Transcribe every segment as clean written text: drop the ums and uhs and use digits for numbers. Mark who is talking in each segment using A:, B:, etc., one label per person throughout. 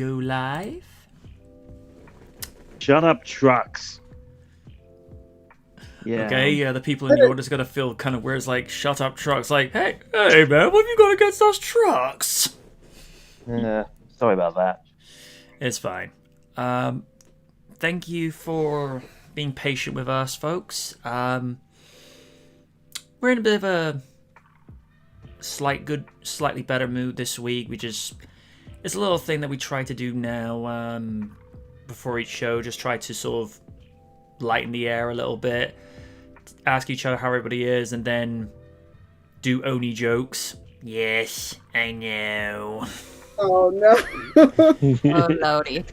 A: go live.
B: Shut up, trucks. Yeah.
A: Okay, yeah, the people in the audience gonna feel kind of weird. It's like, shut up, trucks. Like, hey, man, what have you got against those trucks?
B: Sorry about that.
A: It's fine. Thank you for being patient with us, folks. We're in a bit of a slightly better mood this week. It's a little thing that we try to do now before each show. Just try to sort of lighten the air a little bit, ask each other how everybody is, and then do Oni jokes. Yes, I know.
C: Oh no.
D: Oh lordy.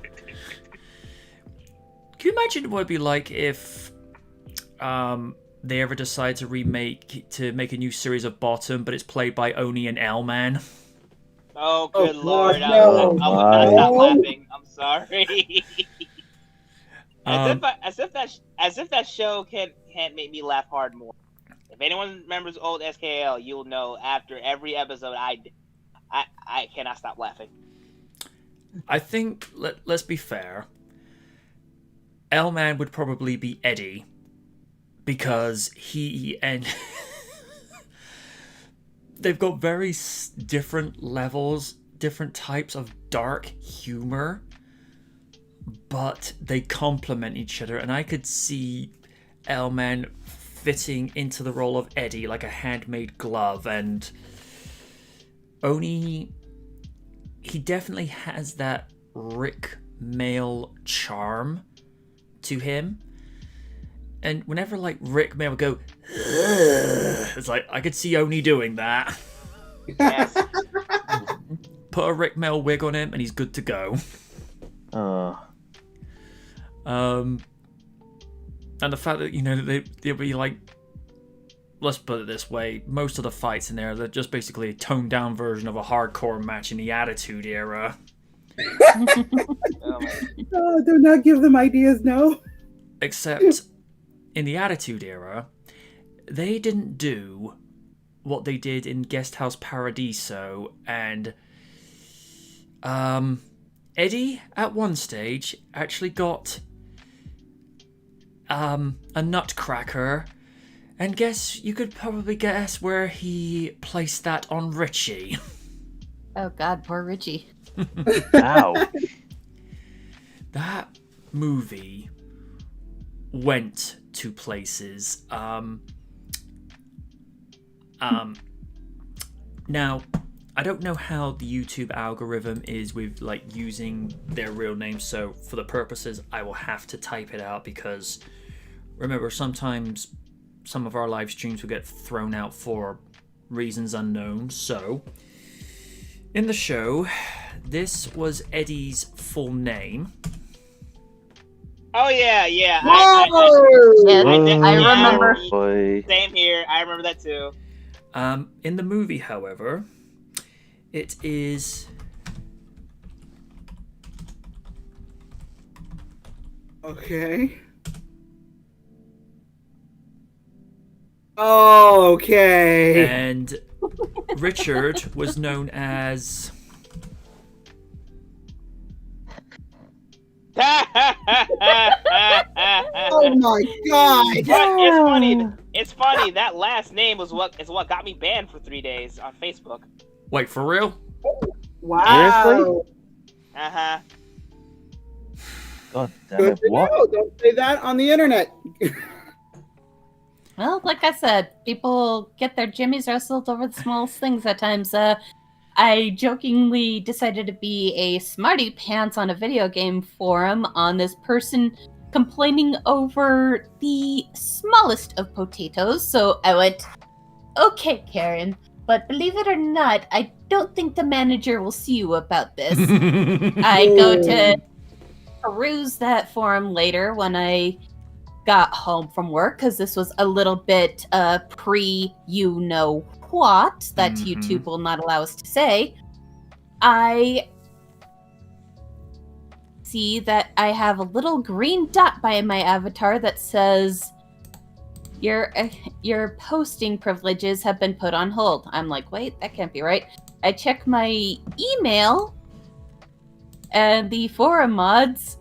A: Can you imagine what it'd be like if they ever decide to make a new series of Bottom, but it's played by Oni and L-Man?
E: Oh, good lord.
C: no.
E: I would not stop laughing. I'm sorry. As if that show can't make me laugh hard more. If anyone remembers old SKL, you'll know after every episode I cannot stop laughing.
A: I think, let's be fair, L-Man would probably be Eddie, because he and they've got very different levels, different types of dark humor, but they complement each other, and I could see L-Man fitting into the role of Eddie like a handmade glove, and Oni, he definitely has that Rick Mail charm to him. And whenever like Rick Mail would go, it's like I could see Oni doing that.
E: Yes.
A: Put a Rick Mail wig on him and he's good to go. And the fact that they'll be like, let's put it this way, most of the fights in there, they're just basically a toned down version of a hardcore match in the Attitude Era.
C: Oh, do not give them ideas, no.
A: Except in the Attitude Era, they didn't do what they did in Guest House Paradiso, and Eddie at one stage actually got a nutcracker, and you could probably guess where he placed that on Richie.
D: Oh god, poor Richie.
B: Ow.
A: That movie went to places. Now, I don't know how the YouTube algorithm is with like using their real names, so for the purposes, I will have to type it out, because remember, sometimes some of our live streams will get thrown out for reasons unknown. So, in the show, this was Eddie's full name.
E: Oh yeah.
D: Yes,
E: I
D: I remember.
E: Same here. I remember that too.
A: In the movie, however, it is
C: Okay. Okay.
A: and Richard was known as
C: Oh my god.
E: But it's funny. That last name is what got me banned for 3 days on Facebook.
A: wait, for real?
C: Wow.
B: Seriously?
E: Uh-huh.
B: God damn
C: Good
B: it.
C: to
B: What?
C: know. Don't say that on the internet.
D: Well, like I said, people get their jimmies wrestled over the smallest things at times. I jokingly decided to be a smarty pants on a video game forum on this person complaining over the smallest of potatoes. So I went, okay, Karen, but believe it or not, I don't think the manager will see you about this. I go to peruse that forum later when I got home from work, because this was a little bit pre-you-know-what that YouTube will not allow us to say. I see that I have a little green dot by my avatar that says, your posting privileges have been put on hold. I'm like, wait, that can't be right. I check my email, and the forum mods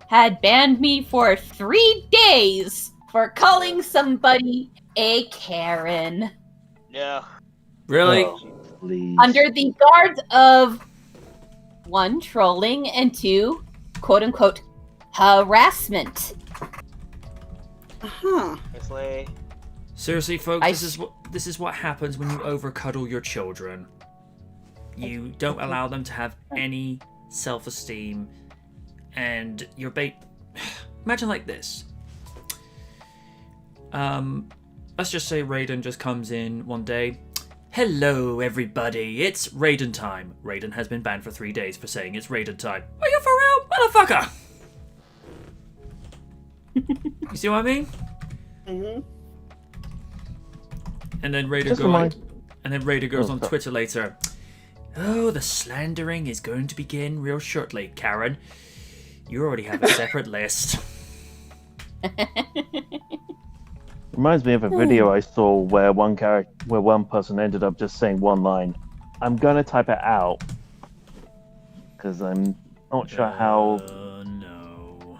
D: had banned me for 3 days for calling somebody a Karen.
E: No.
A: Really?
B: Oh, please.
D: Under the guards of 1, trolling, and 2, quote-unquote, harassment.
C: Huh.
E: Obviously.
A: Seriously, folks,
D: I
A: this is what happens when you overcuddle your children. You don't allow them to have any self-esteem, and you're imagine like this. Let's just say Raiden just comes in one day. Hello, everybody. It's Raiden time. Raiden has been banned for 3 days for saying it's Raiden time. Are you for real, motherfucker? You see what I mean?
C: Mm-hmm.
A: And then Raider
B: Just
A: goes,
B: remind-
A: on
B: sorry.
A: Twitter later. Oh, the slandering is going to begin real shortly, Karen. You already have a separate list.
B: Reminds me of a video I saw where one person ended up just saying one line. I'm gonna type it out because I'm not sure how.
A: No.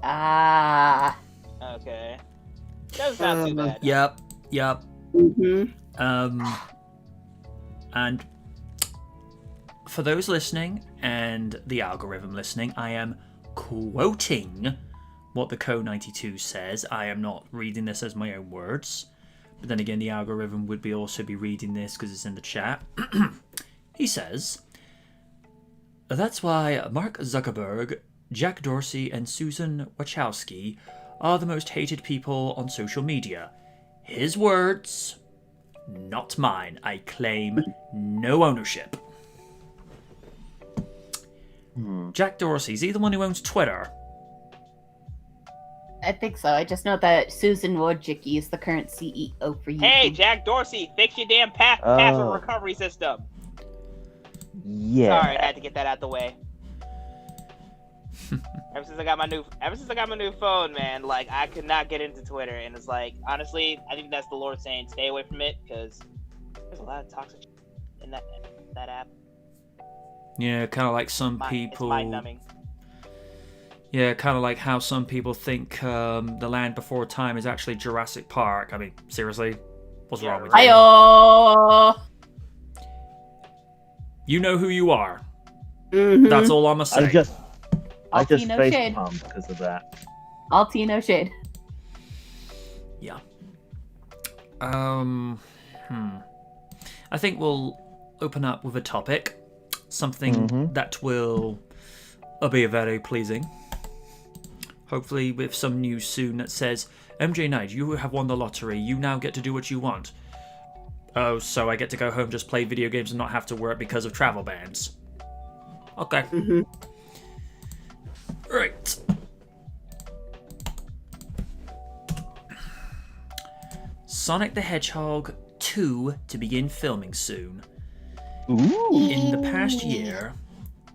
D: Ah.
E: Okay. That's not too bad.
A: Yep.
C: Mm-hmm.
A: And for those listening and the algorithm listening, I am quoting what the Co92 says. I am not reading this as my own words. But then again, the algorithm would also be reading this because it's in the chat. He says, that's why Mark Zuckerberg, Jack Dorsey, and Susan Wachowski are the most hated people on social media. His words, not mine. I claim no ownership. Jack Dorsey, is he the one who owns Twitter?
D: I think so. I just know that Susan Wojcicki is the current CEO for YouTube.
E: Hey, Jack Dorsey, fix your damn password recovery system.
B: Yeah.
E: Sorry, I had to get that out the way. Ever since I got my new phone, man, like I could not get into Twitter, and it's like, honestly, I think that's the Lord saying stay away from it because there's a lot of toxic in that app.
A: Yeah, kind of like some people.
E: It's mind-numbing.
A: Yeah, kind of like how some people think The Land Before Time is actually Jurassic Park. I mean, seriously, what's wrong with you?
D: Hi-oh!
A: You know who you are.
C: Mm-hmm.
A: That's all I'm gonna say.
B: I just
D: no
B: face
D: shade.
B: palmed because of that.
D: All tea, no shade.
A: Yeah. I think we'll open up with a topic, something that will be very pleasing. Hopefully with some news soon that says, MJ Knight, you have won the lottery. You now get to do what you want. Oh, so I get to go home, just play video games and not have to work because of travel bans. Okay.
C: Mm-hmm.
A: Right. Sonic the Hedgehog 2 to begin filming soon.
B: Ooh.
A: In the past year,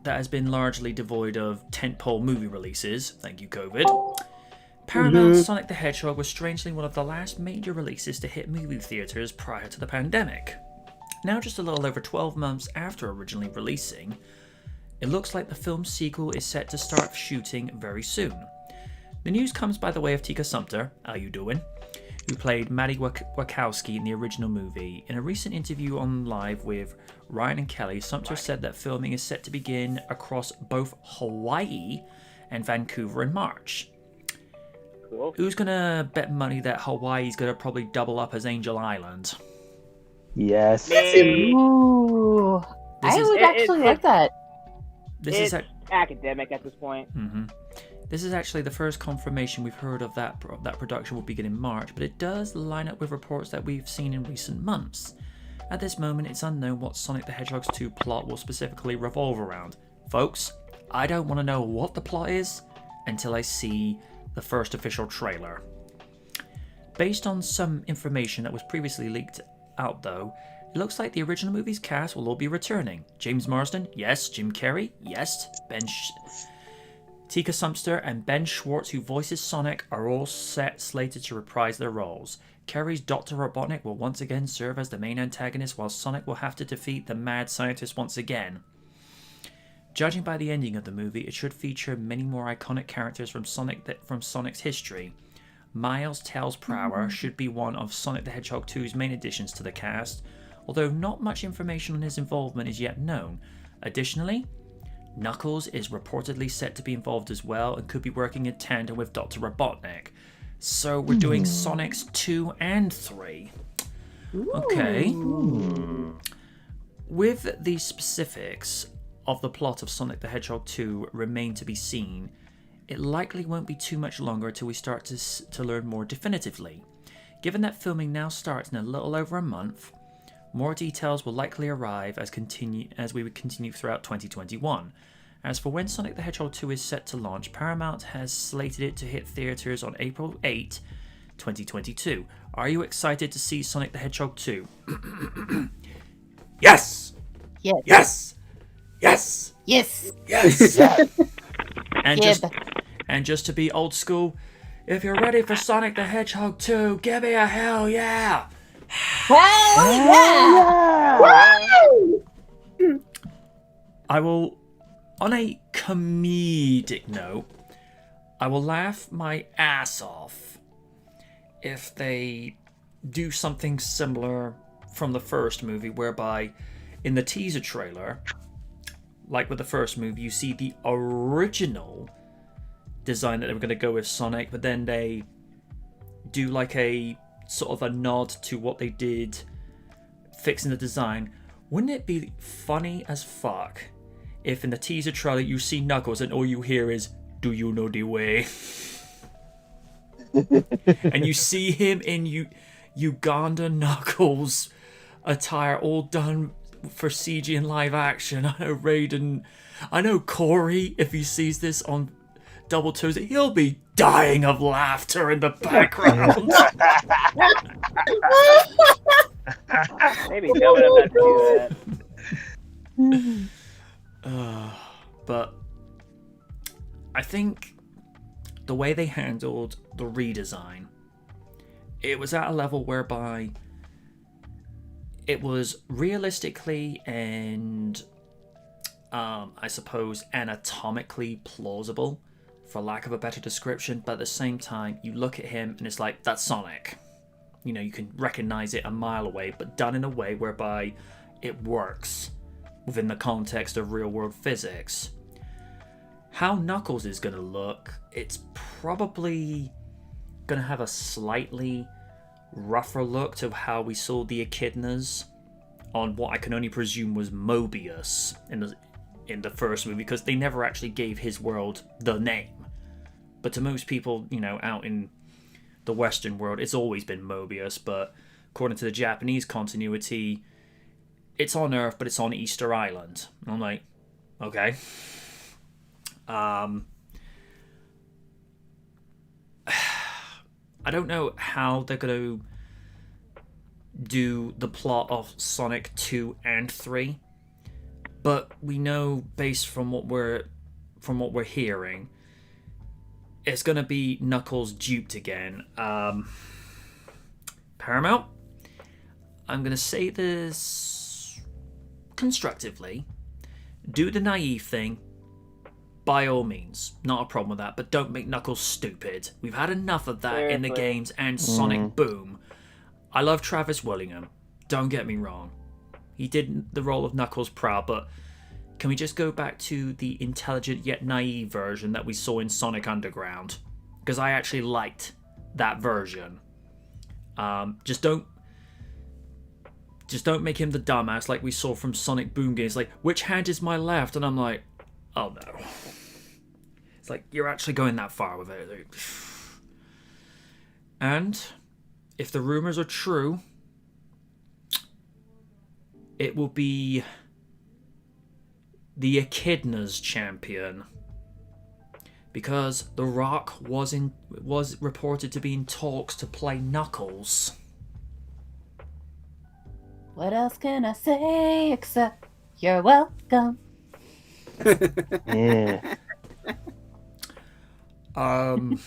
A: that has been largely devoid of tentpole movie releases, thank you COVID. Paramount's Sonic the Hedgehog was strangely one of the last major releases to hit movie theaters prior to the pandemic. Now just a little over 12 months after originally releasing, it looks like the film's sequel is set to start shooting very soon. The news comes by the way of Tika Sumpter, how you doing? Who played Maddie Wachowski in the original movie. In a recent interview on Live with Ryan and Kelly, Sumpter said that filming is set to begin across both Hawaii and Vancouver in March.
E: Cool.
A: Who's gonna bet money that Hawaii's gonna probably double up as Angel Island?
B: Yes.
E: Me.
D: Ooh.
A: This
D: I
A: is-
D: would actually like that.
A: This
E: It's academic at this point.
A: This is actually the first confirmation we've heard of that production will begin in March, but it does line up with reports that we've seen in recent months. At this moment, it's unknown what Sonic the Hedgehog's 2 plot will specifically revolve around. Folks, I don't want to know what the plot is until I see the first official trailer. Based on some information that was previously leaked out though, it looks like the original movie's cast will all be returning. James Marsden, yes. Jim Carrey, yes. Tika Sumster and Ben Schwartz, who voices Sonic, are all slated to reprise their roles. Kerry's Dr. Robotnik will once again serve as the main antagonist, while Sonic will have to defeat the mad scientist once again. Judging by the ending of the movie, it should feature many more iconic characters from Sonic's history. Miles Tails Prower should be one of Sonic the Hedgehog 2's main additions to the cast, although not much information on his involvement is yet known. Additionally, Knuckles is reportedly set to be involved as well and could be working in tandem with Dr. Robotnik. So we're doing Sonics 2 and 3. Okay. With the specifics of the plot of Sonic the Hedgehog 2 remain to be seen, it likely won't be too much longer till we start to learn more definitively. Given that filming now starts in a little over a month, more details will likely arrive as we would continue throughout 2021. As for when Sonic the Hedgehog 2 is set to launch, Paramount has slated it to hit theaters on April 8, 2022. Are you excited to see Sonic the Hedgehog 2? Yes!
D: Yes.
A: Yes! Yes!
D: Yes.
A: Yes!
D: Gib.
A: And just to be old school, if you're ready for Sonic the Hedgehog 2, give me a hell yeah!
D: Hell yeah!
A: I will, on a comedic note, I will laugh my ass off if they do something similar from the first movie, whereby in the teaser trailer, like with the first movie, you see the original design that they were going to go with Sonic, but then they do like a sort of a nod to what they did fixing the design. Wouldn't it be funny as fuck if in the teaser trailer you see Knuckles and all you hear is, "Do you know the way?" And you see him in Uganda Knuckles attire, all done for CG and live action. I know Raiden, I know Corey, if he sees this on Double Toes, he'll be dying of laughter in the background.
E: Maybe tell him not to do that.
A: But I think the way they handled the redesign, it was at a level whereby it was realistically and I suppose anatomically plausible, for lack of a better description, but at the same time you look at him and it's like, that's Sonic. You know, you can recognize it a mile away, but done in a way whereby it works within the context of real world physics. How Knuckles is going to look, it's probably going to have a slightly rougher look to how we saw the echidnas on what I can only presume was Mobius in the first movie, because they never actually gave his world the name. But to most people, you know, out in the Western world, it's always been Mobius, but according to the Japanese continuity, it's on Earth, but it's on Easter Island. And I'm like, okay. I don't know how they're going to do the plot of Sonic 2 and 3, but we know, based from what we're hearing, it's going to be Knuckles duped again. Paramount, I'm going to say this constructively. Do the naive thing, by all means. Not a problem with that, but don't make Knuckles stupid. We've had enough of that in the games and Sonic Boom. I love Travis Willingham, don't get me wrong. He did the role of Knuckles proud, but can we just go back to the intelligent yet naive version that we saw in Sonic Underground? Because I actually liked that version. Just don't make him the dumbass like we saw from Sonic Boom games. Like, which hand is my left? And I'm like, oh no. It's like, you're actually going that far with it, dude. And if the rumors are true, it will be the Echidnas champion, because The Rock was reported to be in talks to play Knuckles.
D: What else can I say except you're welcome?
B: Yeah.
A: Like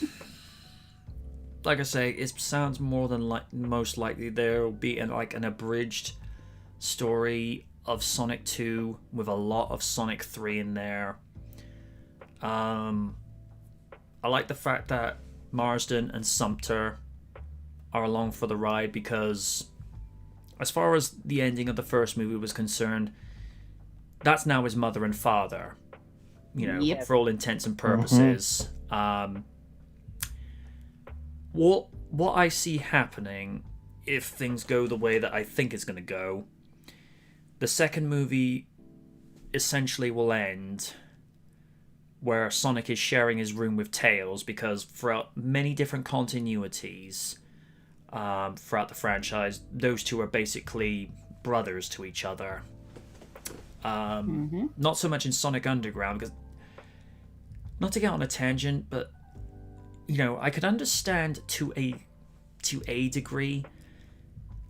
A: I say, it sounds more than most likely there will be an abridged story of Sonic 2 with a lot of Sonic 3 in there. I like the fact that Marsden and Sumter are along for the ride because, as far as the ending of the first movie was concerned, that's now his mother and father. You know,
D: Yep.
A: for all intents and purposes. What I see happening, if things go the way that I think it's going to go, the second movie essentially will end where Sonic is sharing his room with Tails, because throughout many different continuities throughout the franchise, those two are basically brothers to each other. Not so much in Sonic Underground, because, not to get on a tangent, but you know, I could understand to a degree.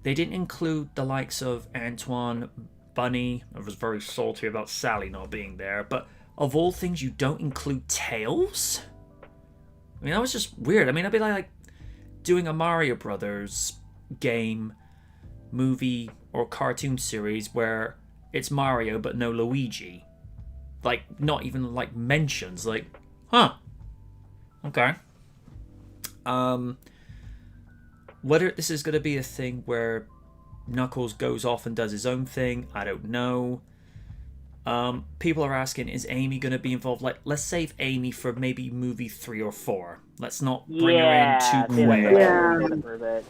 A: They didn't include the likes of Antoine, Bunny. I was very salty about Sally not being there, but of all things, you don't include Tails? I mean, that was just weird. I mean, I'd be like doing a Mario Brothers game, movie, or cartoon series where it's Mario but no Luigi. Like, not even like mentions. Like, huh. Okay. Whether this is going to be a thing where Knuckles goes off and does his own thing, I don't know. People are asking, is Amy going to be involved? Like, let's save Amy for maybe movie 3 or 4. Let's not bring her in too quick.
C: Yeah.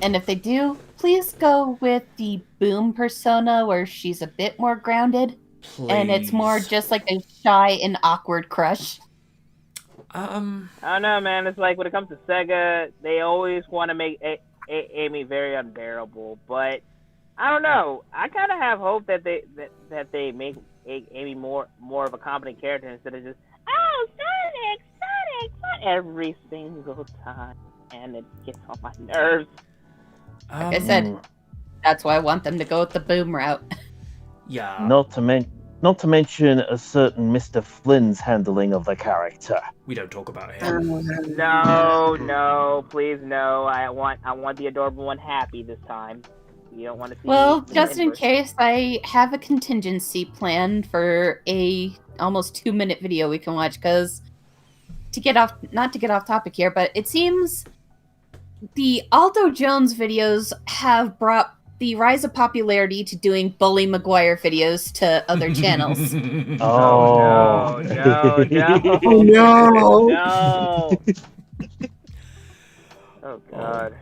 D: And if they do, please go with the Boom persona where she's a bit more grounded.
A: Please.
D: And it's more just like a shy and awkward crush.
E: I don't know, man. It's like when it comes to Sega, they always want to make Amy very unbearable. But I don't know. I kind of have hope that they make Amy more of a competent character instead of just Sonic every single time, and it gets on my nerves.
D: Like I said, that's why I want them to go with the Boom route.
A: Yeah.
B: Not to mention a certain Mr. Flynn's handling of the character.
A: We don't talk about him.
E: No, please no. I want the adorable one happy this time. You don't want to see.
D: Well,
E: the
D: just in
E: inverse.
D: case, I have a contingency planned for a almost 2-minute video we can watch. Because not to get off topic here, but it seems the Aldo Jones videos have brought the rise of popularity to doing Bully Maguire videos to other channels.
B: Oh,
E: no.
C: Oh, no.
E: No. Oh God.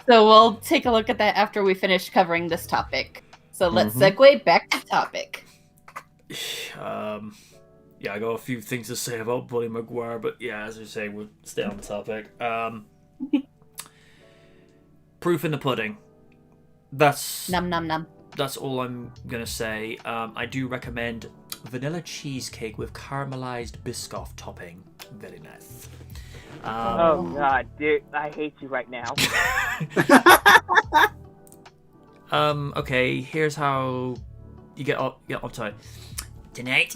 D: So we'll take a look at that after we finish covering this topic. So let's segue back to topic.
A: Yeah, I got a few things to say about Bully Maguire, but yeah, as you say, we'll stay on topic. Proof in the pudding. That's
D: Num num num.
A: That's all I'm gonna say. I do recommend vanilla cheesecake with caramelized Biscoff topping. Very nice.
E: Oh God, dude, I hate you right now.
A: Okay, here's how you get uptight.
F: Tonight,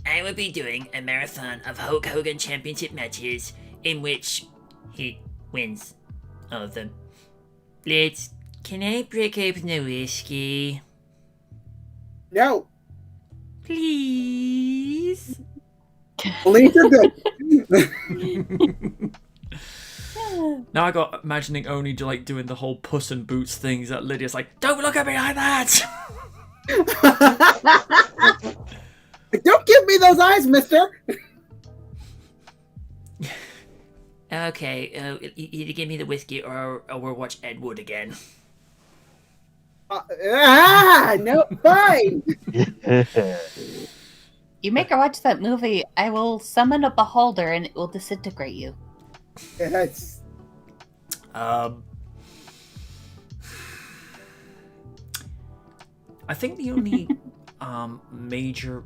F: I will be doing a marathon of Hulk Hogan championship matches in which he wins all of them. Blitz, can I break open a whiskey?
C: No.
F: Please?
C: Please are good.
A: Now I got imagining Oni like doing the whole Puss in Boots things that Lydia's like, don't look at me like that!
C: Don't give me those eyes, mister.
F: Okay, either give me the whiskey or we'll watch Ed Wood again.
C: No, fine.
D: You make her watch that movie, I will summon a beholder and it will disintegrate you.
C: Yes.
A: I think the only major,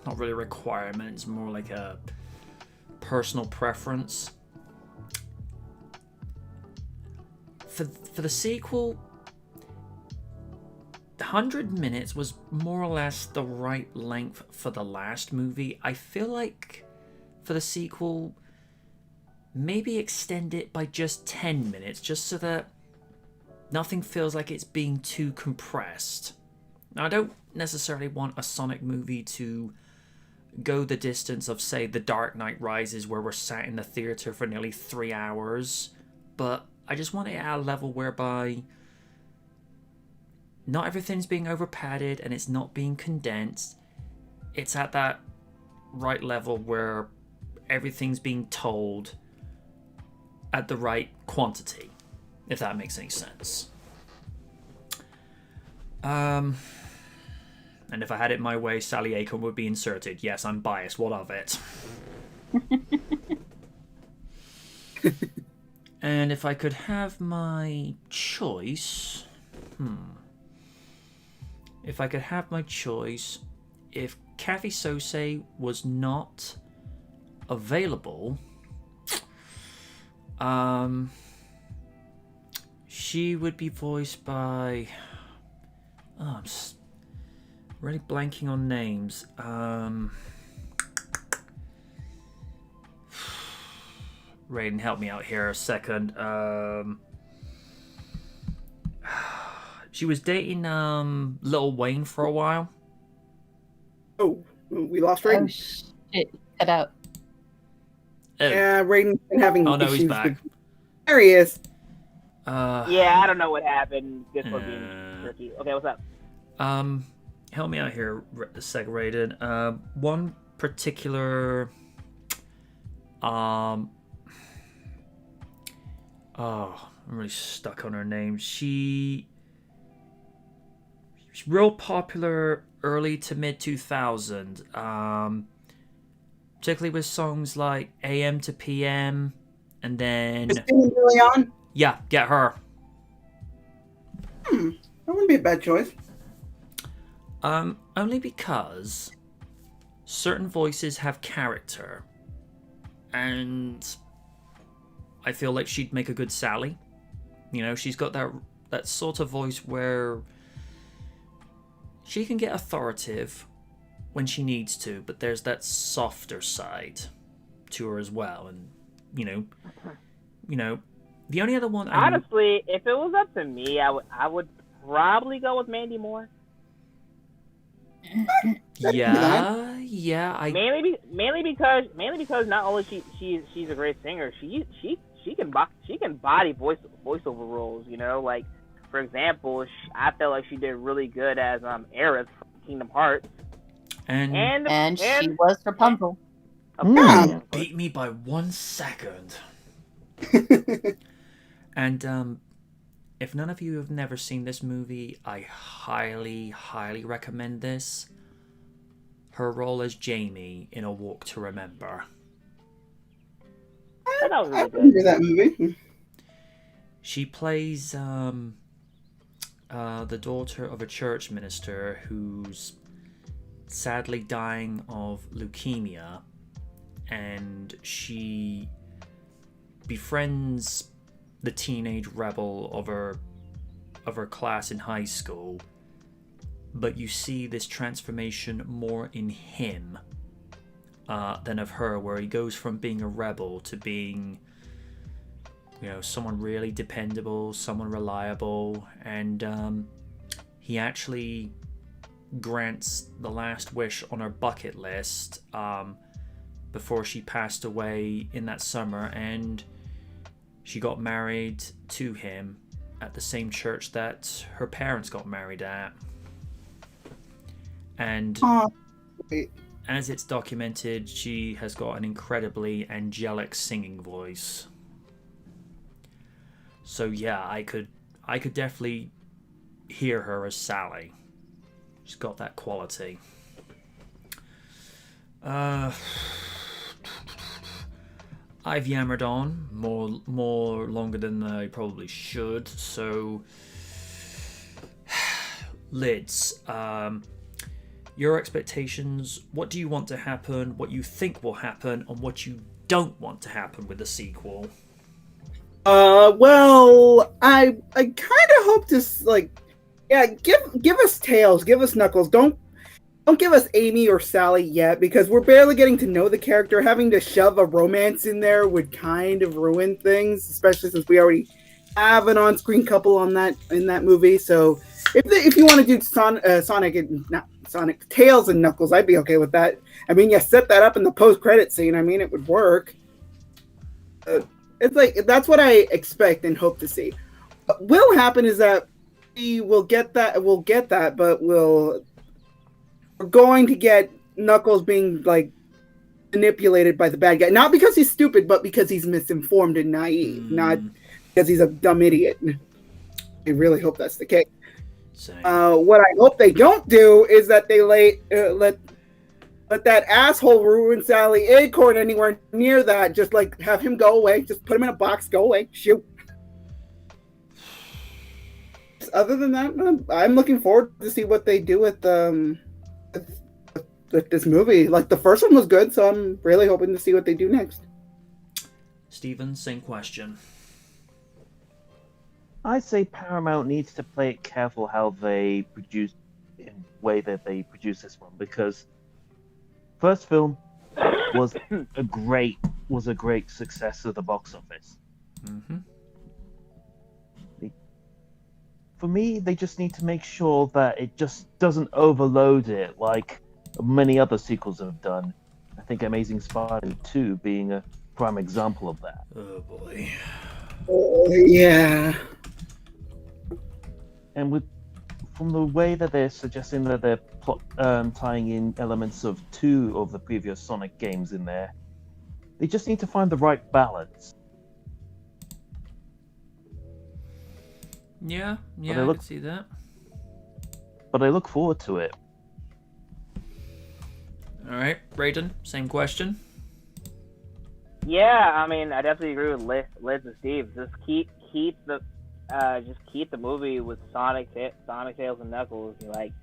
A: not really requirement, it's more like a personal preference. For the sequel, 100 minutes was more or less the right length for the last movie. I feel like for the sequel, maybe extend it by just 10 minutes, just so that nothing feels like it's being too compressed. Now, I don't necessarily want a Sonic movie to go the distance of, say, The Dark Knight Rises, where we're sat in the theater for nearly 3 hours, but I just want it at a level whereby not everything's being over padded and it's not being condensed. It's at that right level where everything's being told at the right quantity, if that makes any sense. And if I had it my way, Sally Aiken would be inserted. Yes, I'm biased. What of it? And if I could have my choice... If I could have my choice, if Kathy Sose was not available, she would be voiced by... Oh, I'm really blanking on names. Raiden, help me out here a second. She was dating Lil Wayne for a while.
C: Oh, we lost Raiden.
D: Oh, shit. Cut out.
A: Oh.
C: Yeah, Raiden's been having
A: Oh no,
C: issues
A: he's back.
C: There he is.
E: Yeah, I don't know what happened. This was being tricky. Okay, what's up?
A: Help me out here a sec, Raiden. One particular oh, I'm really stuck on her name. She's real popular early to mid 2000, particularly with songs like AM to PM, and then
C: Christina Milian?
A: yeah, get her.
C: That wouldn't be a bad choice.
A: Only because certain voices have character, and I feel like she'd make a good Sally. You know, she's got that sort of voice where she can get authoritative when she needs to, but there's that softer side to her as well. And you know, the only other one.
E: Honestly, if it was up to me, I would probably go with Mandy Moore.
A: Yeah.
E: Mainly because not only she's a great singer, she can body voiceover roles. You know, like for example, I felt like she did really good as Aerith from Kingdom Hearts. And
D: she was Rapunzel.
A: Beat me by 1 second. And if none of you have never seen this movie, I highly, highly recommend this. Her role as Jamie in A Walk to Remember.
E: That was really
C: I remember
E: good.
C: that movie.
A: She plays the daughter of a church minister who's sadly dying of leukemia, and she befriends the teenage rebel of her class in high school, but you see this transformation more in him than of her, where he goes from being a rebel to being, you know, someone really dependable, someone reliable, and he actually grants the last wish on her bucket list before she passed away in that summer, and she got married to him at the same church that her parents got married at. And as it's documented, she has got an incredibly angelic singing voice. So yeah, I could definitely hear her as Sally. She's got that quality. I've yammered on more longer than I probably should, so Lids, your expectations, what do you want to happen, what you think will happen, and what you don't want to happen with the sequel?
C: Well, I kind of hope this, like, yeah, give us Tails, give us Knuckles. Don't don't give us Amy or Sally yet, because we're barely getting to know the character. Having to shove a romance in there would kind of ruin things, especially since we already have an on-screen couple in that movie. So if you want to do Sonic Tails and Knuckles, I'd be okay with that. I mean, you set that up in the post-credit scene. I mean, it would work. It's like that's what I expect and hope to see. What will happen is that we will get that. We'll get that, but we're going to get Knuckles being like manipulated by the bad guy, not because he's stupid, but because he's misinformed and naive, not because he's a dumb idiot. I really hope that's the case. What I hope they don't do is that they let that asshole ruin Sally Acorn anywhere near that. Just like have him go away. Just put him in a box. Go away. Shoot. Other than that, I'm looking forward to see what they do with this movie. Like the first one was good, so I'm really hoping to see what they do next.
A: Steven, same question.
B: I say Paramount needs to play it careful how they produce in the way that they produce this one, because first film was a great success at the box office.
A: Mm-hmm.
B: For me, they just need to make sure that it just doesn't overload it like many other sequels have done. I think Amazing Spider-Man 2 being a prime example of that.
A: Oh boy.
C: Oh, yeah.
B: And from the way that they're suggesting that they're tying in elements of 2 of the previous Sonic games in there, they just need to find the right balance.
A: Yeah, I can see that.
B: But I look forward to it.
A: All right, Raiden, same question.
E: Yeah, I mean, I definitely agree with Liz and Steve. Just keep the movie with Sonic, Tails, and Knuckles. Like,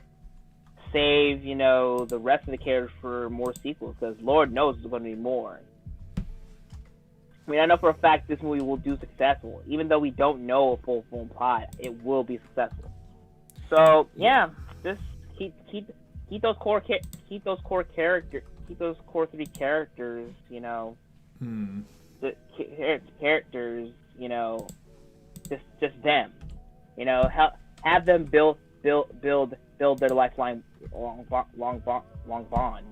E: save the rest of the characters for more sequels, because Lord knows there's going to be more. I mean, I know for a fact this movie will do successful, even though we don't know a full plot. It will be successful. So yeah, just keep those core characters, keep those core 3 characters. The characters. Just them. Have them build their lifeline long bond.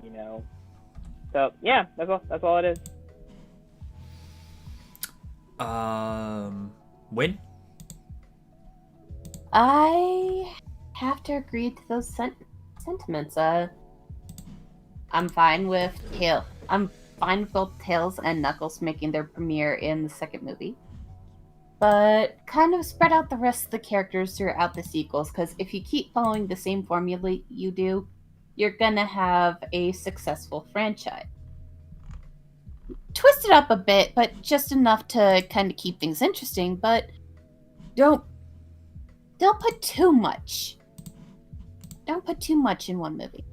E: So yeah, that's all it is.
A: Win?
D: I have to agree to those sentiments. I'm fine with both Tails and Knuckles making their premiere in the second movie. But kind of spread out the rest of the characters throughout the sequels, because if you keep following the same formula you do, you're gonna have a successful franchise. Twist it up a bit, but just enough to kind of keep things interesting, but don't put too much. Don't put too much in one movie.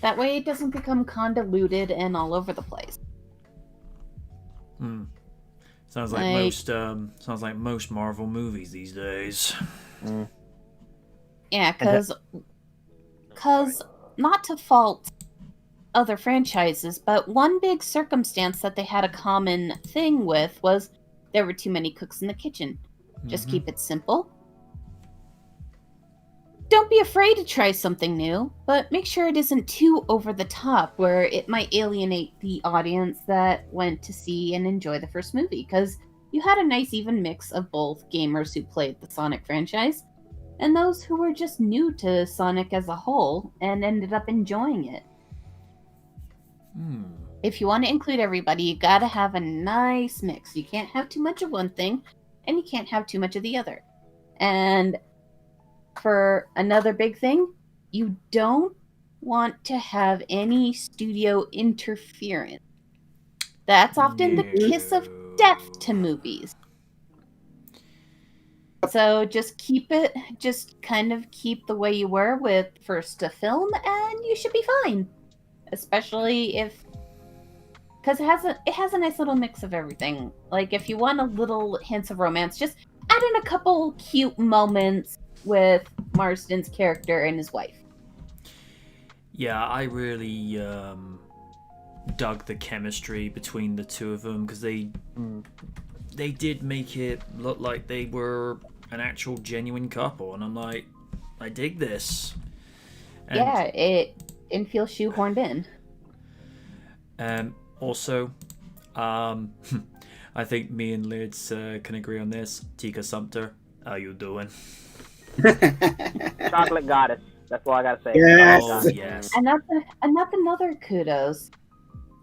D: That way it doesn't become convoluted and all over the place.
A: Sounds like most Marvel movies these days.
D: Yeah, because not to fault other franchises, but one big circumstance that they had a common thing with was there were too many cooks in the kitchen. Just keep it simple. Don't be afraid to try something new, but make sure it isn't too over the top where it might alienate the audience that went to see and enjoy the first movie, because you had a nice even mix of both gamers who played the Sonic franchise and those who were just new to Sonic as a whole and ended up enjoying it. If you want to include everybody, you gotta have a nice mix. You can't have too much of one thing, and you can't have too much of the other. And for another big thing, you don't want to have any studio interference. That's often the kiss of death to movies. So just kind of keep the way you were with first to film, and you should be fine. Especially because it has a nice little mix of everything. Like, if you want a little hints of romance, just add in a couple cute moments with Marsden's character and his wife.
A: Yeah, I really dug the chemistry between the two of them because they did make it look like they were an actual genuine couple, and I'm like, I dig this. And,
D: yeah, it feels shoehorned in.
A: Also, I think me and Lids can agree on this. Tika Sumter, how you doing?
E: Chocolate goddess. That's all I gotta say.
C: Yes.
A: Oh yes.
D: And that's another kudos.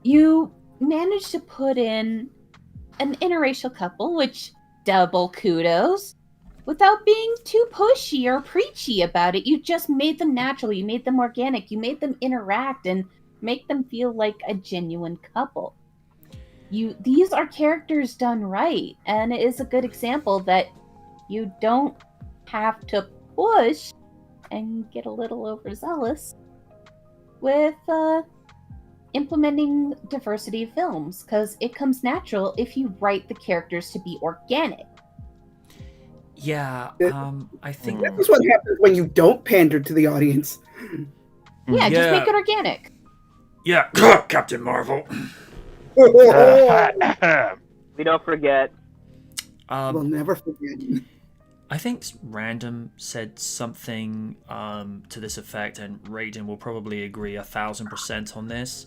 D: You managed to put in an interracial couple, which double kudos, without being too pushy or preachy about it. You just made them natural. You made them organic. You made them interact and make them feel like a genuine couple. These are characters done right, and it is a good example that you don't have to push and get a little overzealous with implementing diversity of films, because it comes natural if you write the characters to be organic.
A: Yeah, I think
C: That's what happens when you don't pander to the audience.
D: Yeah, just make it organic.
A: Yeah, Captain Marvel.
E: We don't forget.
C: We'll never forget.
A: I think Random said something to this effect, and Raiden will probably agree 1,000% on this.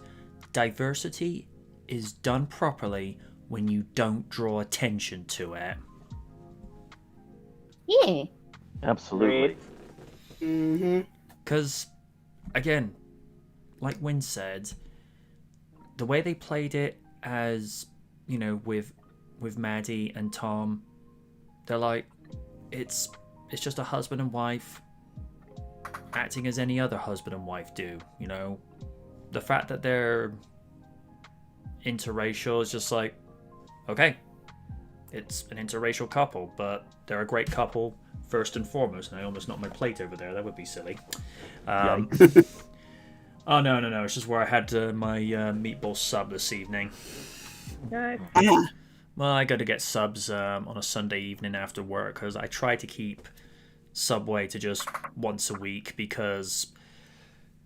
A: Diversity is done properly when you don't draw attention to it.
D: Yeah.
B: Absolutely.
C: Mm-hmm.
A: Because, again, like Win said, the way they played it as, you know, with Maddie and Tom, they're like, it's just a husband and wife acting as any other husband and wife do, you know? The fact that they're interracial is just like, okay, it's an interracial couple, but they're a great couple first and foremost. And I almost knocked my plate over there. That would be silly. Oh, no. It's just where I had my meatball sub this evening.
E: Nice.
A: Well, I got to get subs on a Sunday evening after work because I try to keep Subway to just once a week because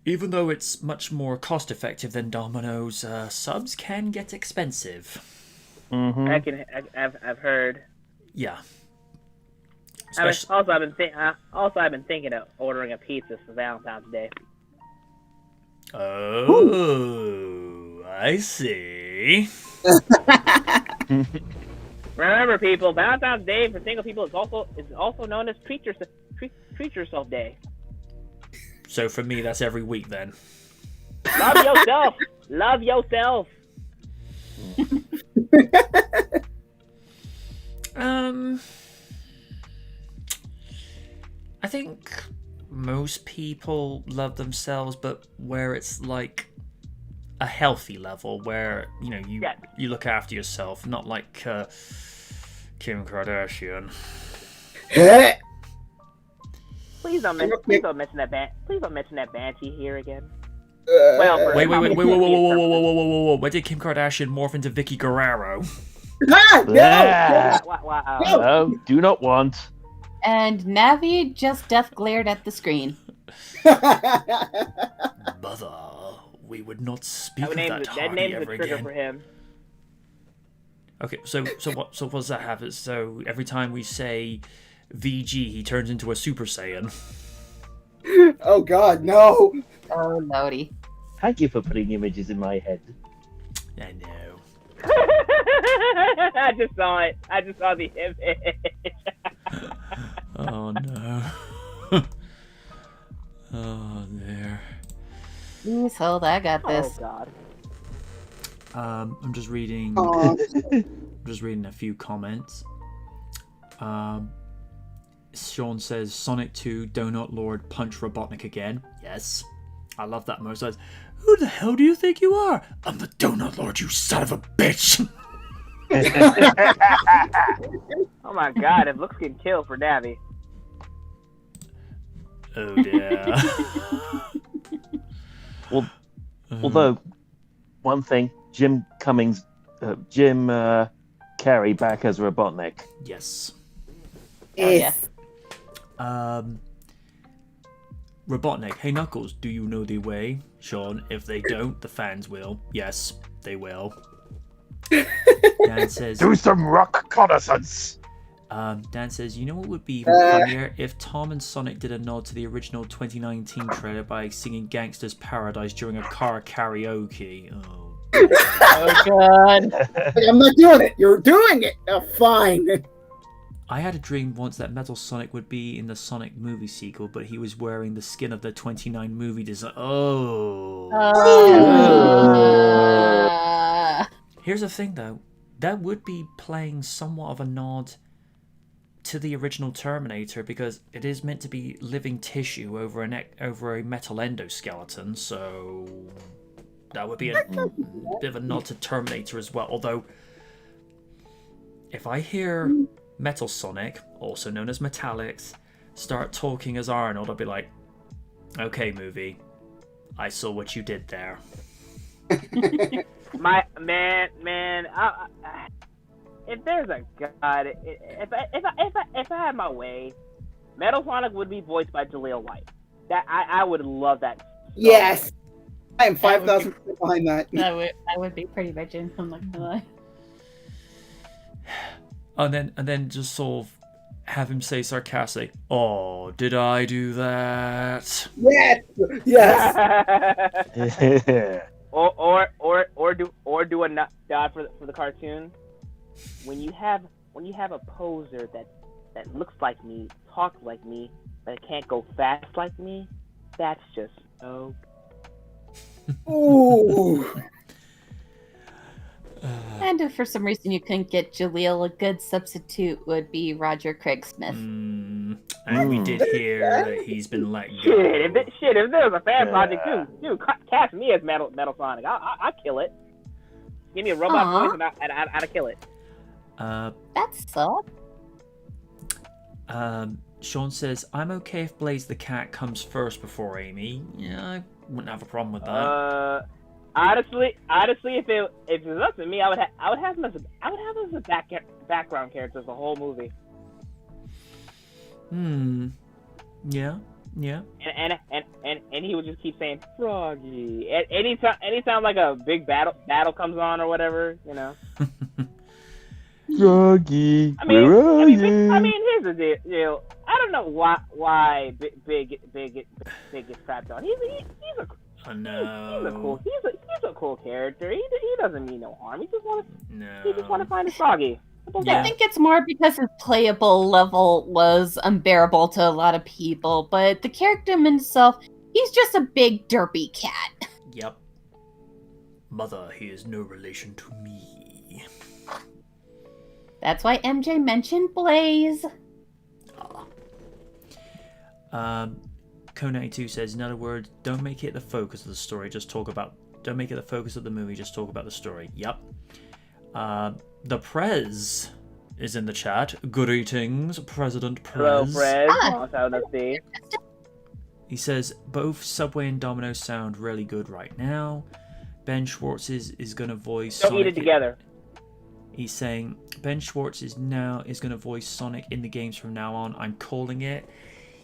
A: even though it's much more cost effective than Domino's, subs can get expensive.
B: Mm-hmm.
E: I've heard.
A: Yeah.
E: Also, I've been thinking of ordering a pizza for Valentine's Day.
A: Oh, I see.
E: Remember, people, Valentine's Day for single people is also known as Treat Yourself Day.
A: So for me, that's every week then.
E: Love yourself. Love yourself.
A: I think most people love themselves, but where it's like a healthy level, where you know you look after yourself, not like Kim Kardashian.
E: Please don't mention that. Please don't mention that Banshee here again.
A: Wait! Whoa! Where did Kim Kardashian morph into Vicky Guerrero?
B: No, do not want.
D: And Navi just death glared at the screen.
A: Mother, we would not speak of that
E: That
A: Hardy
E: name's
A: ever
E: a trigger
A: again.
E: for him.
A: Okay, so what does that have? So every time we say VG, he turns into a Super Saiyan.
C: Oh God, no!
D: Oh, Lordy.
B: Thank you for putting images in my head.
A: I know.
E: I just saw it. I just saw the image.
A: Oh no. Oh there.
D: Please hold, I got this.
E: Oh God.
A: I'm just reading.
C: Aw.
A: I'm just reading a few comments. Sean says Sonic 2 Donut Lord punch Robotnik again. Yes, I love that most. Who the hell do you think you are? I'm the Donut Lord, you son of a bitch.
E: Oh my God! If looks can kill for Navi.
A: Oh dear.
B: Well, although one thing, Jim Carrey back as Robotnik.
A: Yes.
D: Oh, yeah.
A: Robotnik, hey Knuckles, do you know the way? Sean, if they don't, the fans will. Yes, they will. Dan says,
B: Do some rock reconnaissance.
A: Dan says, you know what would be even funnier? If Tom and Sonic did a nod to the original 2019 trailer by singing Gangsta's Paradise during a car karaoke. Oh,
D: Oh god.
C: I'm not doing it. You're doing it. Oh, fine.
A: I had a dream once that Metal Sonic would be in the Sonic movie sequel, but he was wearing the skin of the 29 movie design. Oh. Here's the thing, though. That would be playing somewhat of a nod to the original Terminator, because it is meant to be living tissue over a metal endoskeleton, so that would be a bit of a nod to Terminator as well. Although, if I hear Metal Sonic, also known as Metallics, start talking as Arnold, I'll be like, okay, movie, I saw what you did there.
E: My man, if there's a god, if I had my way, Metal Sonic would be voiced by Jaleel White. That I would love that.
C: Yes, I am 5,000 behind that.
D: I would be pretty bitchin'. I'm not gonna lie.
A: And then just sort of have him say sarcastic, "Oh, did I do that?"
C: Yes, yes.
B: Yeah.
E: Or do a nod for the cartoon. When you have a poser that looks like me, talks like me, but can't go fast like me, that's just so.
C: Ooh.
D: And if for some reason you couldn't get Jaleel, a good substitute would be Roger Craig Smith.
A: And we did hear that he's been let go.
E: If there was a fan project too, dude, cast me as Metal Sonic. I'll kill it. Give me a robot voice and I'd kill it.
D: That's so.
A: Sean says, I'm okay if Blaze the cat comes first before Amy. Yeah, I wouldn't have a problem with that.
E: Honestly, if it was up to me, I would have him as a background character the whole movie.
A: Yeah.
E: And he would just keep saying Froggy. Anytime like a big battle comes on or whatever, you know.
B: Froggy,
E: I mean,
B: where are you?
E: I mean, here's the deal. I don't know why Big gets crapped on. He's a cool character. He doesn't mean no harm. He just want to find his Froggy.
D: I think it's more because his playable level was unbearable to a lot of people, but the character himself, he's just a big derpy cat.
A: Yep. Mother, he is no relation to me.
D: That's why MJ mentioned Blaze.
A: Co92 says, in other words, don't make it the focus of the story, don't make it the focus of the movie, just talk about the story. Yep. The Prez is in the chat. Greetings, President Prez.
E: Hello, Prez.
A: He says, both Subway and Domino's sound really good right now. Ben Schwartz is going to voice
E: Don't
A: Sonic.
E: eat it together.
A: He's saying, Ben Schwartz is going to voice Sonic in the games from now on. I'm calling it.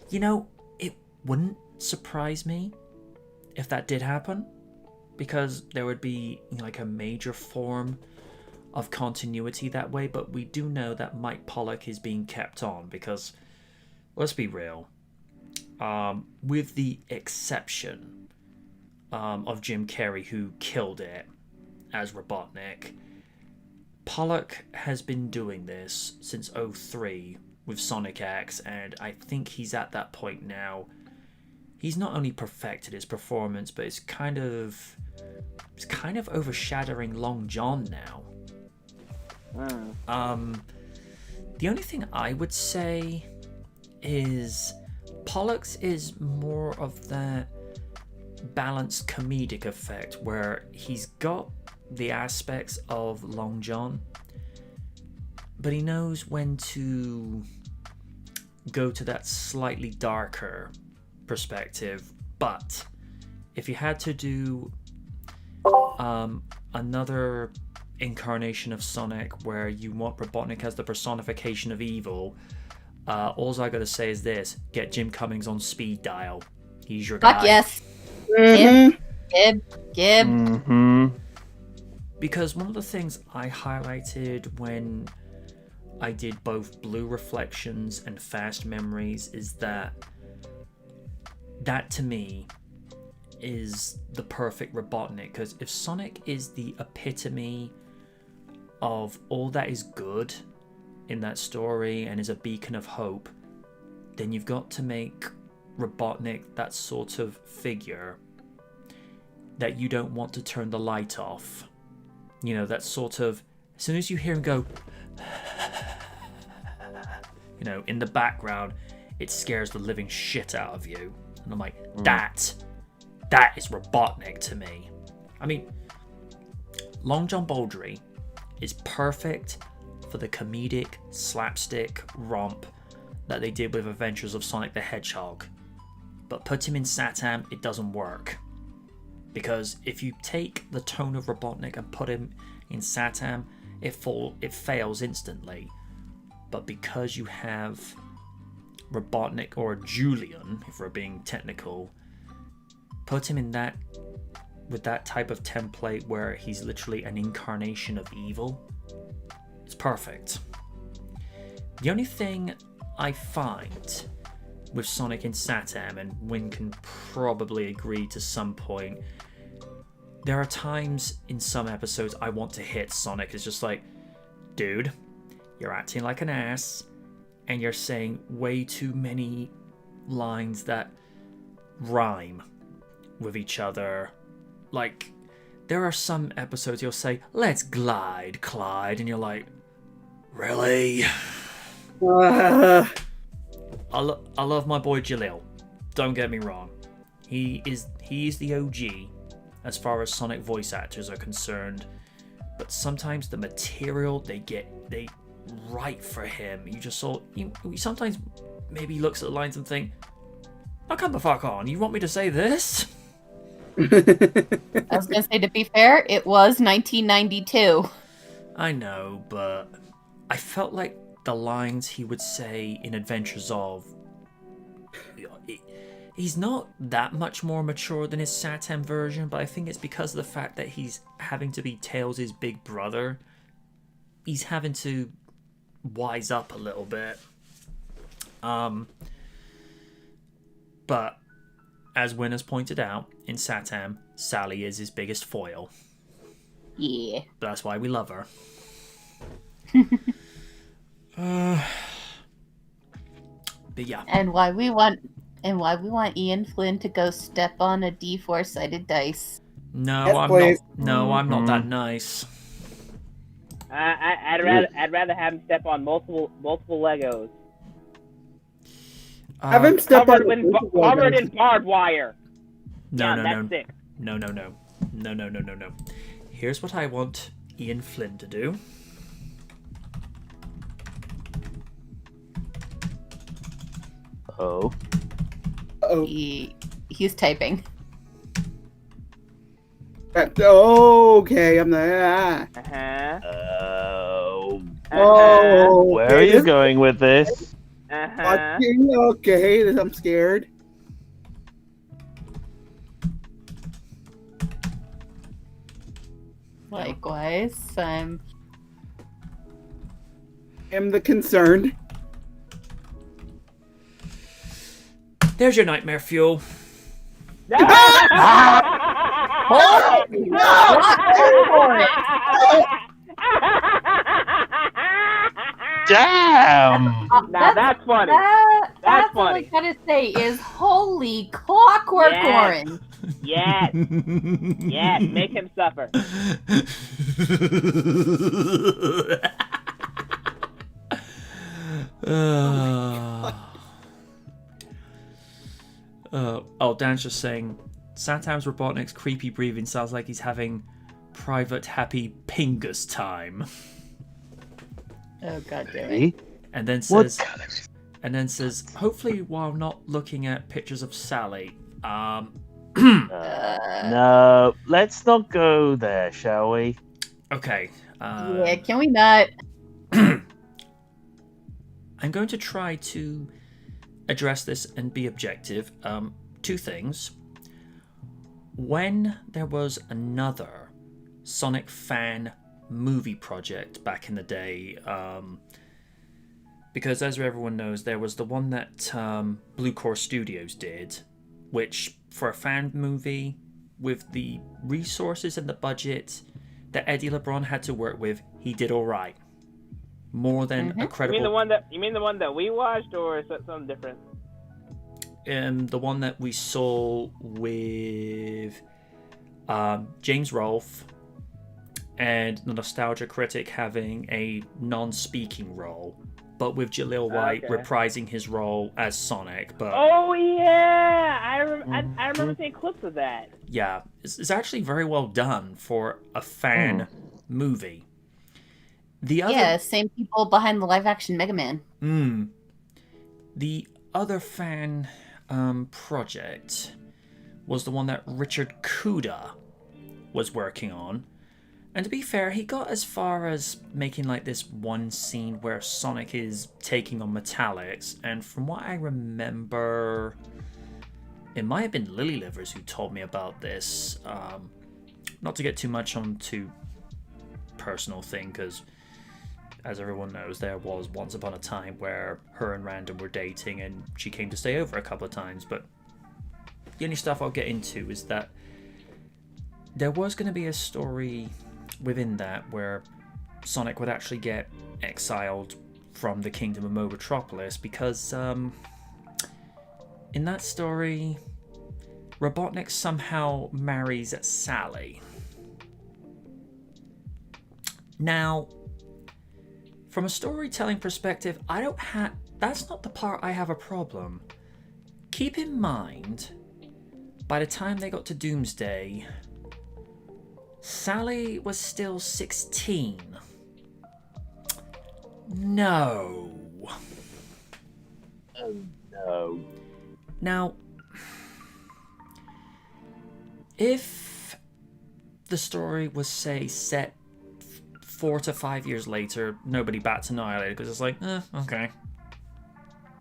A: You know, it wouldn't surprise me if that did happen, because there would be like a major form of continuity that way, but we do know that Mike Pollock is being kept on because, let's be real, with the exception of Jim Carrey, who killed it as Robotnik, Pollock has been doing this since 2003 with Sonic X, and I think he's at that point now. He's not only perfected his performance, but it's kind of overshadowing Long John now. The only thing I would say is Pollock's is more of that balanced comedic effect where he's got the aspects of Long John, but he knows when to go to that slightly darker perspective. But if you had to do another incarnation of Sonic where you want Robotnik as the personification of evil, all I gotta say is this: get Jim Cummings on speed dial. He's your guy.
D: Fuck yes.
C: Mhm.
D: Gib.
B: Mm-hmm.
A: Because one of the things I highlighted when I did both Blue Reflections and Fast Memories is that to me is the perfect Robotnik. Because if Sonic is the epitome of all that is good in that story and is a beacon of hope, then you've got to make Robotnik that sort of figure that you don't want to turn the light off. You know, that sort of, as soon as you hear him go, you know, in the background, it scares the living shit out of you. And I'm like, that is Robotnik to me. I mean, Long John Baldry is perfect for the comedic slapstick romp that they did with Adventures of Sonic the Hedgehog. But put him in Satam, it doesn't work. Because if you take the tone of Robotnik and put him in Satam, it fails instantly. But because you have Robotnik, or Julian, if we're being technical, put him in that, with that type of template where he's literally an incarnation of evil, it's perfect. The only thing I find with Sonic in Satam, and Win can probably agree to some point, there are times in some episodes I want to hit Sonic. It's just like, dude, you're acting like an ass, and you're saying way too many lines that rhyme with each other. Like, there are some episodes you'll say, let's glide, Clyde, and you're like, really? I love my boy Jalil. Don't get me wrong. He is the OG as far as Sonic voice actors are concerned. But sometimes the material they write for him, you sometimes maybe looks at the lines and think, oh, come the fuck on, you want me to say this?
D: I was gonna say, to be fair, it was 1992.
A: I know, but I felt like the lines he would say in Adventures of, he's not that much more mature than his Satam version, but I think it's because of the fact that he's having to be Tails' big brother. He's having to wise up a little bit. But as Win has pointed out, in Satam, Sally is his biggest foil.
D: Yeah.
A: That's why we love her. But yeah.
D: And why we want Ian Flynn to go step on a D4-sided dice.
A: No,
C: Yes,
A: I'm
C: please.
A: not. No, I'm not that nice.
E: I'd rather have him step on multiple Legos.
C: Have him step
E: Covered
C: on
E: covered in barbed wire.
A: No,
E: yeah,
A: no,
E: that's sick.
A: no. No. Here's what I want Ian Flynn to do.
B: Oh.
C: Oh,
D: He's typing.
C: okay. I'm the. Oh,
B: Where are you going with this?
C: Okay, I'm scared.
D: Likewise, I'm
C: the concerned.
A: There's your nightmare fuel.
B: Damn!
E: Now that's funny.
D: That's all I
E: funny.
D: gotta say is, holy clockwork orange.
E: Yes. Yes, make him suffer.
A: Dan's just saying, Satam's Robotnik's creepy breathing sounds like he's having private happy pingus time.
D: Oh god damn it.
A: And then says, hopefully while not looking at pictures of Sally.
B: No, let's not go there, shall we?
A: Okay.
D: Yeah, can we not?
A: I'm going to try to address this and be objective. two things. When there was another Sonic fan movie project back in the day, because as everyone knows, there was the one that Blue Core Studios did, which for a fan movie with the resources and the budget that Eddie LeBron had to work with, he did all right. More than a credible.
E: You mean the one that we watched, or is that something different?
A: The one that we saw with James Rolfe and the Nostalgia Critic having a non-speaking role, but with Jaleel White reprising his role as Sonic. But
E: oh yeah, I remember seeing clips of that.
A: Yeah, it's actually very well done for a fan movie. The other
D: same people behind the live-action Mega Man.
A: The other fan project was the one that Richard Kuda was working on. And to be fair, he got as far as making like this one scene where Sonic is taking on Metallics. And from what I remember, it might have been Lily Livers who told me about this. Not to get too much onto personal thing, because as everyone knows, there was once upon a time where her and Random were dating and she came to stay over a couple of times. But the only stuff I'll get into is that there was going to be a story within that where Sonic would actually get exiled from the Kingdom of Mobotropolis, because in that story, Robotnik somehow marries Sally. Now, from a storytelling perspective, that's not the part I have a problem. Keep in mind, by the time they got to Doomsday, Sally was still 16. No.
B: Oh no.
A: Now, if the story was, say, set 4 to 5 years later, nobody bats an eyelid, because it's like, okay,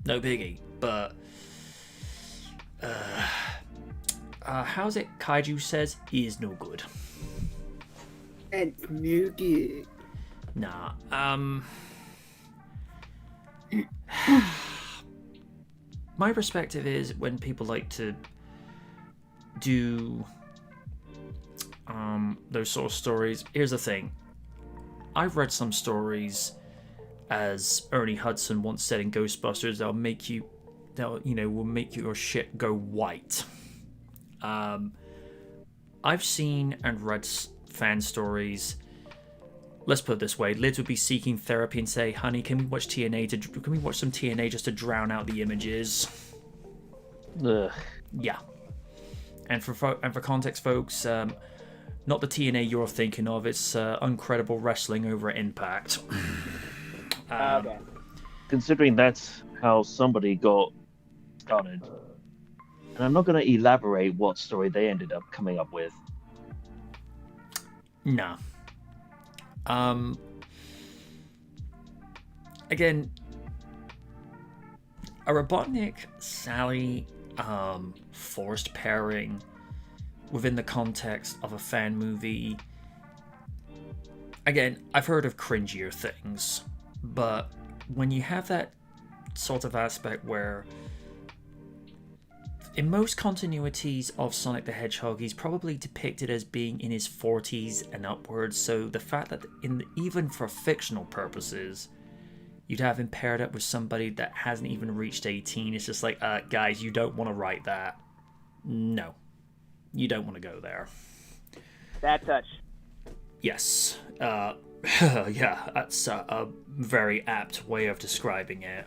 A: no biggie. But how's it? Kaiju says he is no good.
C: And no good.
A: Nah. My perspective is when people like to do those sort of stories. Here's the thing. I've read some stories, as Ernie Hudson once said in Ghostbusters, will make your shit go white. I've seen and read fan stories. Let's put it this way: Liz would be seeking therapy and say, "Honey, can we watch TNA? Can we watch some TNA just to drown out the images?"
B: Ugh.
A: Yeah. And for context, folks, not the TNA you're thinking of. It's Uncredible Wrestling over at Impact.
E: Okay.
B: Considering that's how somebody got started, and I'm not going to elaborate what story they ended up coming up with.
A: Nah. Again, a Robotnik Sally forced pairing within the context of a fan movie. Again, I've heard of cringier things, but when you have that sort of aspect where in most continuities of Sonic the Hedgehog, he's probably depicted as being in his 40s and upwards, so the fact that even for fictional purposes, you'd have him paired up with somebody that hasn't even reached 18, it's just like, guys, you don't want to write that. No. You don't want to go there.
E: That touch.
A: Yes. Yeah, that's a very apt way of describing it.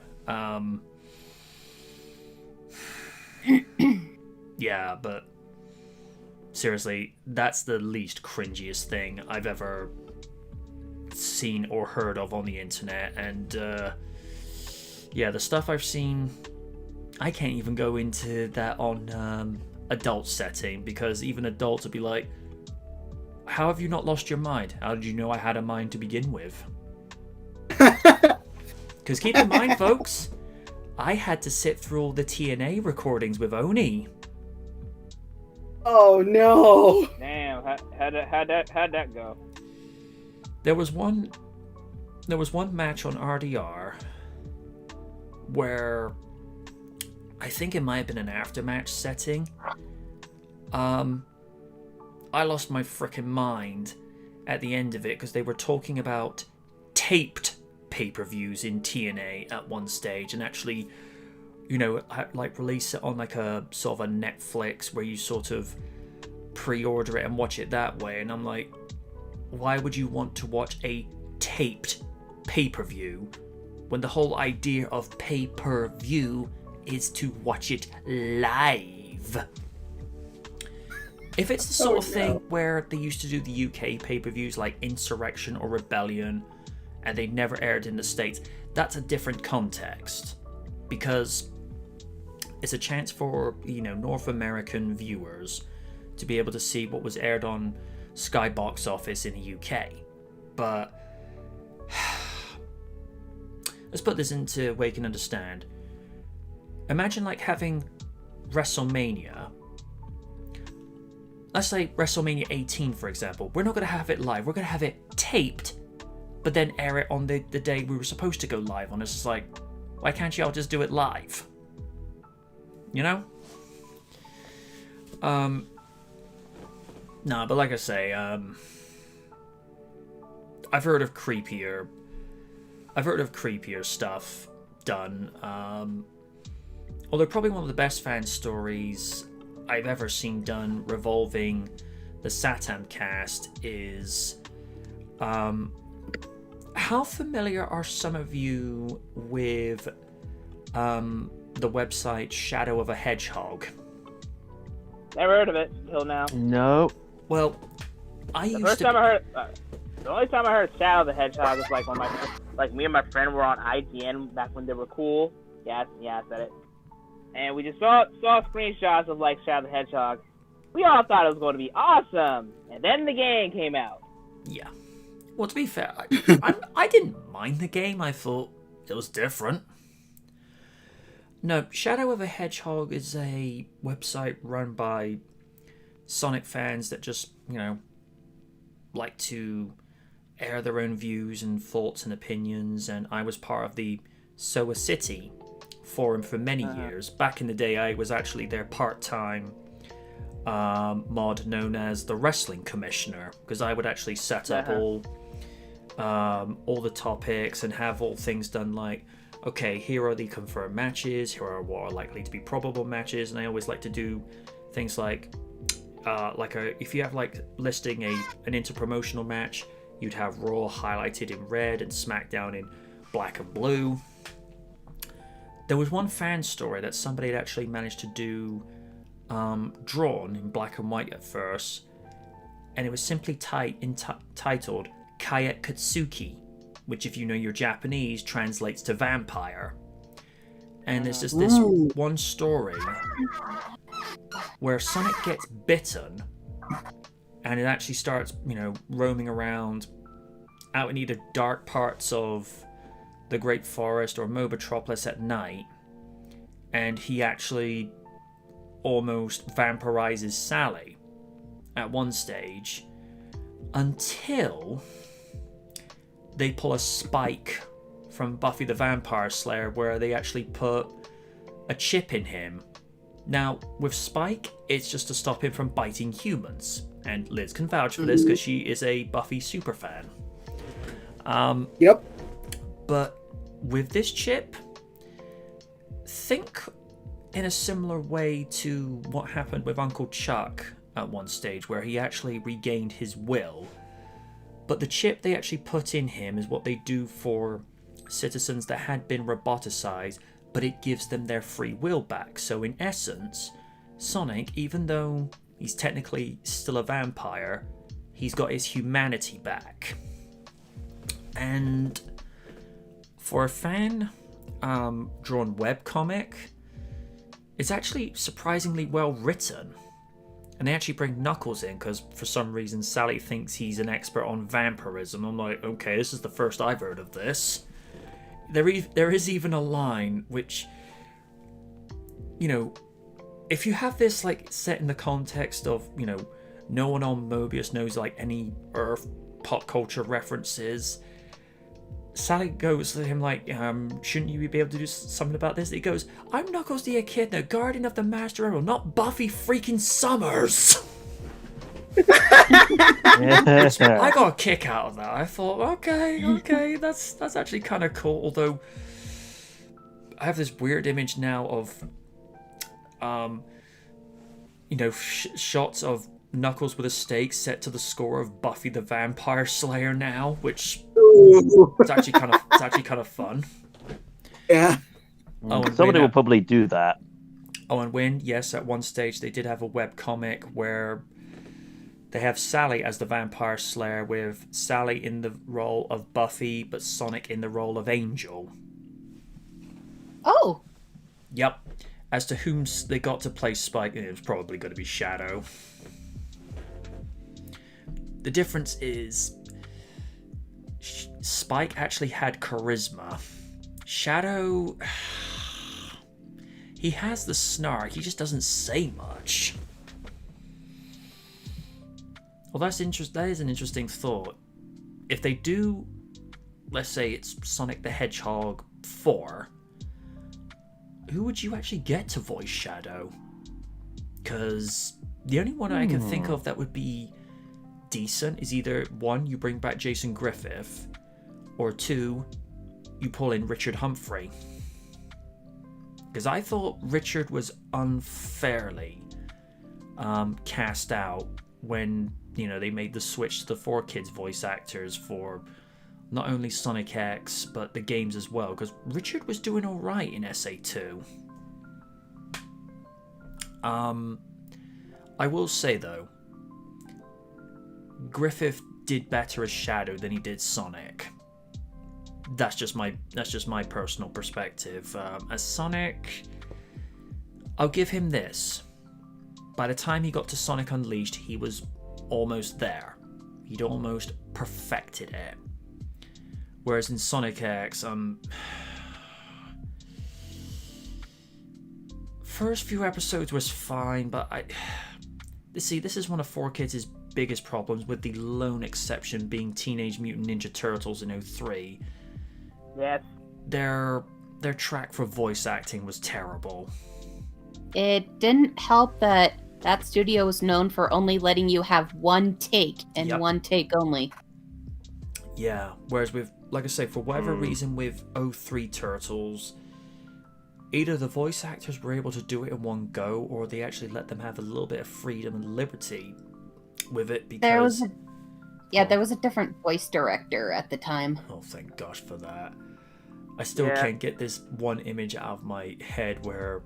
A: Yeah, but seriously, that's the least cringiest thing I've ever seen or heard of on the internet. And yeah, the stuff I've seen, I can't even go into that on adult setting, because even adults would be like, how have you not lost your mind? How did you know I had a mind to begin with? Because keep in mind, folks, I had to sit through all the TNA recordings with Oni.
C: Oh no!
E: Damn, how'd that go?
A: There was one match on RDR where I think it might have been an aftermatch setting. I lost my frickin' mind at the end of it because they were talking about taped pay-per-views in TNA at one stage and actually, you know, like release it on like a sort of a Netflix where you sort of pre-order it and watch it that way. And I'm like, why would you want to watch a taped pay-per-view when the whole idea of pay-per-view is to watch it live? If it's the sort of thing where they used to do the UK pay-per-views like Insurrection or Rebellion and they never aired in the States, that's a different context because it's a chance for, you know, North American viewers to be able to see what was aired on Sky Box Office in the UK. But let's put this into where you can understand. Imagine like having WrestleMania. Let's say WrestleMania 18, for example. We're not going to have it live. We're going to have it taped, but then air it on the day we were supposed to go live on. It's just like, why can't y'all just do it live? You know? Nah, but like I say, I've heard of creepier stuff done. Although probably one of the best fan stories I've ever seen done revolving the Satam cast is, how familiar are some of you with the website Shadow of a Hedgehog?
E: Never heard of it until now.
B: No.
A: Well, the
E: only time I heard Shadow the Hedgehog was like when me and my friend were on IGN back when they were cool. Yeah, I said it. And we just saw screenshots of like Shadow the Hedgehog. We all thought it was going to be awesome, and then the game came out.
A: Yeah. Well, to be fair, I didn't mind the game. I thought it was different. No, Shadow of a Hedgehog is a website run by Sonic fans that just, you know, like to air their own views and thoughts and opinions. And I was part of the Soa City forum for many years. Back in the day, I was actually their part-time mod known as the Wrestling Commissioner, because I would actually set up all the topics and have all things done like, okay, here are the confirmed matches, here are what are likely to be probable matches, and I always like to do things like if you have like listing an interpromotional match, you'd have Raw highlighted in red and SmackDown in black and blue. There was one fan story that somebody had actually managed to do drawn in black and white at first, and it was simply titled Kayak Katsuki, which, if you know your Japanese, translates to vampire. And there's just this one story where Sonic gets bitten and it actually starts, you know, roaming around out in either dark parts of the Great Forest or Mobotropolis at night, and he actually almost vampirizes Sally at one stage until they pull a Spike from Buffy the Vampire Slayer where they actually put a chip in him. Now, with Spike, it's just to stop him from biting humans, and Liz can vouch for this because she is a Buffy superfan.
C: Yep.
A: But with this chip, think in a similar way to what happened with Uncle Chuck at one stage, where he actually regained his will. But the chip they actually put in him is what they do for citizens that had been roboticized, but it gives them their free will back. So in essence, Sonic, even though he's technically still a vampire, he's got his humanity back. And for a fan drawn webcomic, it's actually surprisingly well written. And they actually bring Knuckles in because for some reason Sally thinks he's an expert on vampirism. I'm like, okay, this is the first I've heard of this. There is even a line which, you know, if you have this like set in the context of, you know, no one on Mobius knows like any Earth pop culture references, Sally goes to him like, shouldn't you be able to do something about this? He goes, I'm Knuckles the Echidna, guardian of the Master Emerald, not Buffy freaking Summers. I got a kick out of that. I thought, okay, that's actually kind of cool. Although I have this weird image now of, you know, shots of Knuckles with a stake set to the score of Buffy the Vampire Slayer now, which it's actually kind of fun.
C: Yeah.
B: Somebody will probably do that.
A: Oh, and Win, yes, at one stage they did have a webcomic where they have Sally as the Vampire Slayer with Sally in the role of Buffy, but Sonic in the role of Angel.
D: Oh.
A: Yep. As to whom they got to play Spike, it was probably going to be Shadow. The difference is Spike actually had charisma. Shadow, he has the snark, he just doesn't say much. Well, that is an interesting thought. If they do, let's say it's Sonic the Hedgehog 4, who would you actually get to voice Shadow? Because the only one I can think of that would be decent is either one, you bring back Jason Griffith, or two, you pull in Richard Humphrey. Because I thought Richard was unfairly cast out when, you know, they made the switch to the 4Kids voice actors for not only Sonic X but the games as well, because Richard was doing all right in SA2. I will say though, Griffith did better as Shadow than he did Sonic. That's just my personal perspective. As Sonic, I'll give him this. By the time he got to Sonic Unleashed, he was almost there. He'd almost perfected it. Whereas in Sonic X, first few episodes was fine, but this is one of 4Kids' biggest problems, with the lone exception being Teenage Mutant Ninja Turtles in 03.
E: Yes.
A: Their track for voice acting was terrible.
D: It didn't help that studio was known for only letting you have one take and one take only.
A: Yeah, whereas with, like I say, for whatever reason with 03 Turtles, either the voice actors were able to do it in one go, or they actually let them have a little bit of freedom and liberty with it, because
D: there was a different voice director at the time.
A: Oh, thank gosh for that. I still can't get this one image out of my head where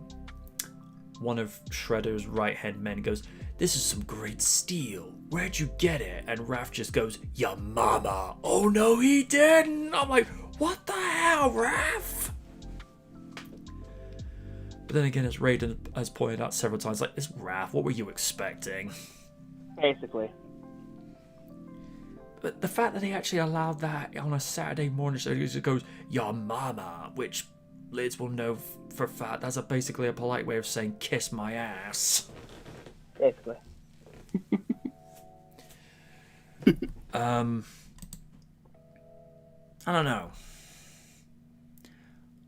A: one of Shredder's right-hand men goes, "This is some great steel. Where'd you get it?" And Raph just goes, "Ya mama." Oh no, he didn't. I'm like, what the hell, Raph? But then again, as Raiden has pointed out several times, like, it's Raph. What were you expecting?
E: Basically.
A: But the fact that they actually allowed that on a Saturday morning show, it goes, "Ya mama," which Liz will know for a fact that's basically a polite way of saying "kiss my ass."
E: Basically.
A: I don't know.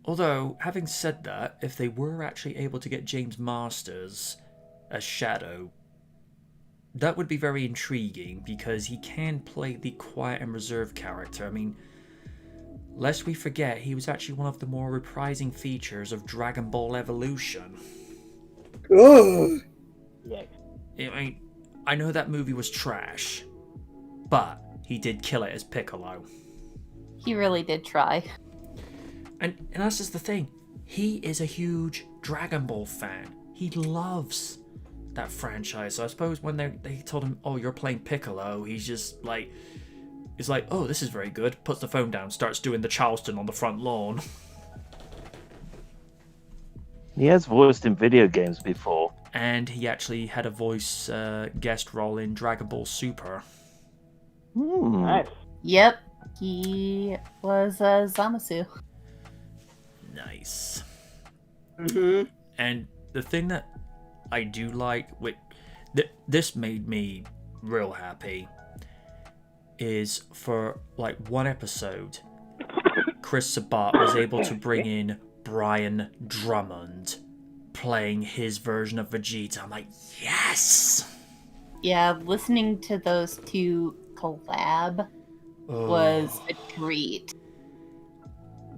A: Although, having said that, if they were actually able to get James Masters as Shadow, that would be very intriguing, because he can play the quiet and reserved character. I mean, lest we forget, he was actually one of the more reprising features of Dragon Ball Evolution.
C: Oh.
E: Yeah.
A: I mean, I know that movie was trash, but he did kill it as Piccolo.
D: He really did try.
A: And that's just the thing. He is a huge Dragon Ball fan. He loves that franchise. So I suppose when they told him, "Oh, you're playing Piccolo," he's just like, "Oh, this is very good." Puts the phone down, starts doing the Charleston on the front lawn.
B: He has voiced in video games before.
A: And he actually had a voice guest role in Dragon Ball Super.
E: Nice.
D: Yep, he was Zamasu.
A: Nice.
C: Mm-hmm.
A: And the thing that I do like, this made me real happy, is for like one episode, Chris Sabat was able to bring in Brian Drummond playing his version of Vegeta. I'm like, yes!
D: Yeah, listening to those two collab was a treat.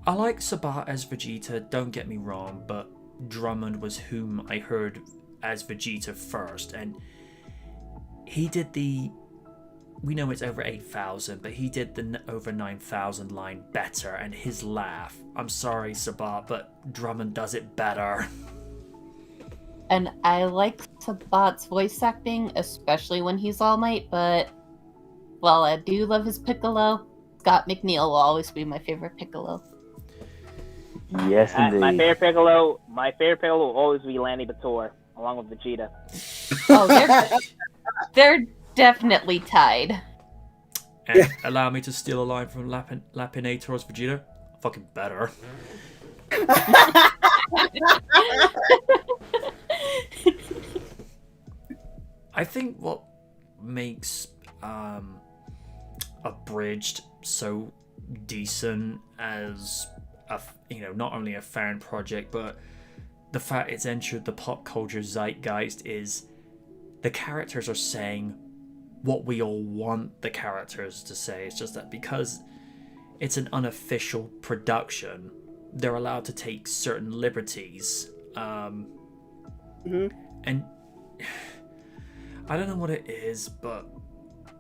A: I like Sabat as Vegeta, don't get me wrong, but Drummond was whom I heard as Vegeta first, and he did we know it's over 8,000, but he did the over 9,000 line better, and his laugh, I'm sorry Sabat, but Drummond does it better.
D: And I like Sabat's voice acting, especially when he's All Might, but while I do love his Piccolo, Scott McNeil will always be my favorite Piccolo.
B: Yes, indeed.
E: My favorite Piccolo will always be Lanny Bator, along with Vegeta.
D: Oh, they're definitely tied.
A: And allow me to steal a line from Lapinator's Vegeta. Fucking better. I think what makes Abridged so decent as not only a fan project, but the fact it's entered the pop culture zeitgeist is the characters are saying what we all want the characters to say. It's just that because it's an unofficial production, they're allowed to take certain liberties. And I don't know what it is, but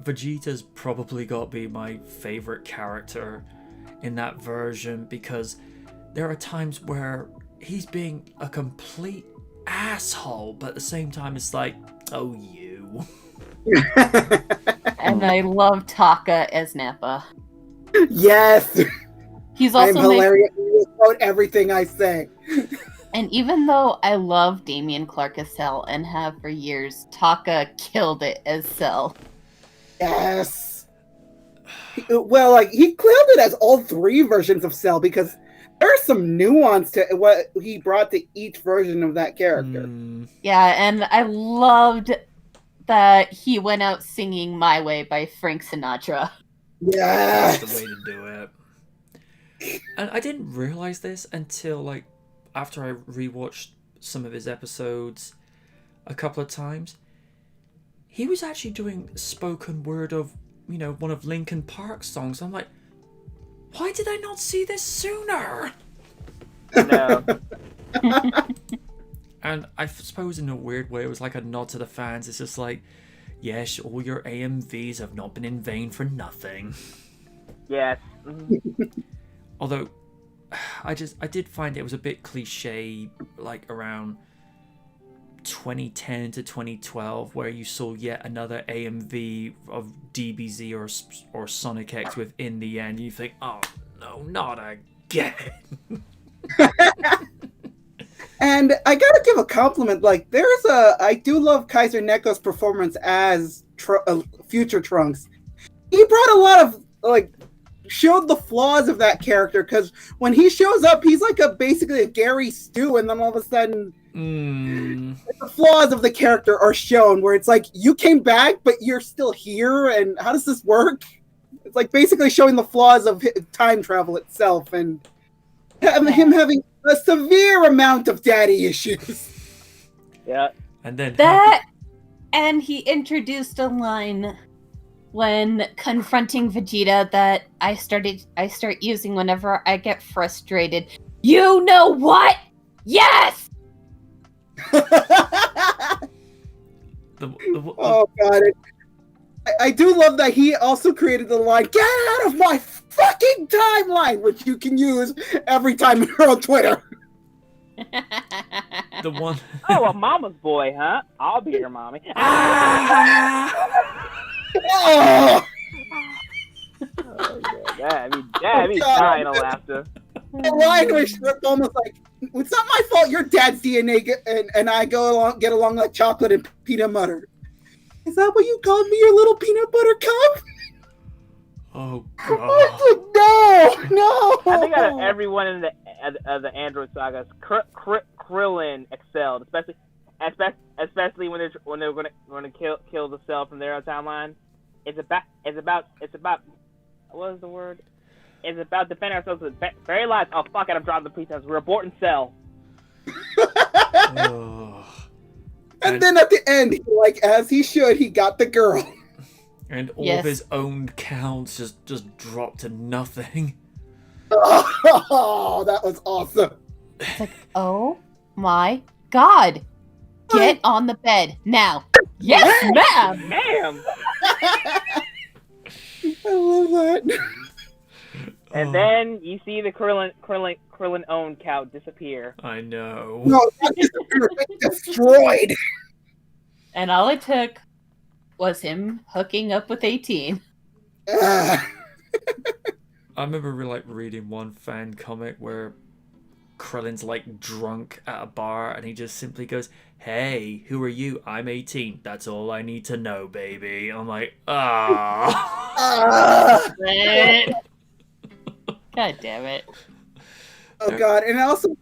A: Vegeta's probably got to be my favorite character in that version, because there are times where he's being a complete asshole, but at the same time it's like, oh, you.
D: And I love Taka as Nappa.
C: Yes!
D: He's also
C: I'm hilarious. You quote everything I say.
D: And even though I love Damian Clark as Cell and have for years, Taka killed it as Cell.
C: Yes. Well, like, he killed it as all three versions of Cell, because there's some nuance to what he brought to each version of that character.
D: Yeah, and I loved that he went out singing My Way by Frank Sinatra.
C: Yes.
A: That's the way to do it. And I didn't realize this until, like, after I rewatched some of his episodes a couple of times. He was actually doing spoken word of, one of Linkin Park's songs. I'm like, why did I not see this sooner?
E: No.
A: And I suppose in a weird way, it was like a nod to the fans. It's just like, yes, all your AMVs have not been in vain for nothing.
E: Yes.
A: Although, I did find it was a bit cliche, like around 2010 to 2012, where you saw yet another AMV of DBZ or Sonic X within the end. You think, oh no, not again.
C: And I gotta give a compliment. Like, I do love Kaiser Neko's performance as Future Trunks. He brought a lot of, showed the flaws of that character, because when he shows up, he's like basically a Gary Stu, and then all of a sudden, the flaws of the character are shown, where it's like, you came back, but you're still here, and how does this work? It's like basically showing the flaws of time travel itself, and him having a severe amount of daddy issues.
E: Yeah.
A: And then
D: and he introduced a line when confronting Vegeta that I start using whenever I get frustrated. You know what? Yes!
C: Oh god. I do love that he also created the line, "Get out of my fucking timeline," which you can use every time you're on Twitter.
A: the one.
E: Oh, a mama's boy, huh? I'll be your mommy.
C: Oh!
E: Yeah, me dying of laughter.
C: The line where it's almost like, it's not my fault your dad's DNA and I get along like chocolate and peanut butter. Is that what you called me, your little peanut butter cup?
A: Oh god.
C: No.
E: I think out of everyone in the Android sagas, Krillin excelled, especially especially when they're gonna kill the cell from their own timeline. It's about what was the word? It's about defending ourselves with very lives. Oh fuck it, I'm dropping the pretense. We're aborting cell.
C: And then at the end, like as he should, he got the girl.
A: And all of his own counts just dropped to nothing.
C: Oh, that was awesome.
D: It's like, oh my god. Get on the bed now. Yes, ma'am.
E: Ma'am.
C: I love that.
E: And then you see the Krillin owned cow disappear.
A: I know.
C: No, that is destroyed.
D: And all it took was him hooking up with 18.
A: I remember reading one fan comic where Krillin's like drunk at a bar and he just simply goes, "Hey, who are you? I'm 18. That's all I need to know, baby." I'm like,
D: God damn it.
C: Oh god, and also,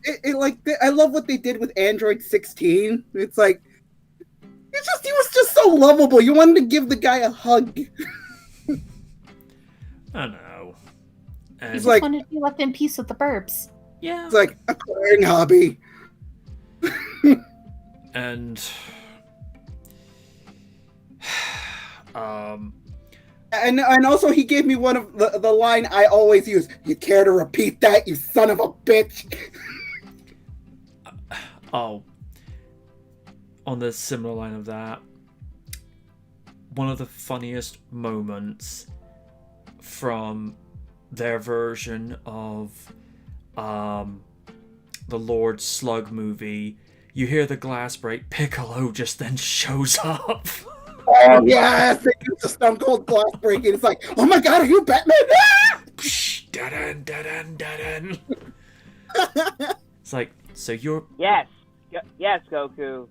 C: I love what they did with Android 16. It's like, he was just so lovable. You wanted to give the guy a hug.
A: I know. And
C: He's like,
D: wanted to be left in peace with the burbs.
A: yeah.
C: It's like a crying hobby.
A: And
C: And also he gave me one of the line I always use. You care to repeat that, you son of a bitch?
A: Oh, on the similar line of that, one of the funniest moments from their version of the Lord Slug movie, you hear the glass break, Piccolo just then shows up.
C: Oh yes, they use the Stone Cold glass breaking. It's like, oh my god, are you Batman? Ah!
A: Da-dun, da-dun, da-dun. It's like, so you're...
E: Yes, Goku.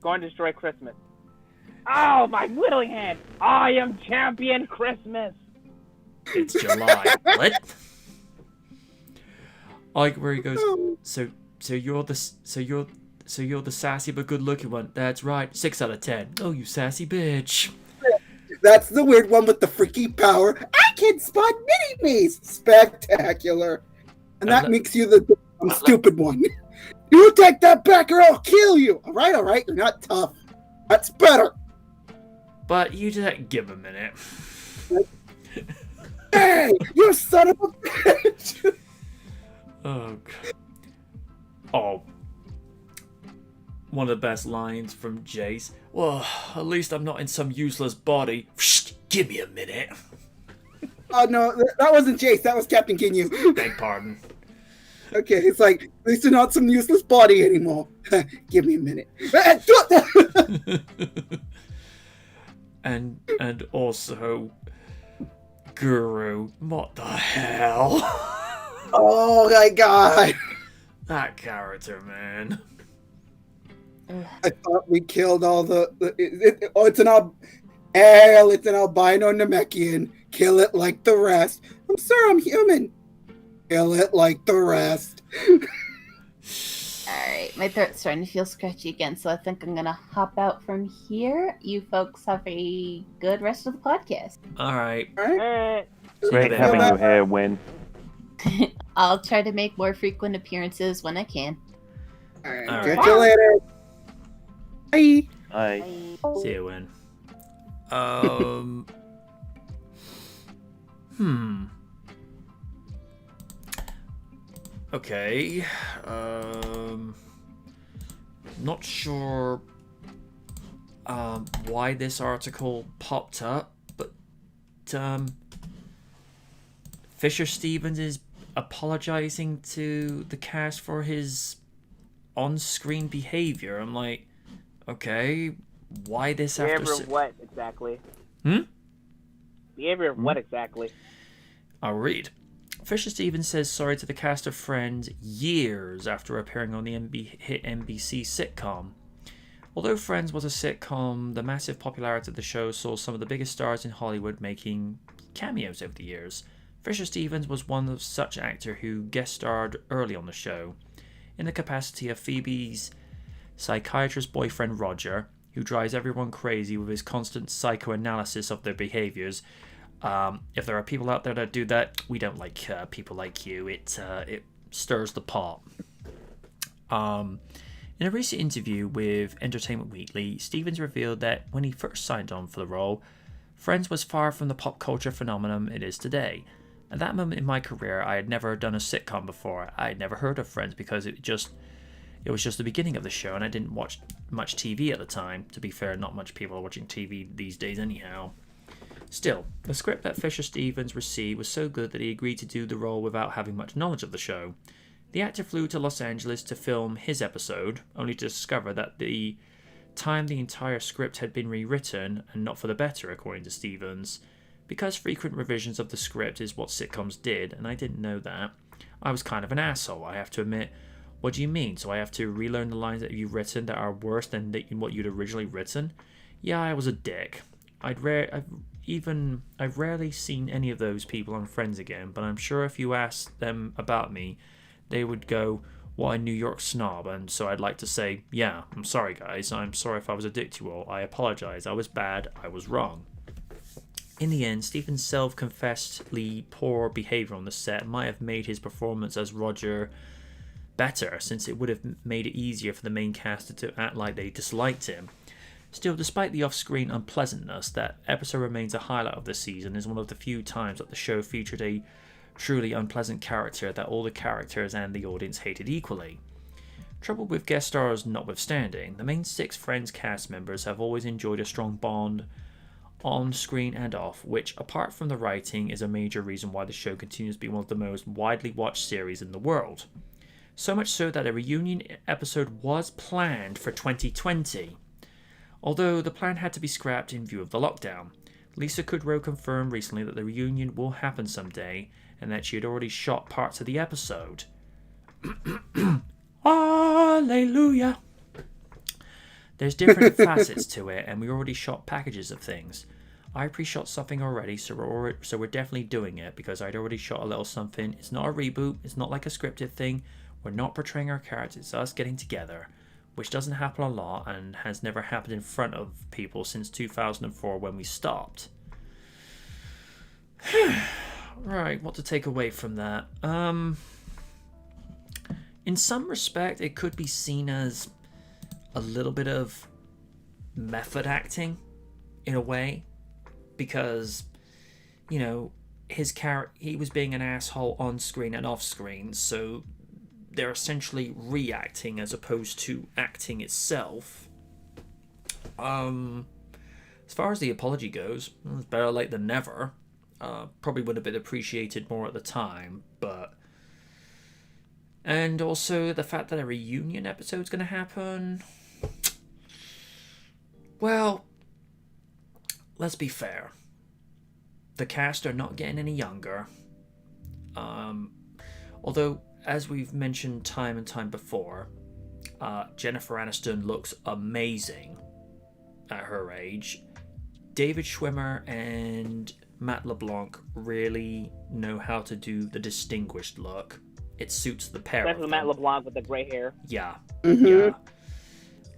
E: Going to destroy Christmas. Oh, my whittling hand. I am champion Christmas.
A: It's July. What? Like where he goes, so you're the sassy but good looking one. That's right. 6 out of 10. Oh, you sassy bitch.
C: That's the weird one with the freaky power. I can spot mini-me's. Spectacular. And that makes you the stupid one. You take that back or I'll kill you. All right. You're not tough. That's better.
A: But you just give him a minute.
C: Hey, you son of a bitch.
A: Oh, God. Oh. One of the best lines from Jace. Well, at least I'm not in some useless body. Give me a minute.
C: Oh, no, that wasn't Jace. That was Captain Ginyu.
A: Beg pardon.
C: Okay, it's like, at least you're not some useless body anymore. Give me a minute.
A: And also, Guru. What the hell?
C: Oh, my God.
A: That character, man.
C: I thought we killed all it's an albino Namekian. Kill it like the rest. I'm sorry, I'm human. Kill it like the rest.
D: Alright, my throat's starting to feel scratchy again, so I think I'm gonna hop out from here. You folks have a good rest of the podcast.
A: Alright.
B: Great having you here, Win.
D: I'll try to make more frequent appearances when I can.
C: Alright,
A: Alright.
C: catch you later. Bye.
B: Bye.
A: See you, Win. Okay. Not sure why this article popped up, but Fisher Stevens is apologizing to the cast for his on-screen behavior. I'm like, okay, why this after...
E: Behavior of what exactly? Behavior of what exactly?
A: I'll read. Fisher Stevens says sorry to the cast of Friends years after appearing on the hit NBC sitcom. Although Friends was a sitcom, the massive popularity of the show saw some of the biggest stars in Hollywood making cameos over the years. Fisher Stevens was one of such actor who guest starred early on the show. In the capacity of Phoebe's psychiatrist boyfriend Roger, who drives everyone crazy with his constant psychoanalysis of their behaviors. If there are people out there that do that, we don't like people like you. It stirs the pot. In a recent interview with Entertainment Weekly, Stevens revealed that when he first signed on for the role, Friends was far from the pop culture phenomenon it is today. At that moment in my career, I had never done a sitcom before. I had never heard of Friends because it was just the beginning of the show, and I didn't watch much TV at the time. To be fair, not much people are watching TV these days anyhow. Still, the script that Fisher Stevens received was so good that he agreed to do the role without having much knowledge of the show. The actor flew to Los Angeles to film his episode, only to discover that the entire script had been rewritten, and not for the better, according to Stevens. Because frequent revisions of the script is what sitcoms did, and I didn't know that, I was kind of an asshole, I have to admit. What do you mean? So I have to relearn the lines that you've written that are worse than what you'd originally written? Yeah, I was a dick. I've rarely seen any of those people on Friends again, but I'm sure if you asked them about me, they would go, "What a New York snob," and so I'd like to say, yeah, I'm sorry guys, I'm sorry if I was a dick to you all, I apologize, I was bad, I was wrong. In the end, Stephen's self-confessedly poor behaviour on the set might have made his performance as Roger better, since it would have made it easier for the main cast to act like they disliked him. Still, despite the off-screen unpleasantness, that episode remains a highlight of the season. Is one of the few times that the show featured a truly unpleasant character that all the characters and the audience hated equally. Trouble with guest stars notwithstanding, the main 6 Friends cast members have always enjoyed a strong bond on screen and off, which, apart from the writing, is a major reason why the show continues to be one of the most widely watched series in the world. So much so that a reunion episode was planned for 2020. Although the plan had to be scrapped in view of the lockdown. Lisa Kudrow confirmed recently that the reunion will happen someday, and that she had already shot parts of the episode. Hallelujah! There's different facets to it, and we already shot packages of things. I pre-shot something already, so we're definitely doing it, because I'd already shot a little something. It's not a reboot, it's not like a scripted thing. We're not portraying our characters, it's us getting together, which doesn't happen a lot and has never happened in front of people since 2004 when we stopped. Right, what to take away from that? In some respect, it could be seen as a little bit of method acting, in a way, because, you know, his character, he was being an asshole on screen and off screen, so they're essentially reacting as opposed to acting itself. As far as the apology goes, it's better late than never. Probably would have been appreciated more at the time, but... And also the fact that a reunion episode's going to happen... Well, let's be fair. The cast are not getting any younger. Although, as we've mentioned time and time before, Jennifer Aniston looks amazing at her age. David Schwimmer and Matt LeBlanc really know how to do the distinguished look. It suits the pair
E: Especially
A: of
E: Matt
A: them.
E: LeBlanc with the gray hair.
A: Yeah.
C: Mhm.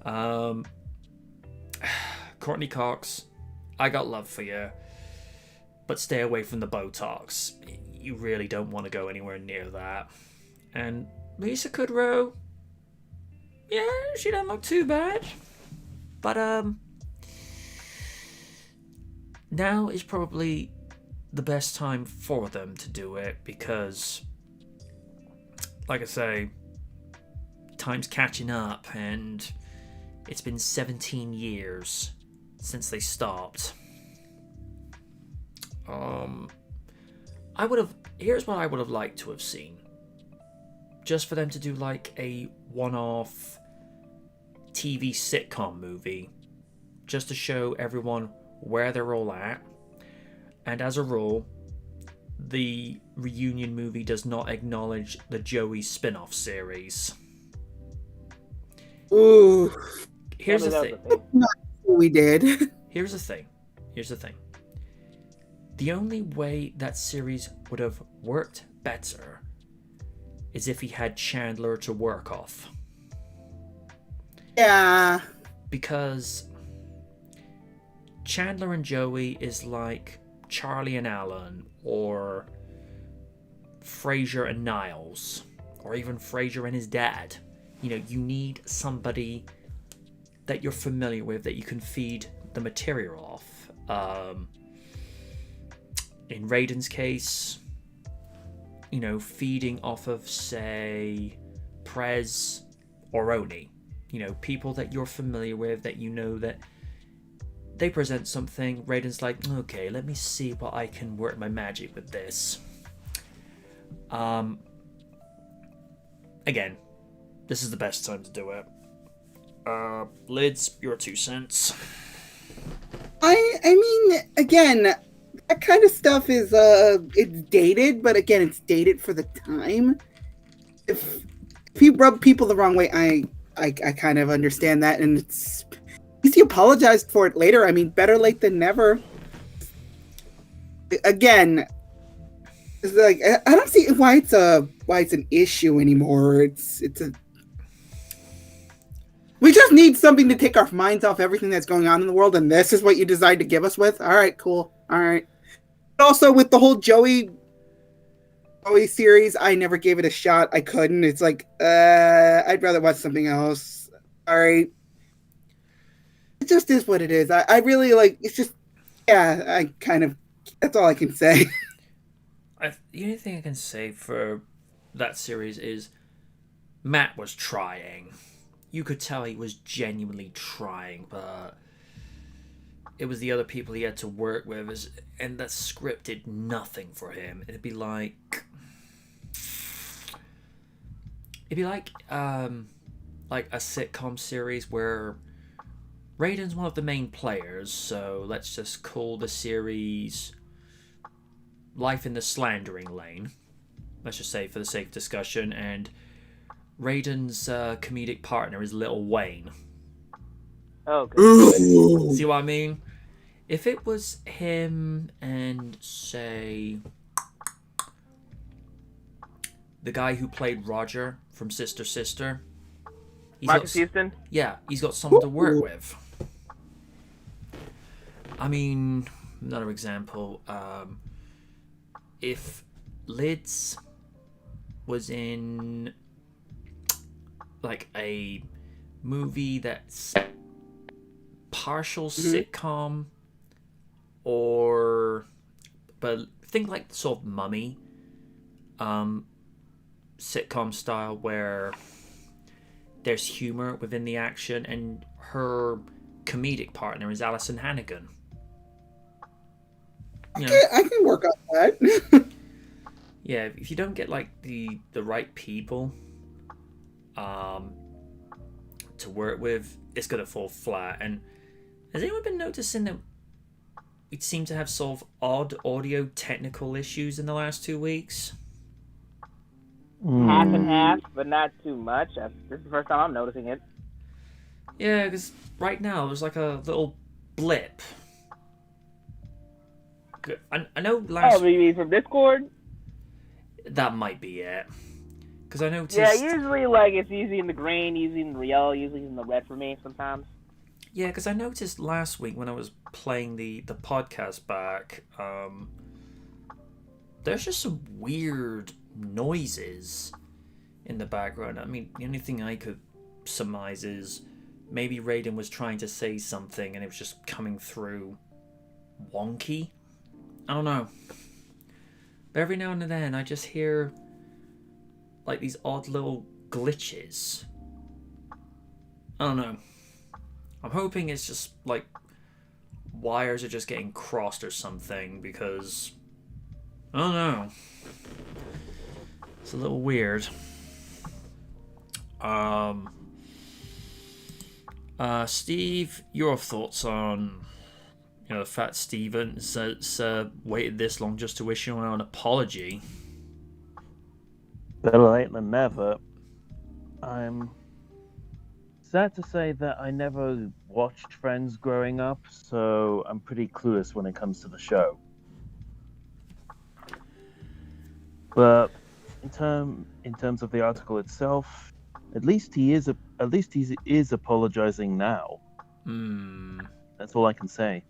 A: Yeah. Courtney Cox, I got love for you, but stay away from the Botox. You really don't want to go anywhere near that. And Lisa Kudrow, yeah, she doesn't look too bad. But now is probably the best time for them to do it, because, like I say, time's catching up, and it's been 17 years since they stopped. Here's what I would have liked to have seen. Just for them to do like a one-off TV sitcom movie, just to show everyone where they're all at. And as a rule, the reunion movie does not acknowledge the Joey spin-off series.
C: Ooh,
A: Here's the
E: Maybe
A: thing.
E: that was the thing.
C: we did.
A: Here's the thing. The only way that series would have worked better is if he had Chandler to work off.
C: Yeah.
A: Because Chandler and Joey is like Charlie and Alan, or Frasier and Niles, or even Frasier and his dad. You know, you need somebody that you're familiar with that you can feed the material off. In Raiden's case, you know, feeding off of, say, Prez or Oni. You know, people that you're familiar with, that you know that they present something, Raiden's like, okay, let me see what I can work my magic with this. Again, this is the best time to do it. Lids, your 2 cents.
C: I mean, again, that kind of stuff is it's dated, but again, it's dated for the time. If you rub people the wrong way, I kind of understand that, and it's he apologized for it later. I mean, better late than never. Again, it's like I don't see why it's an issue anymore. We just need something to take our minds off everything that's going on in the world, and this is what you decide to give us with. All right, cool. All right. Also, with the whole Joey series, I never gave it a shot. I couldn't. It's like, I'd rather watch something else. All right. It just is what it is. I really like. It's just, yeah. I kind of. That's all I can say.
A: The only thing I can say for that series is Matt was trying. You could tell he was genuinely trying, but it was the other people he had to work with, and that script did nothing for him. It'd be like a sitcom series where Raiden's one of the main players, so let's just call the series Life in the Slandering Lane. Let's just say for the sake of discussion, and Raiden's comedic partner is Lil Wayne.
E: Okay.
A: See what I mean? If it was him and, say, the guy who played Roger from Sister Sister,
E: Marcus Houston?
A: Yeah, he's got someone to work with. I mean, another example, if Lids was in like a movie that's partial sitcom, but think like sort of Mummy, sitcom style, where there's humor within the action, and her comedic partner is Alison Hannigan. You know,
C: I can work on that.
A: yeah, if you don't get like the right people to work with, it's gonna fall flat. And has anyone been noticing that we seem to have sort of odd audio technical issues in the last 2 weeks?
E: Half and half, but not too much. This is the first time I'm noticing it.
A: Yeah, because right now there's like a little blip. I know last...
E: Oh, you mean from Discord?
A: That might be it. Because I noticed...
E: Yeah, usually like it's usually in the green, usually in the yellow, usually in the red for me sometimes.
A: Yeah, because I noticed last week when I was playing the podcast back, there's just some weird noises in the background. I mean, the only thing I could surmise is maybe Raiden was trying to say something and it was just coming through wonky. I don't know. But every now and then I just hear like these odd little glitches. I don't know. I'm hoping it's just like wires are just getting crossed or something, because I don't know. It's a little weird. Steve, your thoughts on the fact Steven's waited this long just to issue an apology?
B: Better late than never. I'm sad to say that I never watched Friends growing up, so I'm pretty clueless when it comes to the show. But in terms of the article itself, at least he is apologizing now. That's all I can say.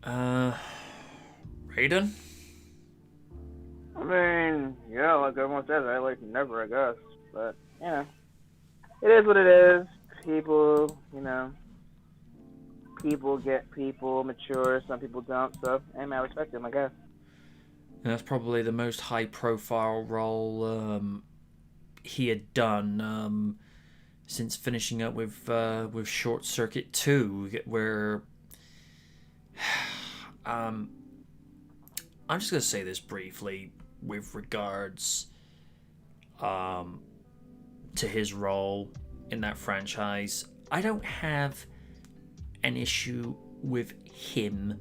A: Raiden?
E: I mean, yeah, like everyone says, I like never, I guess. But, you know, it is what it is. People, you know, people get people mature, some people don't, so, hey, man, I respect them, I guess.
A: And that's probably the most high-profile role he had done since finishing up with Short Circuit 2, where I'm just gonna say this briefly with regards to his role in that franchise. I don't have an issue with him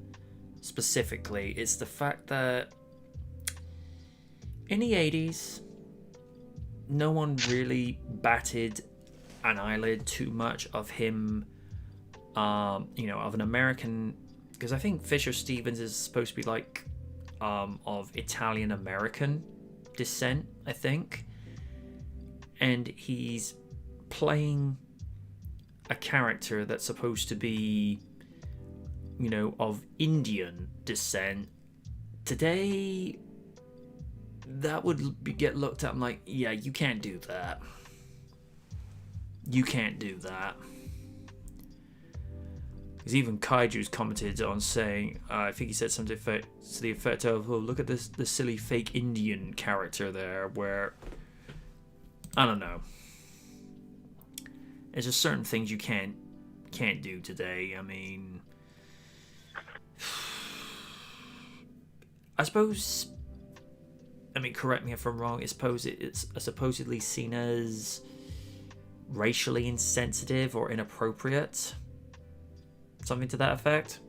A: specifically. It's the fact that in the 80s, no one really batted an eyelid too much of him, of an American, because I think Fisher Stevens is supposed to be like of Italian American descent, I think, and he's playing a character that's supposed to be, of Indian descent. Today, that would get looked at. I'm like, yeah, you can't do that. You can't do that. Because even Kaiju's commented on saying, I think he said something to the effect of, oh, look at this silly fake Indian character there, where, I don't know. There's just certain things you can't do today. I mean, correct me if I'm wrong, it's supposedly seen as racially insensitive or inappropriate. Something to that effect?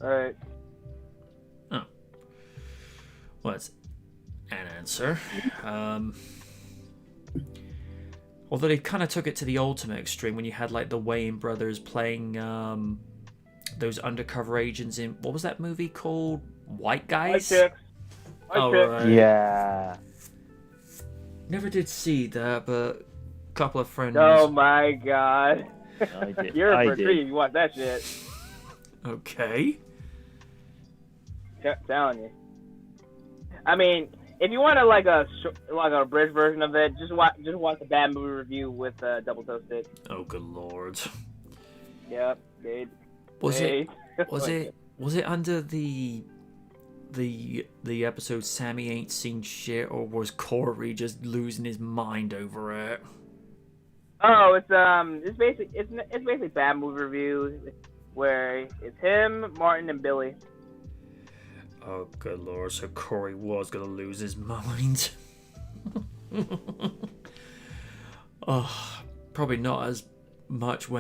E: Alright.
A: Oh. Well, that's an answer. Although they kind of took it to the ultimate extreme when you had like the Wayans brothers playing those undercover agents in, what was that movie called? White Guys?
E: White Chicks.
A: Right.
B: Yeah.
A: Never did see that, but a couple of friends.
E: Oh my god.
B: I did.
E: You're a tree if you want that shit.
A: Okay.
E: Telling you. I mean, if you want like a abridged version of it, just watch the bad movie review with Double Toasted.
A: Oh, good lord.
E: Yep, dude.
A: Was it under the episode Sammy ain't seen shit, or was Corey just losing his mind over it?
E: Oh, it's basically bad movie review where it's him, Martin, and Billy.
A: Oh, good lord! So Corey was gonna lose his mind. Oh, probably not as much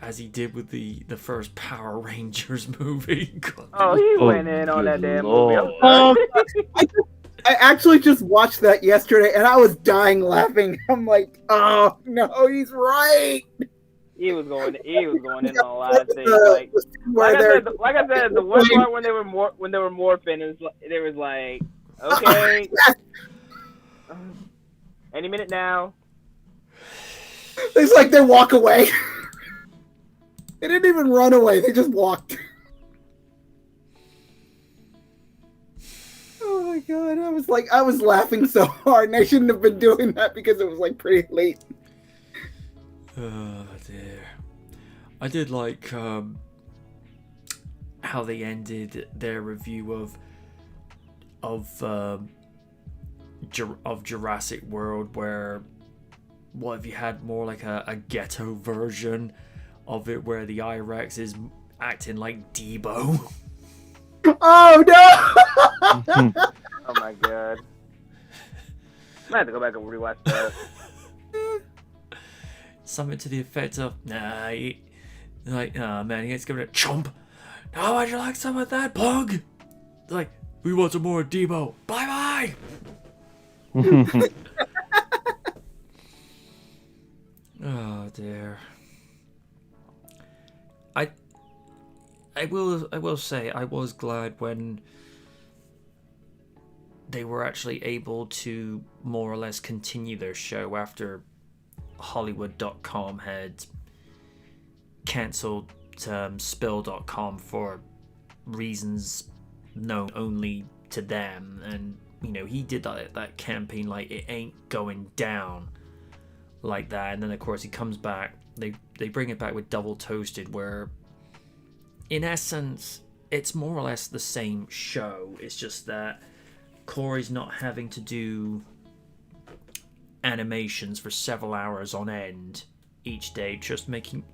A: as he did with the first Power Rangers movie. God.
E: Oh, he went in on that damn movie.
C: I actually just watched that yesterday, and I was dying laughing. I'm like, oh no, he's right.
E: He was going in on a lot of things. Like I said, the one part when they were morphing, it was like, okay, any minute now.
C: It's like they walk away. They didn't even run away; they just walked. Oh my god, I was laughing so hard, and I shouldn't have been doing that because it was like pretty late.
A: Oh dear. I did like how they ended their review of Jurassic World, where what if you had more like a ghetto version of it where the I-Rex is acting like Debo.
C: Oh no!
E: Oh my god. I might have to go back and rewatch that.
A: Something to the effect of, nah, man, he ain't giving it a chomp. Now would you like some of that, pug? Like, we want some more Debo. Bye bye. Oh dear. I will say I was glad when they were actually able to more or less continue their show after Hollywood.com had cancelled spill.com for reasons known only to them, and he did that campaign like it ain't going down like that, and then of course he comes back, they bring it back with Double Toasted, where in essence it's more or less the same show. It's just that Corey's not having to do animations for several hours on end each day, just making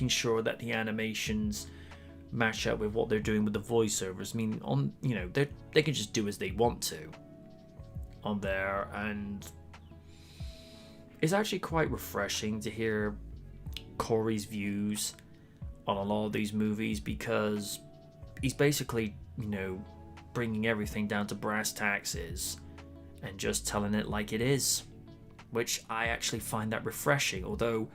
A: sure that the animations match up with what they're doing with the voiceovers. I mean, they can just do as they want to on there, and it's actually quite refreshing to hear Corey's views on a lot of these movies, because he's basically, bringing everything down to brass taxes and just telling it like it is, which I actually find that refreshing. Although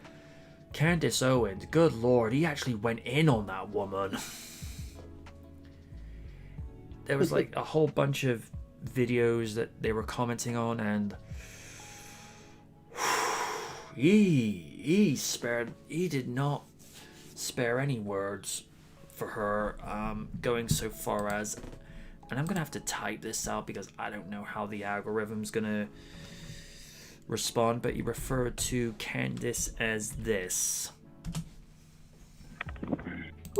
A: Candace Owens, good lord, he actually went in on that woman. There was like a whole bunch of videos that they were commenting on, and he did not spare any words for her, going so far as, and I'm gonna have to type this out because I don't know how the algorithm's gonna respond, but he referred to Candace as this.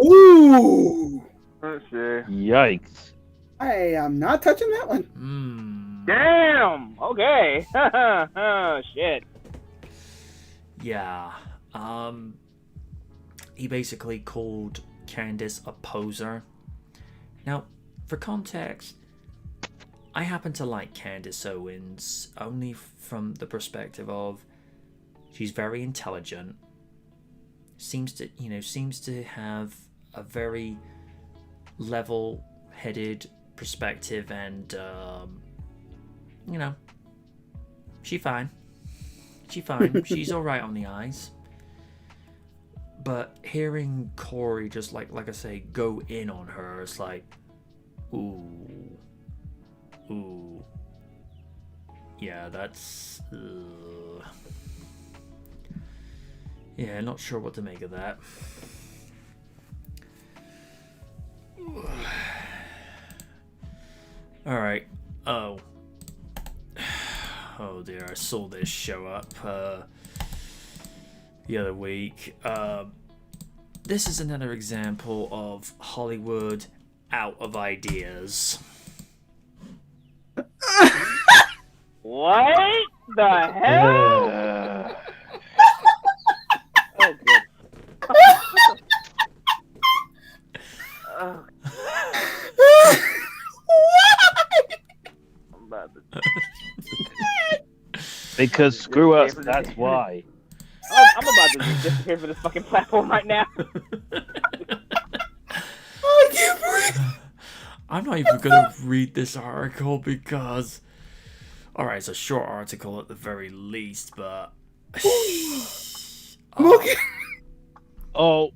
C: Ooh!
E: Sure.
B: Yikes.
C: I am not touching that one.
E: Damn! Okay. Oh, shit.
A: Yeah. He basically called Candace a poser. Now, for context, I happen to like Candace Owens only from the perspective of she's very intelligent, seems to have a very level-headed perspective, and she's fine. She's all right on the eyes. But hearing Corey just like I say, go in on her, it's like, ooh, yeah, that's, yeah, not sure what to make of that. All right. Oh dear, I saw this show up the other week. This is another example of Hollywood out of ideas.
E: What the hell? Oh, good. I'm about to...
B: Because screw us, that's why.
E: I'm about to just disappear for this fucking platform right now.
C: I can't breathe.
A: I'm not even gonna read this article because, alright, it's a short article at the very least, but
C: Okay.
B: Oh,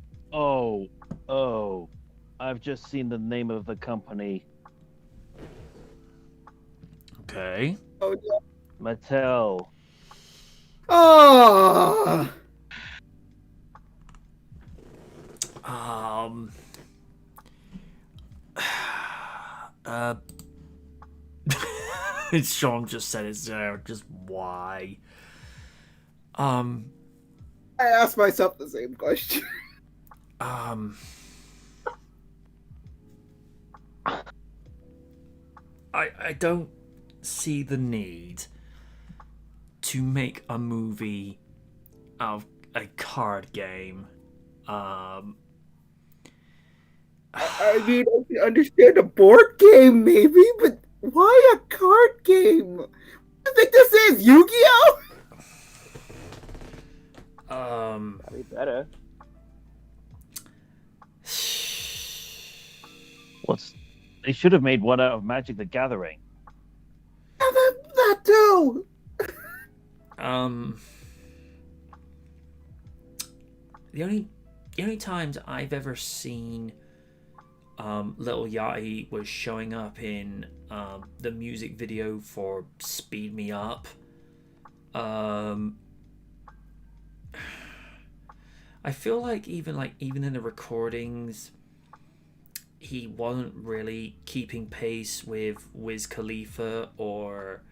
B: I've just seen the name of the company.
A: okay.
C: Oh, yeah.
B: Mattel.
C: Oh.
A: Sean just said it there. Just why?
C: I asked myself the same question.
A: I don't see the need to make a movie out of a card game.
C: I mean, I can understand a board game, maybe, but why a card game? I think this is Yu-Gi-Oh!
E: Probably better.
B: They should have made one out of Magic the Gathering.
C: Yeah, that too!
A: The only times I've ever seen Little Yachty was showing up in the music video for Speed Me Up. I I feel like even in the recordings, he wasn't really keeping pace with Wiz Khalifa or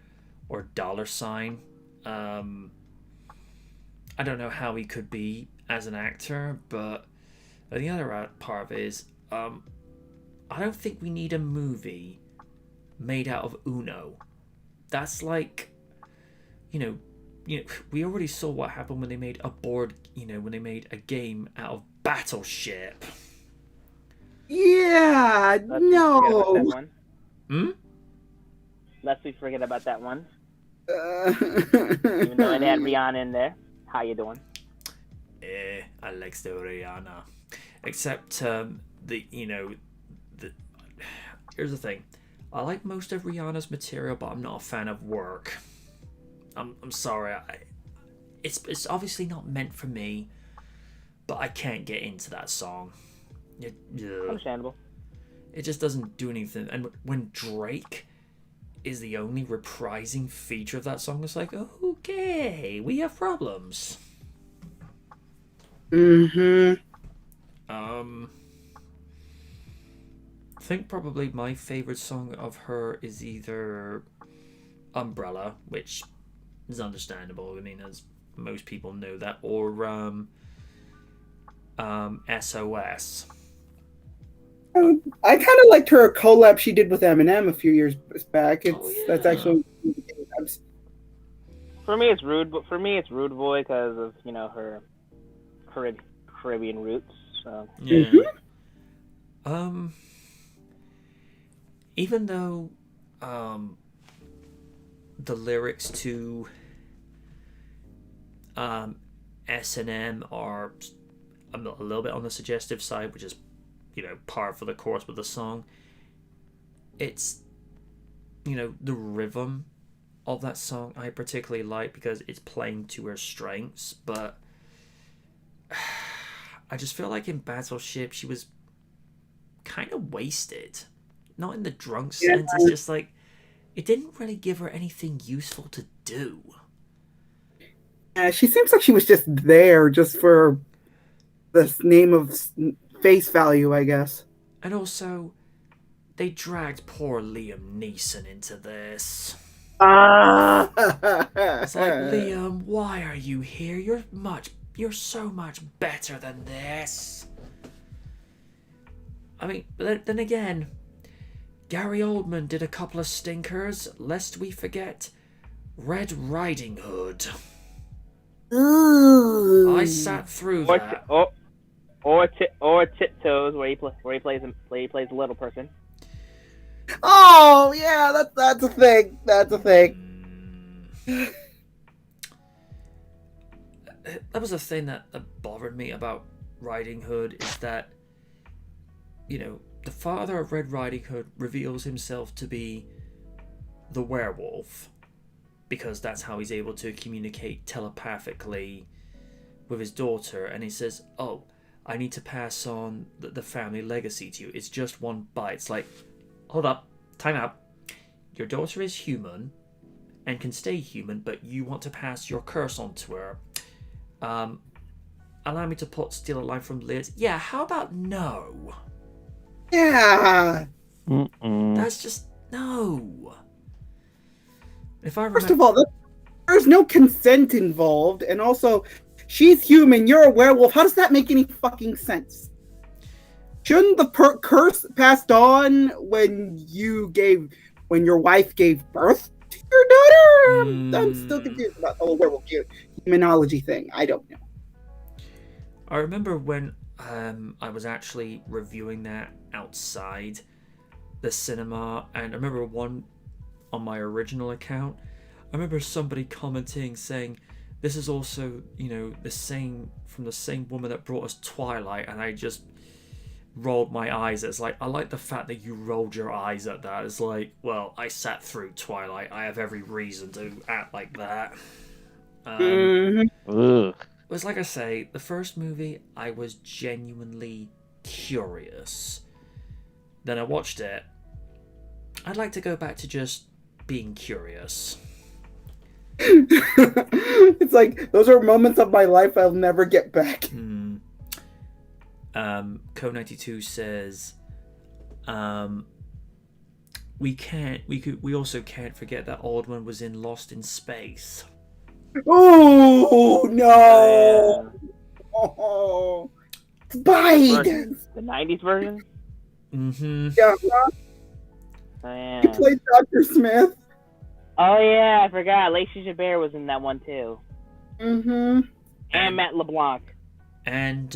A: Dollar Sign. I don't know how he could be as an actor, but the other part of it is, I don't think we need a movie made out of Uno. That's like, we already saw what happened when they made a board, when they made a game out of Battleship.
C: Yeah, no.
E: Lest we forget about that one. Even though it had Rihanna in there. How you doing?
A: I like the Rihanna. Except, here's the thing. I like most of Rihanna's material, but I'm not a fan of Work. I'm sorry. It's obviously not meant for me, but I can't get into that song.
E: Understandable.
A: It just doesn't do anything. And when Drake is the only reprising feature of that song, it's like, okay, we have problems.
C: Mm-hmm.
A: I think probably my favorite song of her is either Umbrella, which is understandable. I mean, as most people know that, or SOS.
C: I kind of liked her collab she did with Eminem a few years back. That's actually.
E: For me, it's Rude. But for me, it's Rude Boy because of her Caribbean roots. So.
A: Yeah. Even though the lyrics to S&M are a little bit on the suggestive side, which is par for the course with the song, it's the rhythm of that song I particularly like because it's playing to her strengths, but I just feel like in Battleship she was kind of wasted. Not in the drunk sense, it's just like it didn't really give her anything useful to do.
C: Yeah, she seems like she was just there just for the name of face value, I guess.
A: And also, they dragged poor Liam Neeson into this. It's like, Liam, why are you here? You're so much better than this. I mean, but then again, Gary Oldman did a couple of stinkers, lest we forget Red Riding Hood.
C: Ooh.
A: I sat through that.
E: Or Tiptoes, where he plays a little person.
C: Oh yeah, that's a thing. That's a thing.
A: That was the thing that bothered me about Riding Hood is that, the father of Red Riding Hood reveals himself to be the werewolf because that's how he's able to communicate telepathically with his daughter, and he says, "Oh, I need to pass on the family legacy to you. It's just one bite." It's like, hold up, time out. Your daughter is human and can stay human, but you want to pass your curse on to her. Allow me to steal a line from Liz. Yeah, how about no?
C: Yeah.
A: That's just no. If I remember...
C: First of all, there's no consent involved, and also, she's human. You're a werewolf. How does that make any fucking sense? Shouldn't the curse passed on when your wife gave birth to your daughter? I'm still confused about the whole werewolf humanology thing. I don't know.
A: I remember when I was actually reviewing that outside the cinema, and I remember one on my original account. I remember somebody commenting saying, "This is also, the same from the same woman that brought us Twilight," and I just rolled my eyes. It's like, I like the fact that you rolled your eyes at that. It's like, well, I sat through Twilight. I have every reason to act like that. It was like I say, the first movie, I was genuinely curious. Then I watched it. I'd like to go back to just being curious.
C: It's like, those are moments of my life I'll never get back.
A: Co92 says, we also can't forget that Aldman was in Lost in Space.
C: Oh no!
E: Yeah.
C: Oh, Biden.
E: The 90s version?
A: Mm-hmm.
C: Yeah,
E: Oh, yeah.
C: he played Dr. Smith.
E: Oh, yeah, I forgot. Lacey Chabert was in that one, too.
C: Mm-hmm.
E: And Matt LeBlanc.
A: And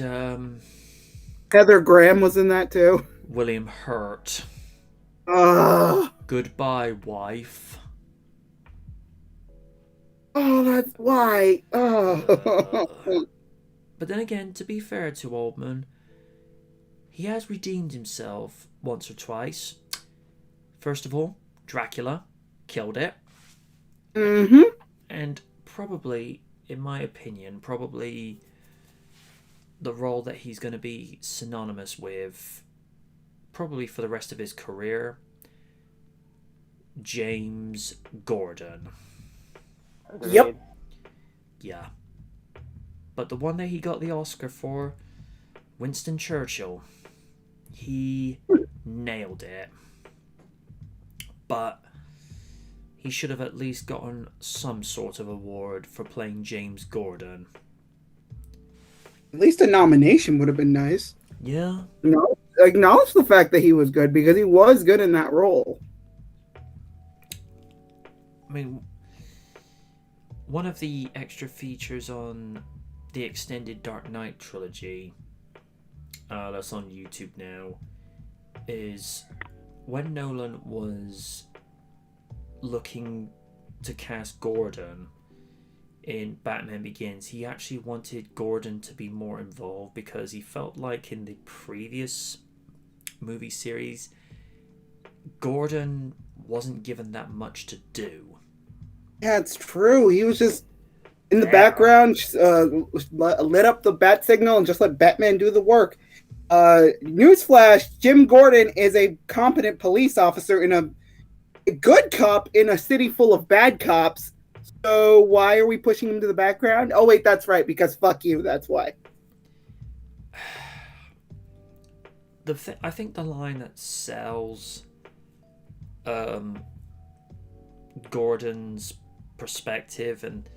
C: Heather Graham was in that too.
A: William Hurt.
C: Ugh.
A: Goodbye, wife.
C: Oh, that's why. Oh.
A: But then again, to be fair to Oldman, he has redeemed himself once or twice. First of all, Dracula killed it.
C: Mm-hmm.
A: And probably, in my opinion, probably the role that he's going to be synonymous with, probably for the rest of his career, James Gordon.
C: Yep.
A: Yeah. But the one that he got the Oscar for, Winston Churchill, he nailed it. But he should have at least gotten some sort of award for playing James Gordon.
C: At least a nomination would have been nice.
A: Yeah.
C: No, acknowledge the fact that he was good because he was good in that role.
A: I mean, one of the extra features on the extended Dark Knight trilogy that's on YouTube now is when Nolan was looking to cast Gordon in Batman Begins, he actually wanted Gordon to be more involved because he felt like in the previous movie series, Gordon wasn't given that much to do.
C: Yeah, it's true. He was just in the background, lit up the bat signal and just let Batman do the work. Newsflash, Jim Gordon is a competent police officer in a good cop in a city full of bad cops. So why are we pushing him to the background? Oh, wait, that's right, because fuck you, that's why.
A: I think the line that sells Gordon's perspective and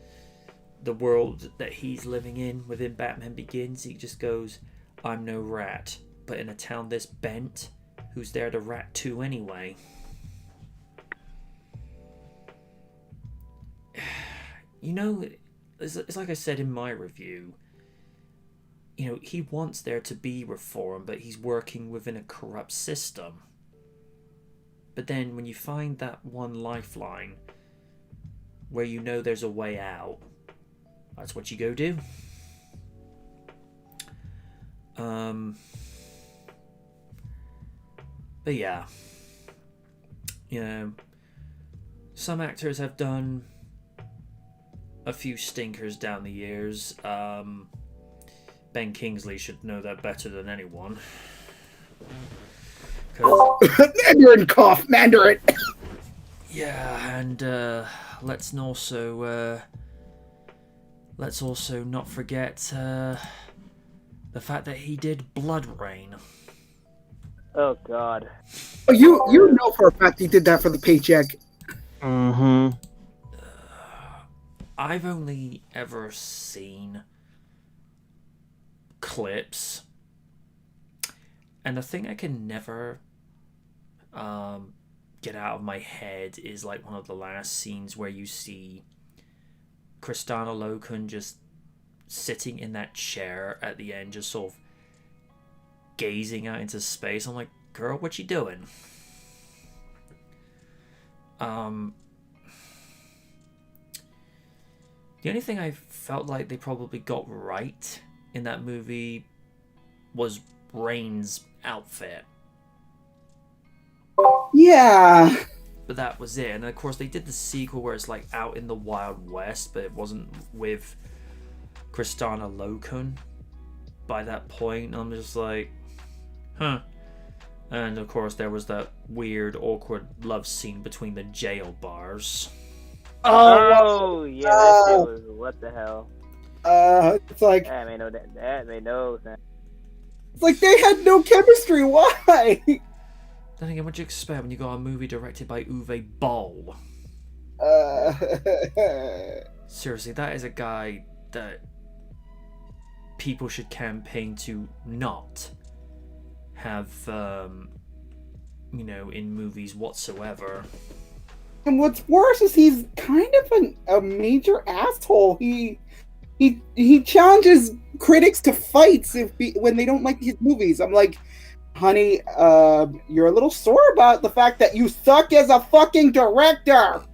A: the world that he's living in within Batman Begins, he just goes, I'm no rat, but in a town this bent, who's there to rat to anyway? You know, it's like I said in my review, you know, he wants there to be reform, but he's working within a corrupt system. But then when you find that one lifeline where you know there's a way out, that's what you go do. But yeah, you know, some actors have done a few stinkers down the years. Ben Kingsley should know that better than anyone.
C: Mandarin cough, Mandarin.
A: Yeah, and let's also not forget the fact that he did Blood Rain.
E: Oh God.
C: Oh, you know for a fact he did that for the paycheck.
B: Mm-hmm.
A: I've only ever seen clips, and the thing I can never get out of my head is like one of the last scenes where you see Kristana Loken just sitting in that chair at the end, just sort of gazing out into space. I'm like, girl, what you doing? The only thing I felt like they probably got right in that movie was Rain's outfit.
C: Yeah.
A: But that was it. And of course they did the sequel where it's like out in the Wild West, but it wasn't with Kristana Loken by that point. I'm just like, huh. And of course there was that weird, awkward love scene between the jail bars.
E: Oh yeah, that shit was what the hell.
C: It's like
E: That made no sense.
C: It's like they had no chemistry. Why?
A: Then again, what do you expect when you got a movie directed by Uwe Boll? Seriously, that is a guy that people should campaign to not have, in movies whatsoever.
C: And what's worse is he's kind of a major asshole. He challenges critics to fights when they don't like his movies. I'm like, honey, you're a little sore about the fact that you suck as a fucking director.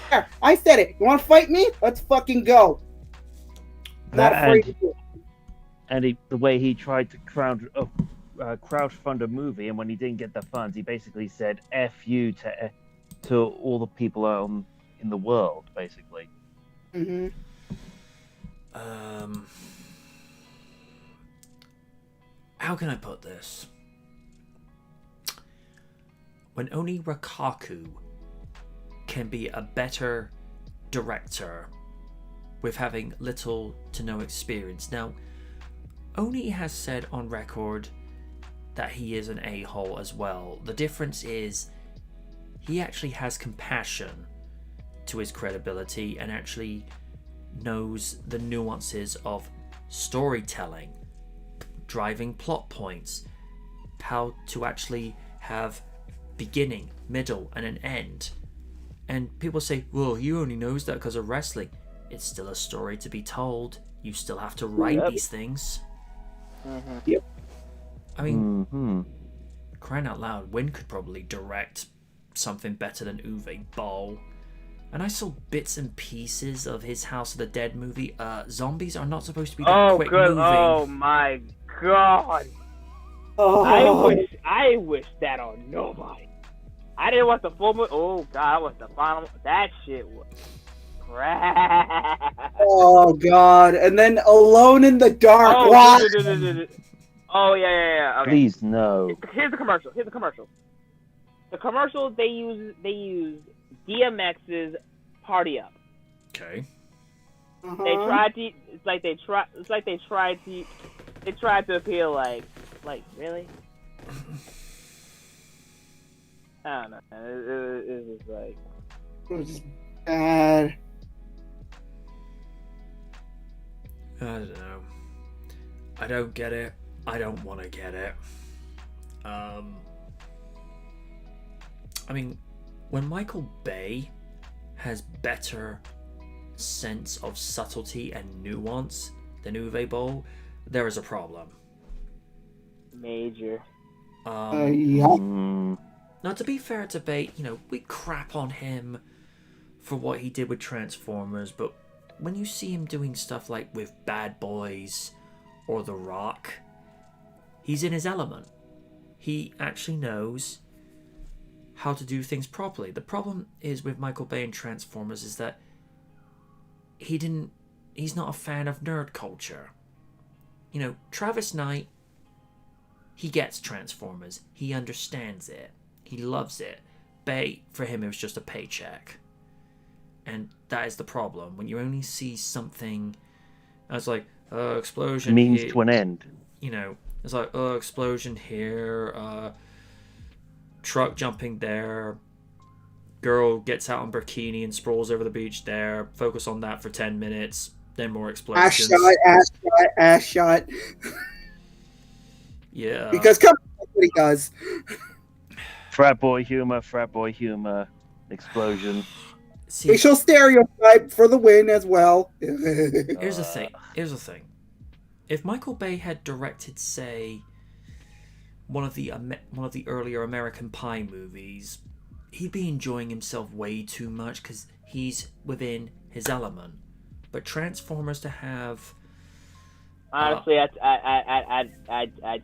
C: There, I said it. You want to fight me? Let's fucking go. Not afraid to do it.
B: And the way he tried to crowdfund a movie, and when he didn't get the funds, he basically said "F you" to all the people in the world, basically.
C: Mm-hmm.
A: How can I put this? When Oni Rakaku can be a better director with having little to no experience. Now, Oni has said on record that he is an a-hole as well. The difference is he actually has compassion to his credibility and actually knows the nuances of storytelling, driving plot points, how to actually have beginning, middle, and an end. And people say, well, he only knows that because of wrestling. It's still a story to be told. You still have to write these things.
E: Mm-hmm.
C: Yep.
A: I mean, crying out loud, Win could probably direct something better than Uwe Boll. And I saw bits and pieces of his House of the Dead movie. Zombies are not supposed to be that quick moving.
E: Oh my god.
C: Oh.
E: I wish that on nobody. I didn't watch the full movie. Oh god, I watched the final. That shit was crap.
C: Oh god! And then Alone in the Dark.
E: Oh,
C: Why?
E: Oh yeah. Okay.
B: Please no.
E: Here's the commercial. The commercial they use DMX's Party Up.
A: Okay.
C: Uh-huh.
E: They tried to appeal like really. I don't know. It was like
C: It was just bad.
A: I don't know. I don't get it. I don't want to get it. I mean, when Michael Bay has better sense of subtlety and nuance than Uwe Boll, there is a problem.
E: major.
C: Yeah.
A: Now, to be fair to Bay, we crap on him for what he did with Transformers, but when you see him doing stuff like with Bad Boys or The Rock, he's in his element. He actually knows how to do things properly. The problem is with Michael Bay and Transformers is that he's not a fan of nerd culture. Travis Knight, he gets Transformers. He understands it. He loves it. Bay, for him, it was just a paycheck. And that is the problem. When you only see something as like, explosion
B: means
A: here,
B: to an end.
A: It's like, explosion here, truck jumping there, girl gets out on bikini and sprawls over the beach there, focus on that for 10 minutes, then more explosions.
C: Ass shot.
A: Yeah.
C: Because come on, that's what he does.
B: Frat boy humor, explosion.
A: See,
C: Facial stereotype for the win as well.
A: here's the thing. If Michael Bay had directed, say, one of the earlier American Pie movies, he'd be enjoying himself way too much because he's within his element. But Transformers to have,
E: Honestly, I'd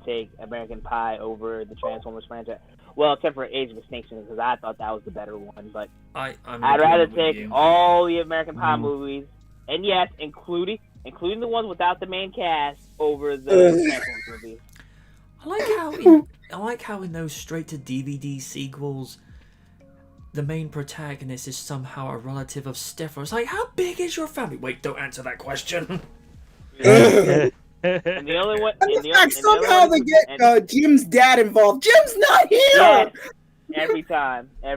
E: take American Pie over the Transformers franchise. Well, except for Age of Extinction, because I thought that was the better one. But
A: I'd
E: rather take all the American Pie movies, and yes, including the ones without the main cast, over the Transformers movies.
A: I like how in those straight to DVD sequels, the main protagonist is somehow a relative of Stifler. It's like, how big is your family? Wait, don't answer that question.
E: And the only one.
C: And
E: and
C: the
E: the,
C: fact
E: and the only
C: somehow
E: one
C: they
E: who-
C: get
E: and-
C: Jim's dad involved. Jim's not here.
E: yeah, every time.
A: I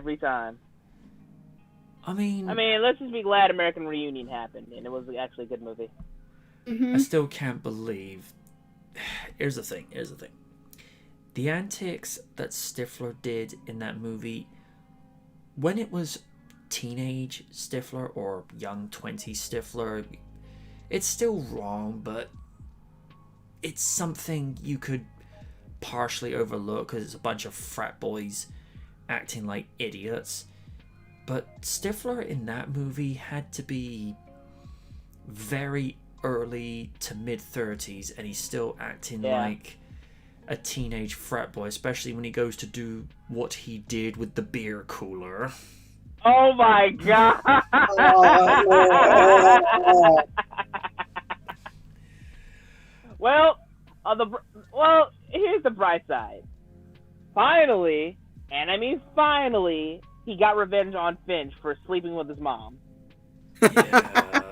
A: mean,
E: Let's just be glad American Reunion happened, and it was actually a good movie.
C: Mhm.
A: I still can't believe. Here's the thing. The antics that Stifler did in that movie, when it was teenage Stifler or young 20 Stifler, it's still wrong, but it's something you could partially overlook because it's a bunch of frat boys acting like idiots. But Stifler in that movie had to be very early to mid-30s, and he's still acting like a teenage frat boy, especially when he goes to do what he did with the beer cooler.
E: Oh my god! Well, here's the bright side. Finally, and I mean finally, he got revenge on Finch for sleeping with his mom.
A: Yeah.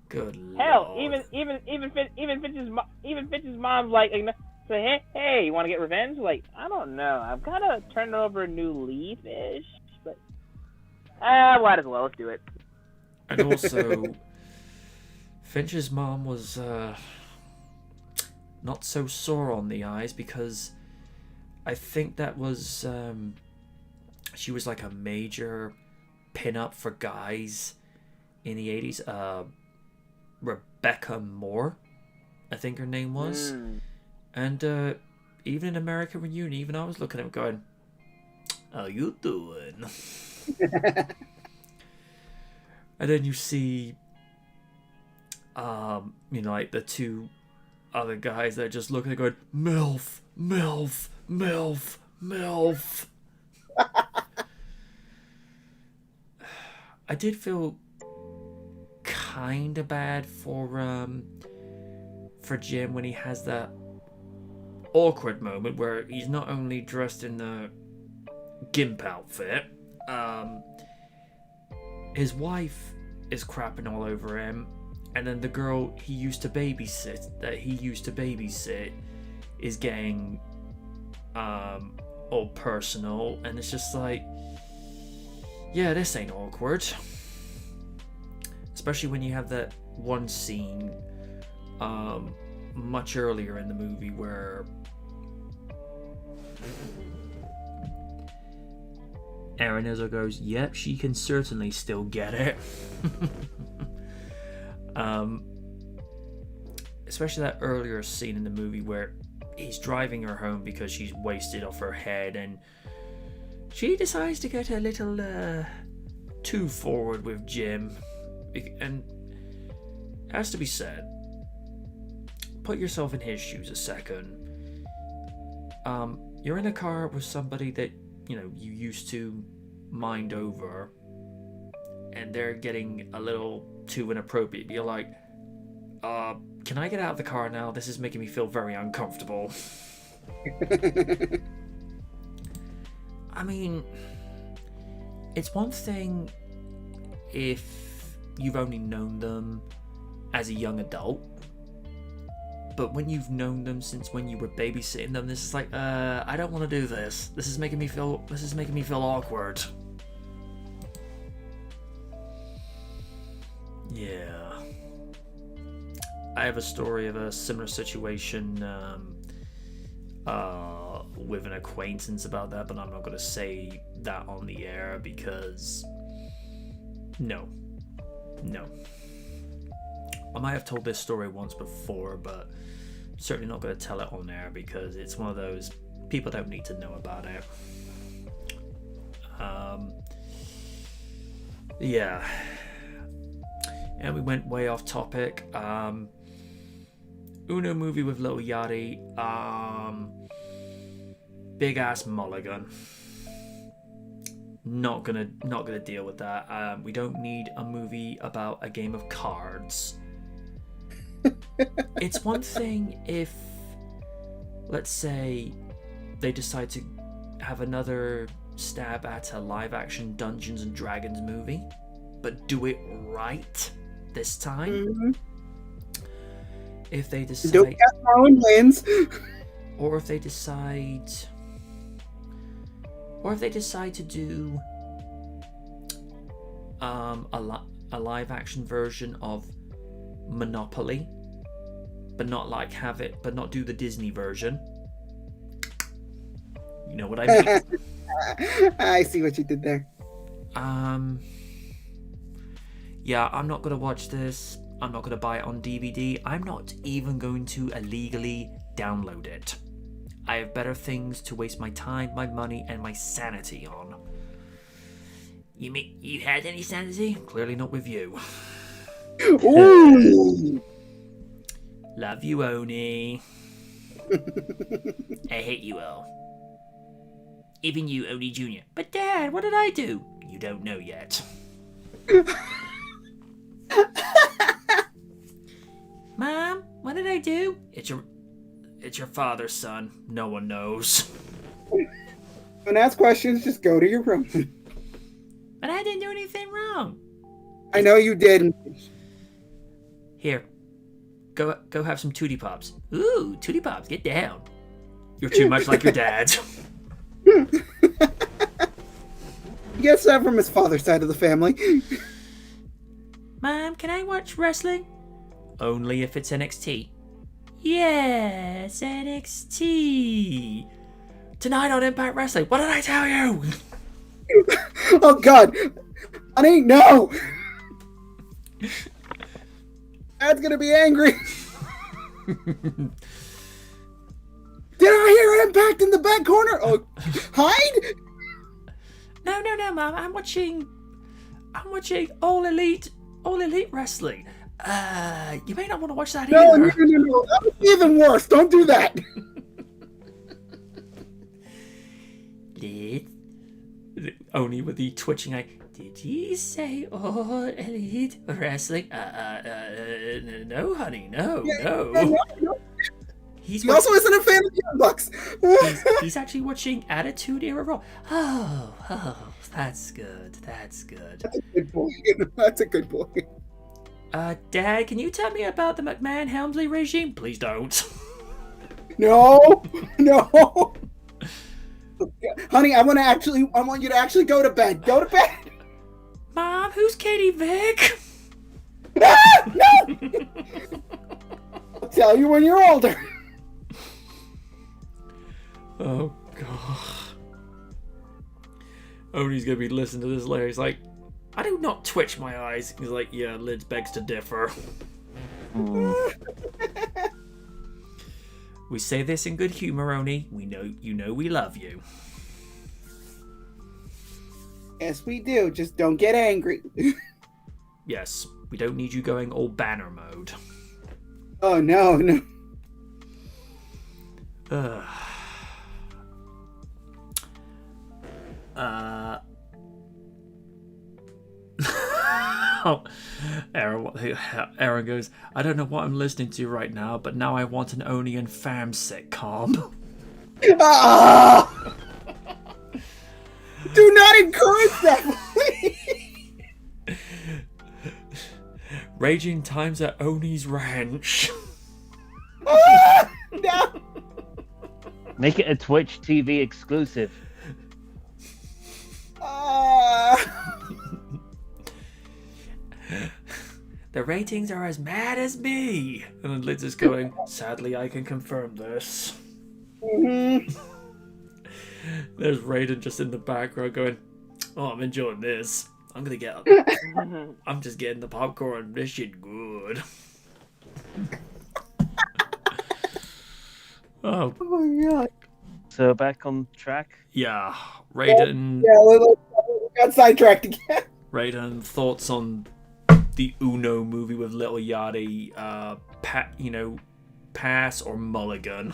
A: Good
E: Hell,
A: lord.
E: even Finch's mom's like, say, hey, you want to get revenge? Like, I don't know. I'm kind of turning over a new leaf-ish, but might as well. Let's do it.
A: And also, Finch's mom was not so sore on the eyes because I think that was she was like a major pin-up for guys in the 80s. Rebecca Moore, I think her name was. And even in American Reunion, even I was looking at him going, how you doing? And then you see like the two other guys that are just looking at it going, MILF, MILF, MILF, MILF. I did feel kind of bad for Jim when he has that awkward moment where he's not only dressed in the gimp outfit, his wife is crapping all over him, and then the girl he used to babysit is getting all personal, and it's just like, yeah, this ain't awkward. Especially when you have that one scene much earlier in the movie where Aaron Izzo goes, yep, she can certainly still get it. Especially that earlier scene in the movie where he's driving her home because she's wasted off her head, and she decides to get a little too forward with Jim. And it has to be said, put yourself in his shoes a second. You're in a car with somebody that you used to mind over, and they're getting a little too inappropriate. You're like, can I get out of the car now? This is making me feel very uncomfortable. I mean, it's one thing if you've only known them as a young adult, but when you've known them since when you were babysitting them, this is like, I don't want to do this. This is making me feel awkward. Yeah. I have a story of a similar situation with an acquaintance about that, but I'm not going to say that on the air because no. I might have told this story once before, but I'm certainly not going to tell it on air because it's one of those people don't need to know about it. Yeah. And we went way off topic. Uno movie with Lil Yachty. Big ass mulligan. Not gonna deal with that. We don't need a movie about a game of cards. It's one thing if, let's say, they decide to have another stab at a live-action Dungeons and Dragons movie, but do it right this time. if they
C: Don't
A: decide,
C: cast Marlon wins.
A: or if they decide, to do a live action version of Monopoly, but not do the Disney version. You know what I mean?
C: I see what you did there.
A: Yeah, I'm not gonna watch this. I'm not gonna buy it on DVD. I'm not even going to illegally download it. I have better things to waste my time, my money, and my sanity on.
F: You mean you had any sanity?
A: Clearly not with you.
C: Ooh.
A: Love you, Oni.
F: I hate you all. Even you, Oni Jr.
A: But Dad, what did I do? You don't know yet. Mom, what did I do? It's your father's son. No one knows.
C: Don't ask questions, just go to your room.
A: But I didn't do anything wrong.
C: I know you did.
A: Here, go have some Tootie Pops. Ooh, Tootie Pops, get down. You're too much like your dad.
C: He gets that from his father's side of the family.
A: Mom, can I watch wrestling? Only if it's NXT. Yes, NXT. Tonight on Impact Wrestling. What did I tell you?
C: Oh God, honey, no. Dad's gonna be angry. Did I hear Impact in the back corner? Oh, hide?
A: No, Mom. I'm watching All Elite Wrestling. You may not want to watch that
C: No,
A: either.
C: no. That was even worse. Don't do that.
A: Only with the twitching eye. Did he say All Elite Wrestling? No, honey, no.
C: No.
A: He
C: He also isn't a fan of Young Bucks.
A: he's actually watching Attitude Era Raw. Oh, that's good. That's good.
C: That's a good boy. That's a good boy.
A: Dad, can you tell me about the McMahon-Helmsley regime? Please don't.
C: No. Honey, I want you to actually go to bed. Go to bed.
A: Mom, who's Katie Vick?
C: No. I'll tell you when you're older.
A: Oh, God. Oni's gonna be listening to this later. He's like, I do not twitch my eyes. He's like, yeah, Lids begs to differ. We say this in good humor, Oni. You know we love you.
C: Yes, we do. Just don't get angry.
A: Yes, we don't need you going all banner mode.
C: Oh, no. Aaron goes, I don't know what I'm listening to right now, but now I want an Oni and Fam sitcom. Ah! Do not encourage that, please.
A: Raging Times at Oni's Ranch.
C: No.
B: Make it a Twitch TV exclusive.
A: The ratings are as mad as me. And then Liz is going, sadly, I can confirm this.
C: Mm-hmm.
A: There's Raiden just in the background going, oh, I'm enjoying this. I'm just getting the popcorn. This shit good. Oh
C: my God.
B: So back on track.
A: yeah, Raiden.
C: Yeah, we got sidetracked again.
A: Raiden, thoughts on the Uno movie with Little Yachty? Pass or mulligan?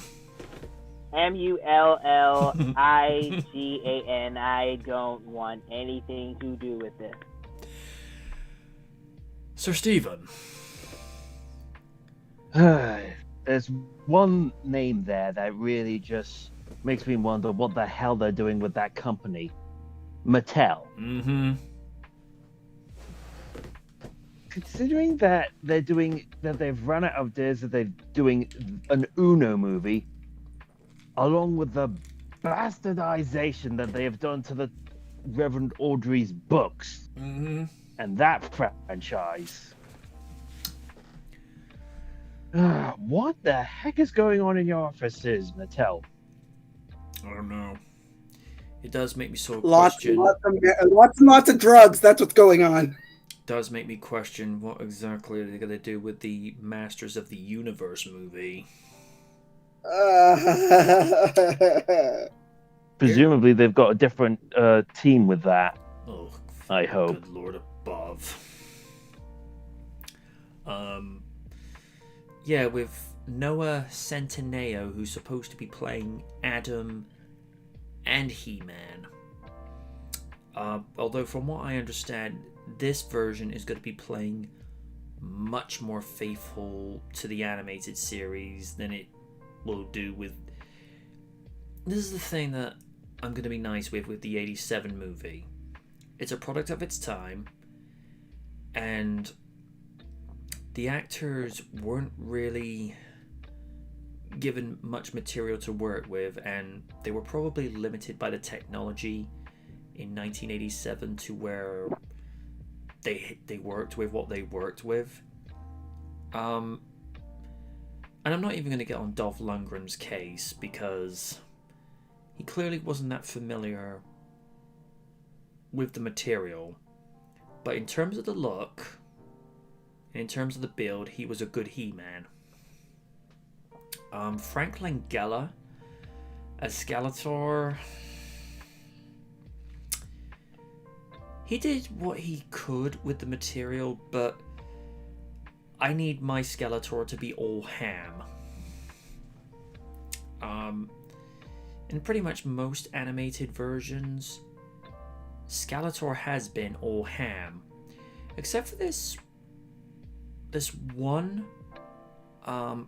E: Mulligan. I don't want anything to do with it.
A: Sir Stephen.
B: There's one name there that really just makes me wonder what the hell they're doing with that company. Mattel.
A: Mm-hmm.
B: considering that they've run out of ideas, that they're doing an Uno movie, along with the bastardization that they have done to the Reverend Audrey's books and that franchise. What the heck is going on in your offices, Mattel?
A: I don't know. It does make me sort of
C: Lots
A: question.
C: and lots of drugs. That's what's going on.
A: Does make me question what exactly are they going to do with the Masters of the Universe movie.
B: Presumably, they've got a different team with that.
A: Oh,
B: I hope.
A: Good Lord above. Yeah, with Noah Centineo, who's supposed to be playing Adam and He-Man. Although, from what I understand, this version is going to be playing much more faithful to the animated series than it will do with... This is the thing that I'm going to be nice with the 87 movie. It's a product of its time, and the actors weren't really given much material to work with, and they were probably limited by the technology in 1987 to where they worked with what they worked with. And I'm not even going to get on Dolph Lundgren's case, because he clearly wasn't that familiar with the material. But in terms of the look, and in terms of the build, he was a good He-Man. Frank Langella as Skeletor, he did what he could with the material, but I need my Skeletor to be all ham. In pretty much most animated versions, Skeletor has been all ham, except for this one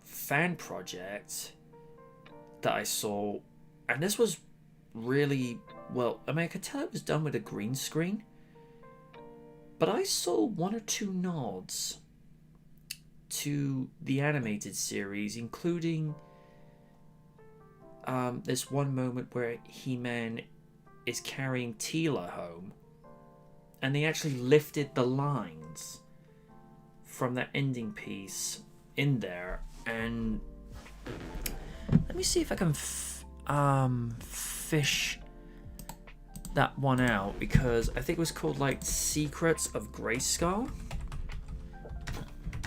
A: fan project that I saw, and this was really well. I mean, I could tell it was done with a green screen, but I saw one or two nods to the animated series, including this one moment where He-Man is carrying Teela home, and they actually lifted the lines from that ending piece in there. And let me see if I can fish that one out, because I think it was called like Secrets of Grayskull.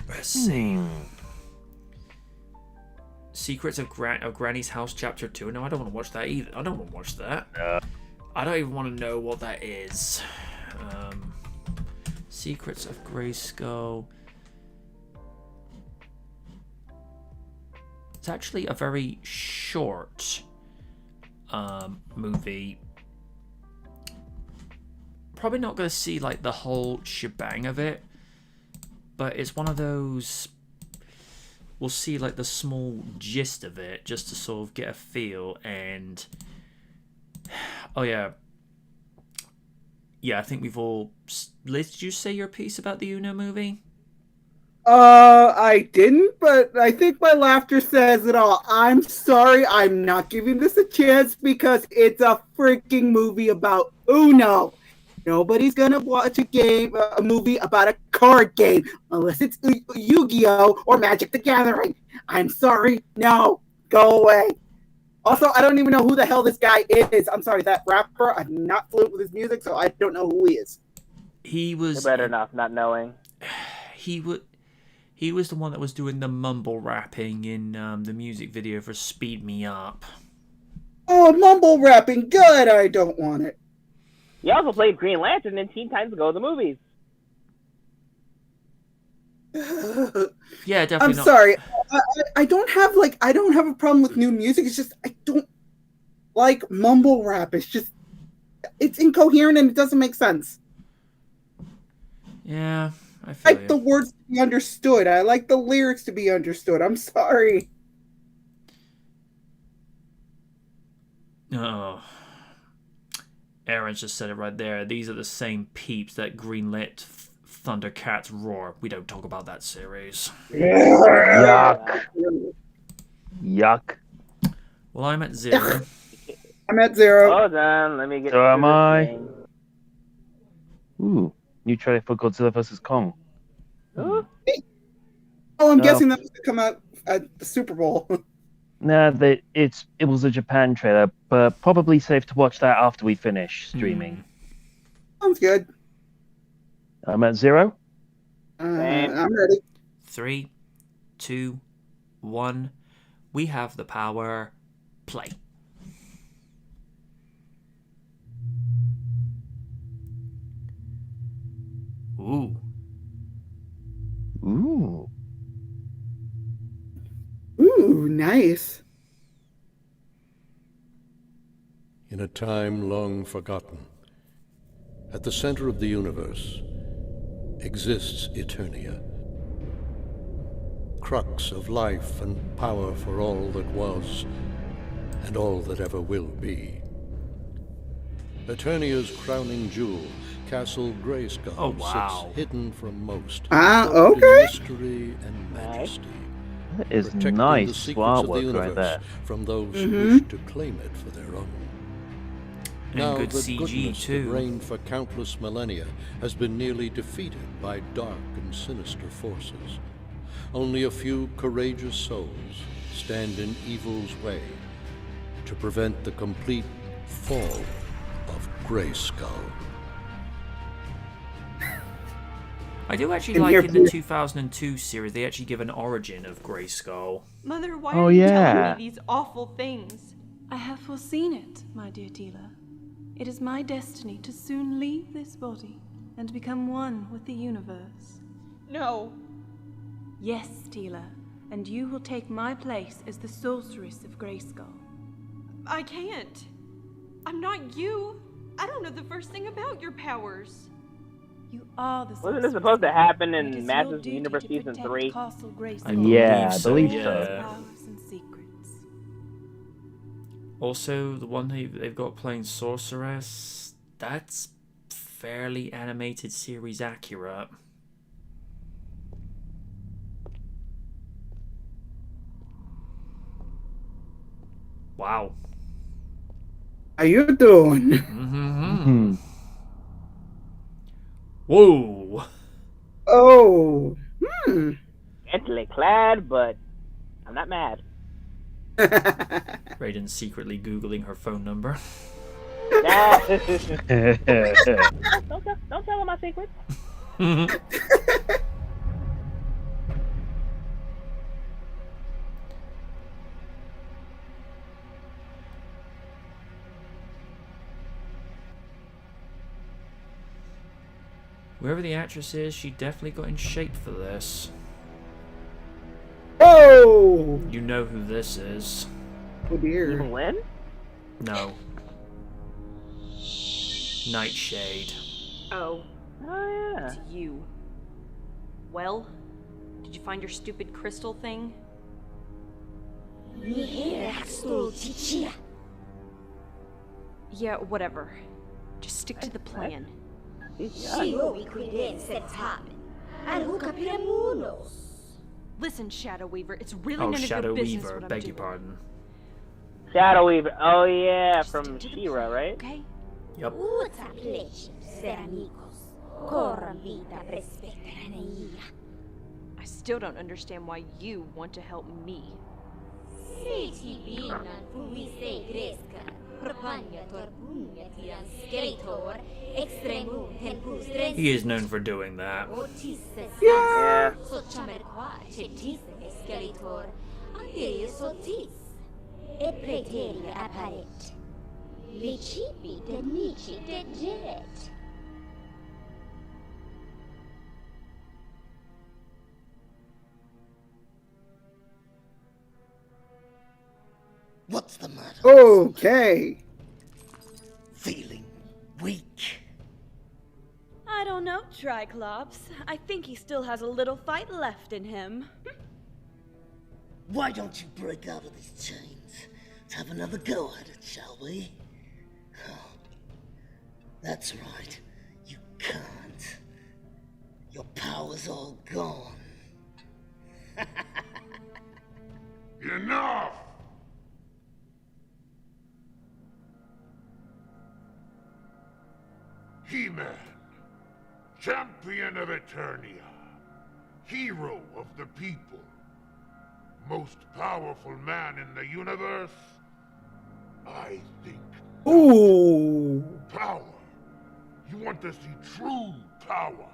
A: Let's see. Secrets of Granny's House Chapter 2. No, I don't want to watch that either. I don't want to watch that. I don't even want to know what that is. Secrets of Grayskull. It's actually a very short movie. Probably not going to see like the whole shebang of it, but it's one of those, we'll see like the small gist of it just to sort of get a feel. And oh yeah, I think we've all... Liz, did you say your piece about the Uno movie?
C: I didn't, but I think my laughter says it all. I'm sorry, I'm not giving this a chance because it's a freaking movie about Uno. Nobody's gonna watch a movie about a card game, unless it's Yu-Gi-Oh! Or Magic the Gathering. I'm sorry, no, go away. Also, I don't even know who the hell this guy is. I'm sorry, that rapper, I'm not fluent with his music, so I don't know who he is.
A: He was...
E: You're better enough not knowing.
A: He was the one that was doing the mumble rapping in the music video for Speed Me Up.
C: Oh, mumble rapping, good, I don't want it.
E: He also played Green Lantern in Teen Titans Go the movies.
A: Yeah, definitely.
C: I'm sorry. I don't have a problem with new music. It's just I don't like mumble rap. It's incoherent and it doesn't make sense.
A: Yeah, I
C: I
A: feel
C: like the words to be understood. I like the lyrics to be understood. I'm sorry.
A: Oh. Aaron's just said it right there. These are the same peeps that greenlit Thundercats Roar. We don't talk about that series.
B: Yuck. Yuck.
A: Well, I'm at 0.
C: I'm at 0.
E: Hold on, let me get
B: So am
E: to this
B: I.
E: thing.
B: Ooh, new trailer for Godzilla vs. Kong.
E: Ooh.
C: Oh, I'm
B: No.
C: guessing that's to come out at the Super Bowl.
B: Nah, it was a Japan trailer, but probably safe to watch that after we finish streaming.
C: Sounds good.
B: I'm at 0.
E: Same.
C: I'm ready.
A: 3, 2, 1. We have the power. Play. Ooh.
B: Ooh.
C: Ooh, nice.
G: In a time long forgotten, at the center of the universe exists Eternia, crux of life and power for all that was and all that ever will be. Eternia's crowning jewel, Castle Grayskull,
A: Oh, wow.
G: sits hidden from most,
C: Ah,
G: cloaked in
C: okay.
G: mystery and majesty,
B: That is
G: protecting the
B: nice
G: secrets of the
B: artwork
G: universe
B: right there.
G: from those who wish to claim it for their own.
A: And
G: Now
A: good
G: the
A: CG
G: goodness
A: too.
G: that reigned for countless millennia has been nearly defeated by dark and sinister forces. Only a few courageous souls stand in evil's way to prevent the complete fall of Grayskull.
A: I do actually
C: And
A: like
C: here-
A: in the 2002 series, they actually give an origin of Grayskull.
H: Mother, why
B: Oh,
H: are you
B: yeah.
H: telling me these awful things?
I: I have foreseen it, my dear Tila. It is my destiny to soon leave this body and become one with the universe.
H: No.
I: Yes, Tila, and you will take my place as the sorceress of Grayskull.
H: I can't. I'm not you. I don't know the first thing about your powers.
I: You are the
E: Wasn't
I: sorceress.
E: this supposed to happen
I: and it
E: in
I: is
E: Masters
I: your
E: of the
I: duty
E: Universe
I: to
E: Season
I: protect
E: 3?
I: Castle Grayskull.
A: I
B: Yeah, I believe
A: yeah.
B: so.
I: Powers and secrets.
A: Also, the one they've got playing Sorceress, that's fairly animated series accurate. Wow.
C: How you doing?
A: Mm-hmm. Whoa.
C: Oh.
E: Scantily clad, but I'm not mad.
A: Raiden's secretly Googling her phone number.
E: Don't tell him my secrets.
A: Whoever the actress is, she definitely got in shape for this.
C: Oh.
A: You know who this is.
C: Oh dear.
E: Even Lynn?
A: No. Nightshade.
H: Oh,
E: Oh, yeah.
H: it's you. Well, did you find your stupid crystal thing? Yeah, whatever. Just stick to the plan. Listen, Shadow Weaver, it's really
A: Oh,
H: none
A: Shadow
H: of your business
A: Weaver,
H: what I'm
A: beg your
H: doing.
A: pardon.
E: Shadow Weaver. Oh, yeah,
H: Just
E: from
H: stick to the
E: She-Ra,
H: plan,
E: right?
H: Okay?
A: Yep.
H: I still don't understand why you want to help me.
A: He is known for doing that.
E: Yeah.
J: What's the matter?
C: Okay.
J: Feeling weak?
K: I don't know, Triclops. I think he still has a little fight left in him.
J: Why don't you break out of these chains? Let's have another go at it, shall we? Oh, that's right. You can't. Your power's all gone.
L: Enough! He-Man, champion of Eternia, hero of the people, most powerful man in the universe, I think.
C: Ooh.
L: Power. You want to see true power.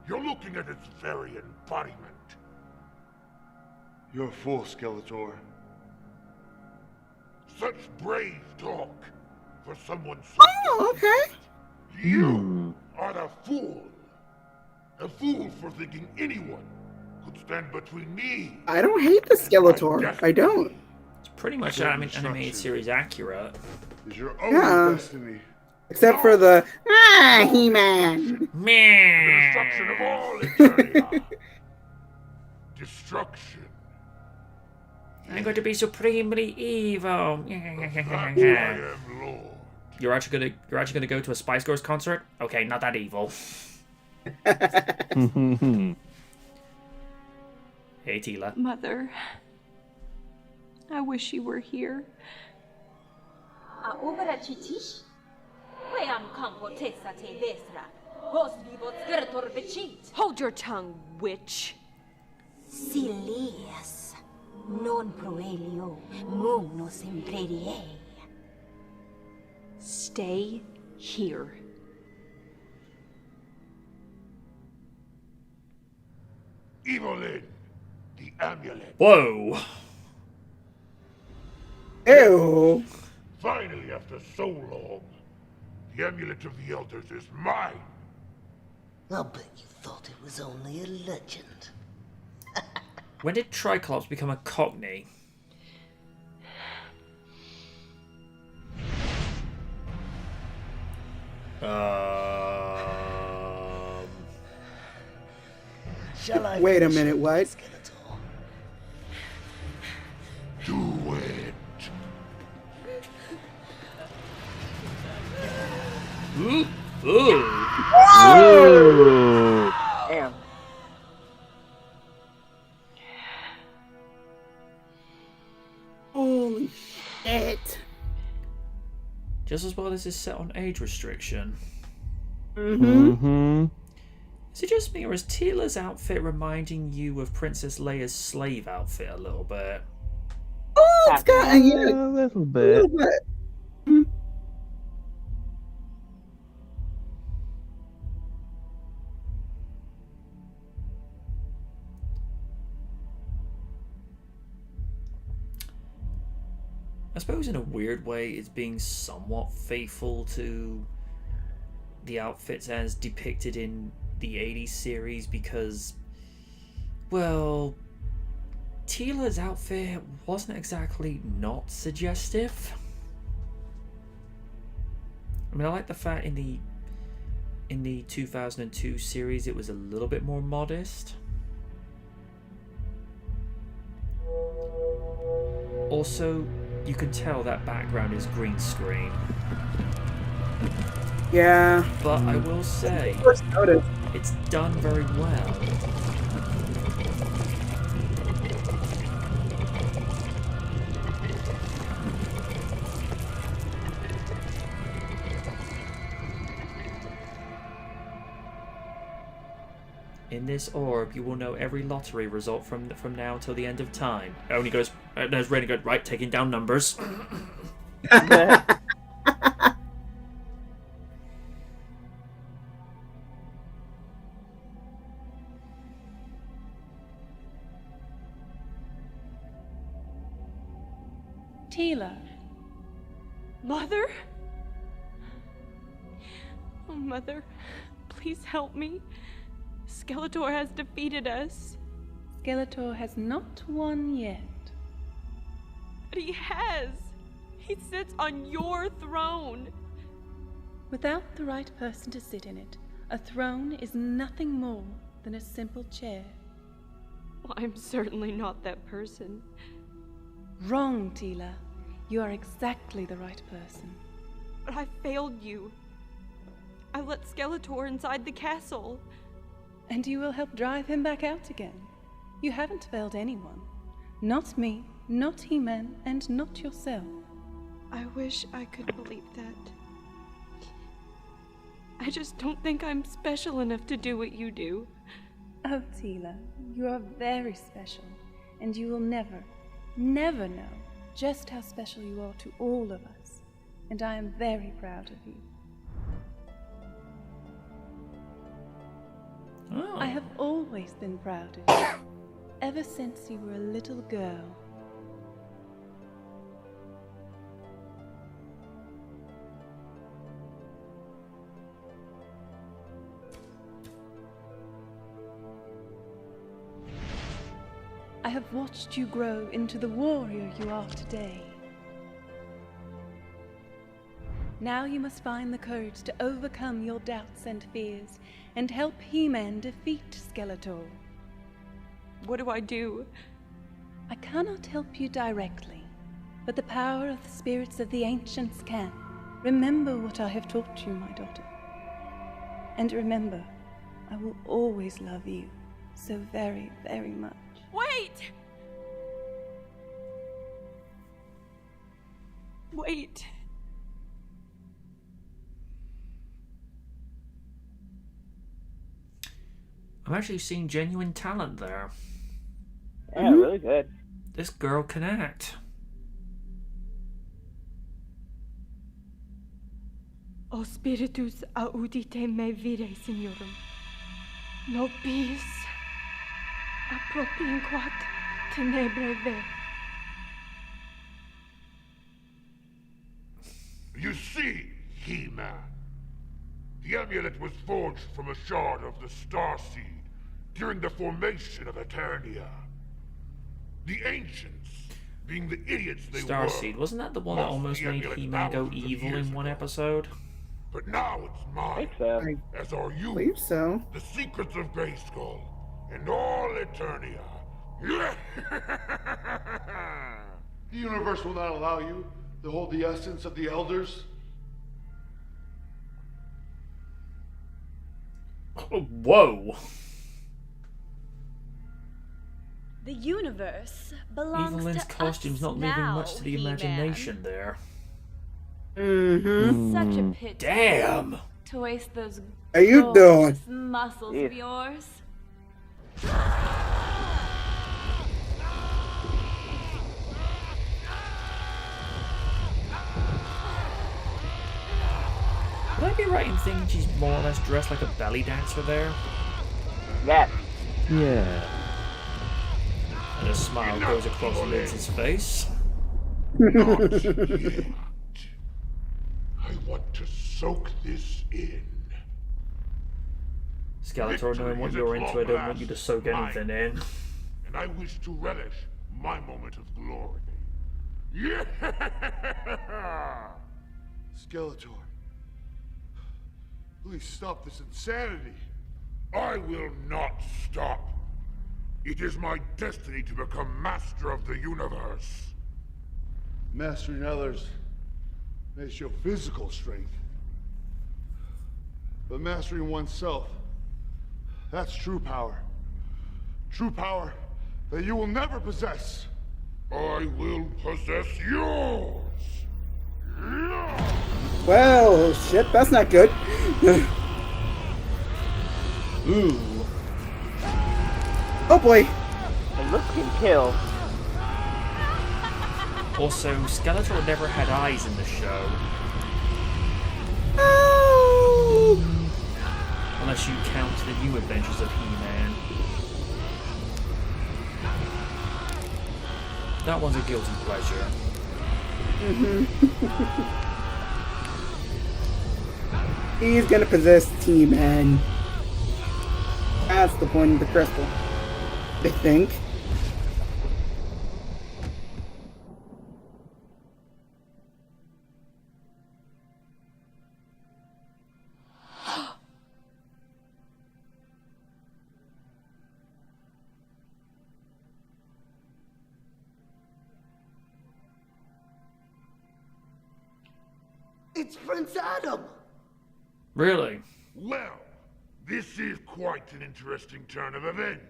L: You're looking at its very embodiment.
M: You're a fool, Skeletor.
L: Such brave talk for someone so
C: Oh, okay.
L: You are the fool. A fool for thinking anyone could stand between me.
C: I don't hate the Skeletor. I don't.
A: It's pretty much animated series accurate.
M: Is your own destiny.
C: Except for the He-Man.
L: The destruction of all Eternia. Destruction.
A: I'm going to be supremely evil.
L: I am Lord.
A: You're actually gonna go to a Spice Girls concert? Okay, not that evil. Hey, Tila.
I: Mother, I wish you were here.
H: Hold your tongue, witch.
N: Silias, non proelio, mugnos imprerie.
H: Stay here.
L: Evelyn, the amulet.
A: Whoa.
C: Ew.
L: Finally, after so long, the amulet of the elders is mine.
J: I'll bet you thought it was only a legend.
A: When did Triclops become a Cockney?
J: Shall I
C: Wait a
J: finish
C: minute,
J: it,
C: what?
J: Skeletor?
L: Do it.
A: Ooh. Ooh.
B: Ooh.
E: Damn.
C: Holy shit.
A: Just as well this is set on age restriction.
B: Mm-hmm.
A: Is it just me, or is Tila's outfit reminding you of Princess Leia's slave outfit a little bit?
C: Oh, it's got
B: A little bit.
A: I suppose in a weird way it's being somewhat faithful to the outfits as depicted in the 80s series because, well, Tila's outfit wasn't exactly not suggestive. I mean, I like the fact in the 2002 series it was a little bit more modest. Also, you can tell that background is green screen.
C: Yeah.
A: But I will say,
C: First notice.
A: it's done very well. In this orb, you will know every lottery result from now till the end of time. It only goes. There's really good. Right, taking down numbers.
I: Tila.
H: Mother? Oh, Mother, please help me. Skeletor has defeated us.
I: Skeletor has not won yet.
H: But he has. He sits on your throne.
I: Without the right person to sit in it, a throne is nothing more than a simple chair.
H: Well, I'm certainly not that person.
I: Wrong, Tila. You are exactly the right person.
H: But I failed you. I let Skeletor inside the castle.
I: And you will help drive him back out again. You haven't failed anyone. Not me, not He-Man, and not yourself.
H: I wish I could believe that. I just don't think I'm special enough to do what you do.
I: Oh, Tila, you are very special, and you will never, never know just how special you are to all of us. And I am very proud of you.
A: Oh.
I: I have always been proud of you, ever since you were a little girl. I have watched you grow into the warrior you are today. Now you must find the courage to overcome your doubts and fears and help He-Man defeat Skeletor.
H: What do I do?
I: I cannot help you directly, but the power of the spirits of the ancients can. Remember what I have taught you, my daughter. And remember, I will always love you so very, very much.
H: Wait! Wait.
A: I'm actually seeing genuine talent there.
E: Yeah, really good.
A: This girl can act.
H: O spiritus audite me vire, signorum. Nobis appropinquat tenebrae ve.
L: You see, He-Man, the amulet was forged from a shard of the Star Seed during the formation of Eternia. The ancients, being the idiots they were,
A: Starseed, wasn't that the one that
L: lost
A: almost
L: the
A: made
L: amulet
A: He-Man go
L: thousands of
A: evil
L: years
A: in one
L: ago.
A: episode?
L: But now it's mine, as are you,
C: believe so.
L: the secrets of Grayskull, and all Eternia.
M: The universe will not allow you to hold the essence of the elders.
A: Oh, whoa!
K: The universe belongs
A: Evelyn's
K: to
A: costume's
K: us
A: not leaving
K: now,
A: much to the
K: He-Man.
A: imagination there.
C: Mm-hmm.
K: Such a pity.
A: Damn!
K: To waste those
C: How you doing?
K: gorgeous muscles of yours.
A: Would I be right in thinking she's more or less dressed like a belly dancer there?
E: Yes.
B: Yeah.
A: And a smile goes across Liz's face.
L: Not yet. I want to soak this in.
A: Skeletor, knowing what you're into, I don't want you to soak anything in.
L: And I wish to relish my moment of glory. Yeah!
M: Skeletor, please stop this insanity.
L: I will not stop. It is my destiny to become master of the universe.
M: Mastering others may show physical strength, but mastering oneself, that's true power. True power that you will never possess.
L: I will possess yours.
C: Well, shit, that's not good.
A: Ooh.
C: Oh boy.
E: And looks can kill.
A: Also, Skeletor never had eyes in the show.
C: Oh.
A: Unless you count the new adventures of He-Man. That one's a guilty pleasure.
C: He's gonna possess He-Man. That's the point of the crystal, I think.
J: It's Prince Adam!
A: Really?
L: Well, This is quite an interesting turn of events.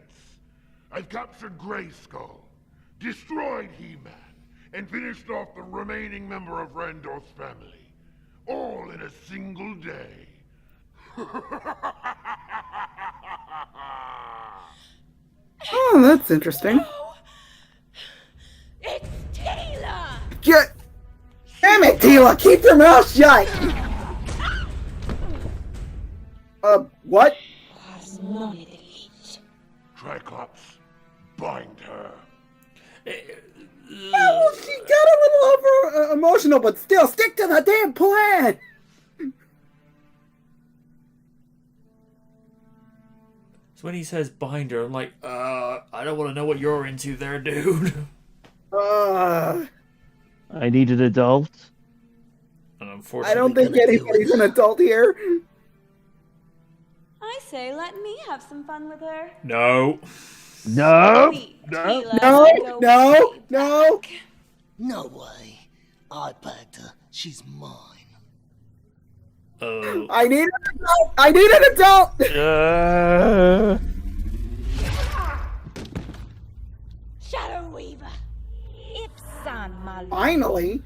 L: I've captured Grayskull, destroyed He-Man, and finished off the remaining member of Randolph's family. All in a single day.
C: Oh, that's interesting.
K: It's Tila!
C: Get! Damn it, Tila! Keep your mouth shut! What?
L: Triclops, bind her.
C: Well, she got a little over emotional, but still, stick to the damn plan!
A: So when he says binder, I'm like, I don't want to know what you're into there, dude.
B: I need an adult.
A: And
C: I
A: unfortunately,
C: don't think anybody's an adult here.
K: I say, let me have some fun with her.
A: No.
B: No.
K: No.
C: No.
J: No way. I bagged her. She's mine.
C: I need an adult. I need an adult.
N: Shadow Weaver. Ipsan mal.
C: Finally.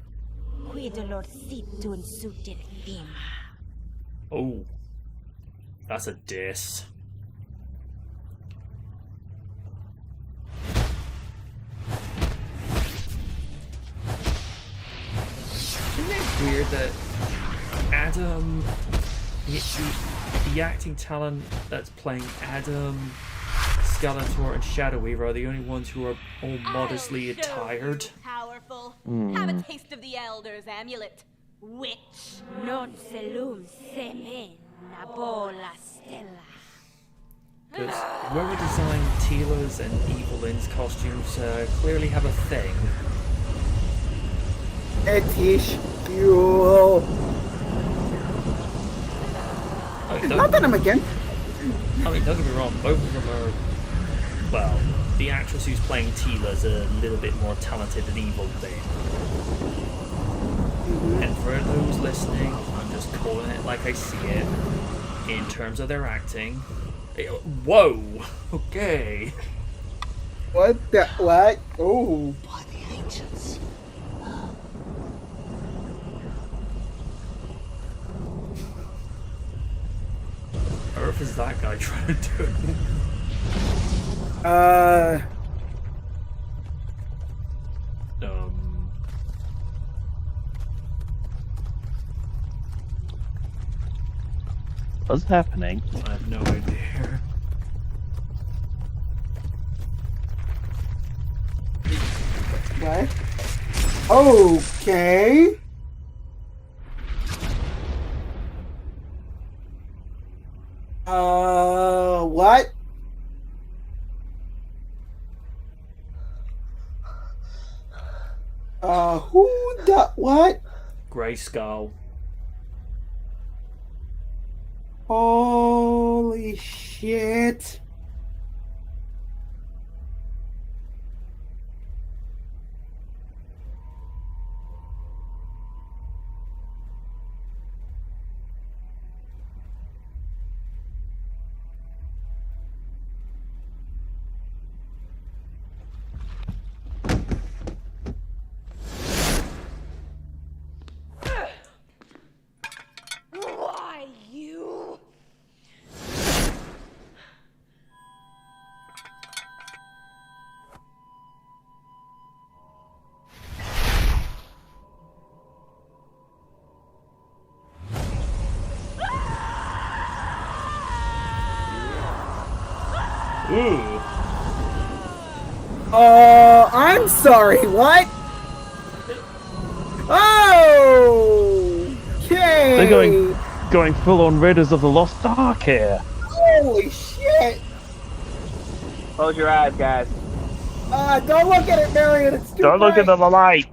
A: Oh. That's a diss. Isn't it weird that Adam, the acting talent that's playing Adam, Skeletor, and Shadow Weaver are the only ones who are all modestly attired?
K: Powerful. Have a taste of the Elder's amulet. Witch.
N: Non celum semen nabola stella.
A: Because whoever designed Tila's and Evelyn's costumes clearly have a thing.
C: Etish fuel. Not that I'm against.
A: I mean, don't get me wrong, both of them are. Well, the actress who's playing Tila's a little bit more talented than Evelyn. And for those listening, I'm just calling it like I see it. In terms of their acting. Whoa! Okay.
C: What the? What? Oh.
J: By the ancients.
A: Earth is that guy trying to do?
B: What's happening?
A: I have no idea.
C: What? Okay. What? Who the what?
A: Grayskull.
C: Holy shit.
K: Why, you?
A: Ooh.
C: I'm sorry, what? Oh! Okay!
B: They're going full on Raiders of the Lost Ark here.
C: Holy shit!
E: Close your eyes, guys.
C: Don't look at it, Marion, it's too
B: Don't look
C: bright.
B: into the light.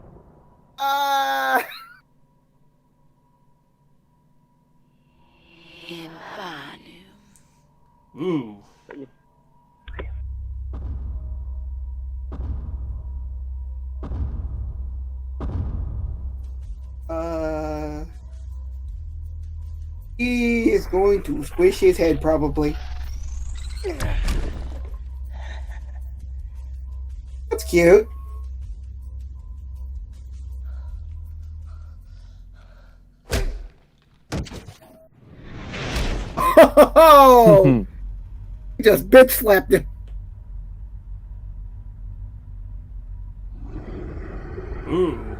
A: Ooh.
C: He's going to squish his head, probably. That's cute. Oh! He just bitch slapped him.
A: Ooh.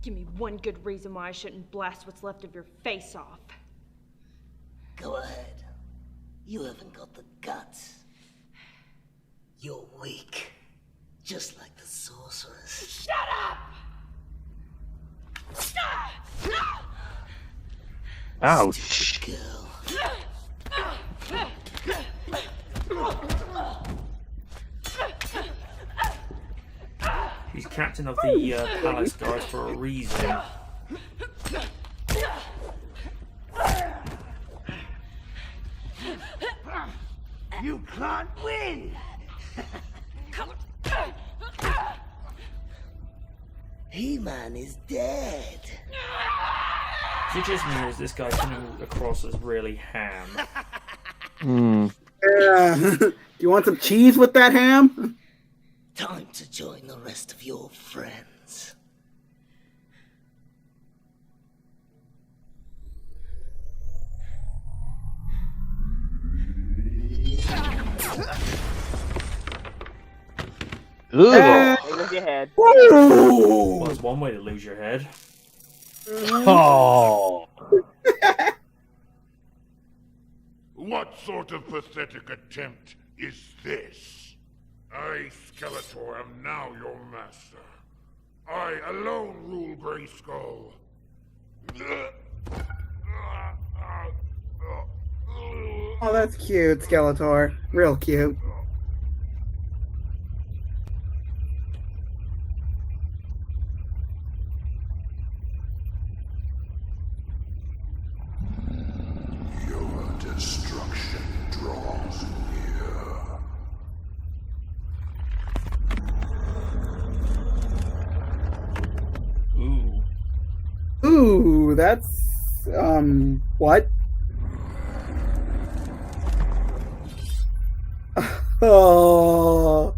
H: Give me one good reason why I shouldn't blast what's left of your face off.
J: Go ahead. You haven't got the guts. You're weak. Just like the sorceress.
N: Shut up!
B: Ouch.
A: He's captain of the palace guard for a reason.
J: You can't win! He-Man is dead.
A: Is it just me, or is this guy coming across as really ham?
C: Yeah. Do you want some cheese with that ham?
J: Time to join the rest of your friends.
E: Lose your head.
A: Well, that's one way to lose your head.
B: Oh.
L: What sort of pathetic attempt is this? I, Skeletor, am now your master. I alone rule Grayskull.
C: Oh, that's cute, Skeletor. Real cute.
L: Your destruction draws near.
C: Ooh, that's what? Oh,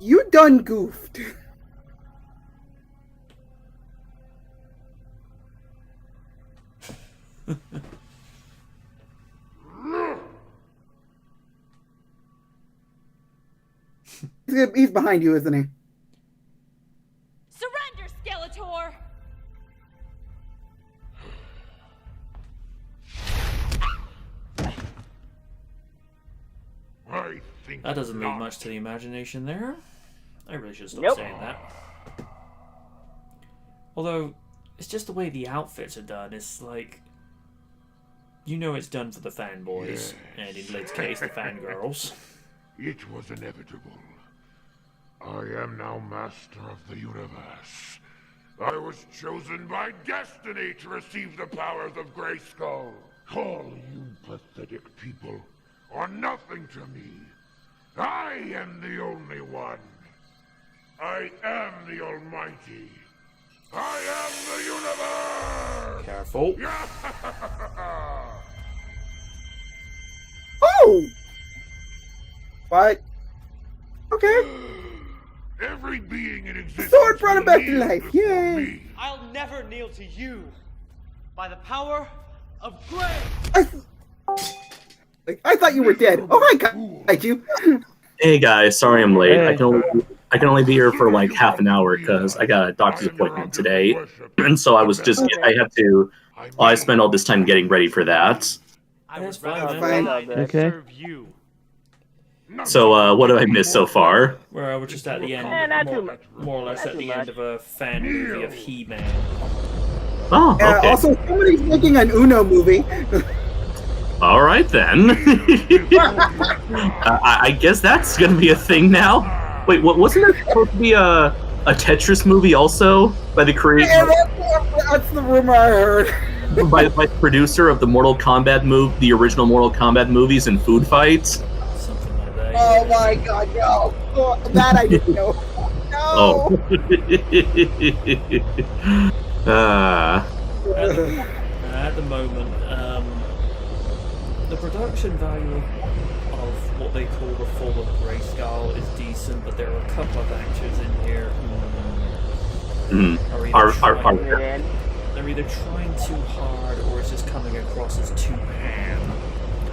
C: you done goofed. He's behind you, isn't he?
K: Surrender, Skeletor!
L: I think
A: That doesn't leave
L: not.
A: much to the imagination there. I really should stop
E: Nope.
A: saying that. Although, it's just the way the outfits are done. It's like, you know it's done for the fanboys, and in Lid's case, the fangirls.
L: It was inevitable. I am now master of the universe. I was chosen by destiny to receive the powers of Grayskull. All you pathetic people are nothing to me. I am the only one. I am the Almighty. I am the universe!
A: Careful.
C: Oh! What? Okay.
L: Every being in existence.
C: Sword brought him back to life. Yay!
O: I'll never kneel to you. By the power of grace.
C: I thought you were dead. Oh my god, you.
P: Hey guys, sorry I'm late.
B: Hey.
P: I can only be here for like half an hour because I got a doctor's appointment today, and so I was just I spent all this time getting ready for that.
A: That's fine.
B: Okay.
P: So what have I missed so far?
A: We're just at the end, more or less at the end of a fan movie of He-Man.
P: Oh, okay.
C: Also, somebody's making an Uno movie.
P: All right then. I guess that's gonna be a thing now. Wait, wasn't there supposed to be a Tetris movie also by the creator?
C: Yeah, that's the rumor I heard.
P: by the producer of the Mortal Kombat the original Mortal Kombat movies and Food Fights.
C: Oh my god, no. Oh, that I didn't know. No.
P: Oh.
A: At the moment, the production value of what they call the Fall of Grayskull is decent, but there are a couple of actors in here who they're either trying too hard or it's just coming across as too ham.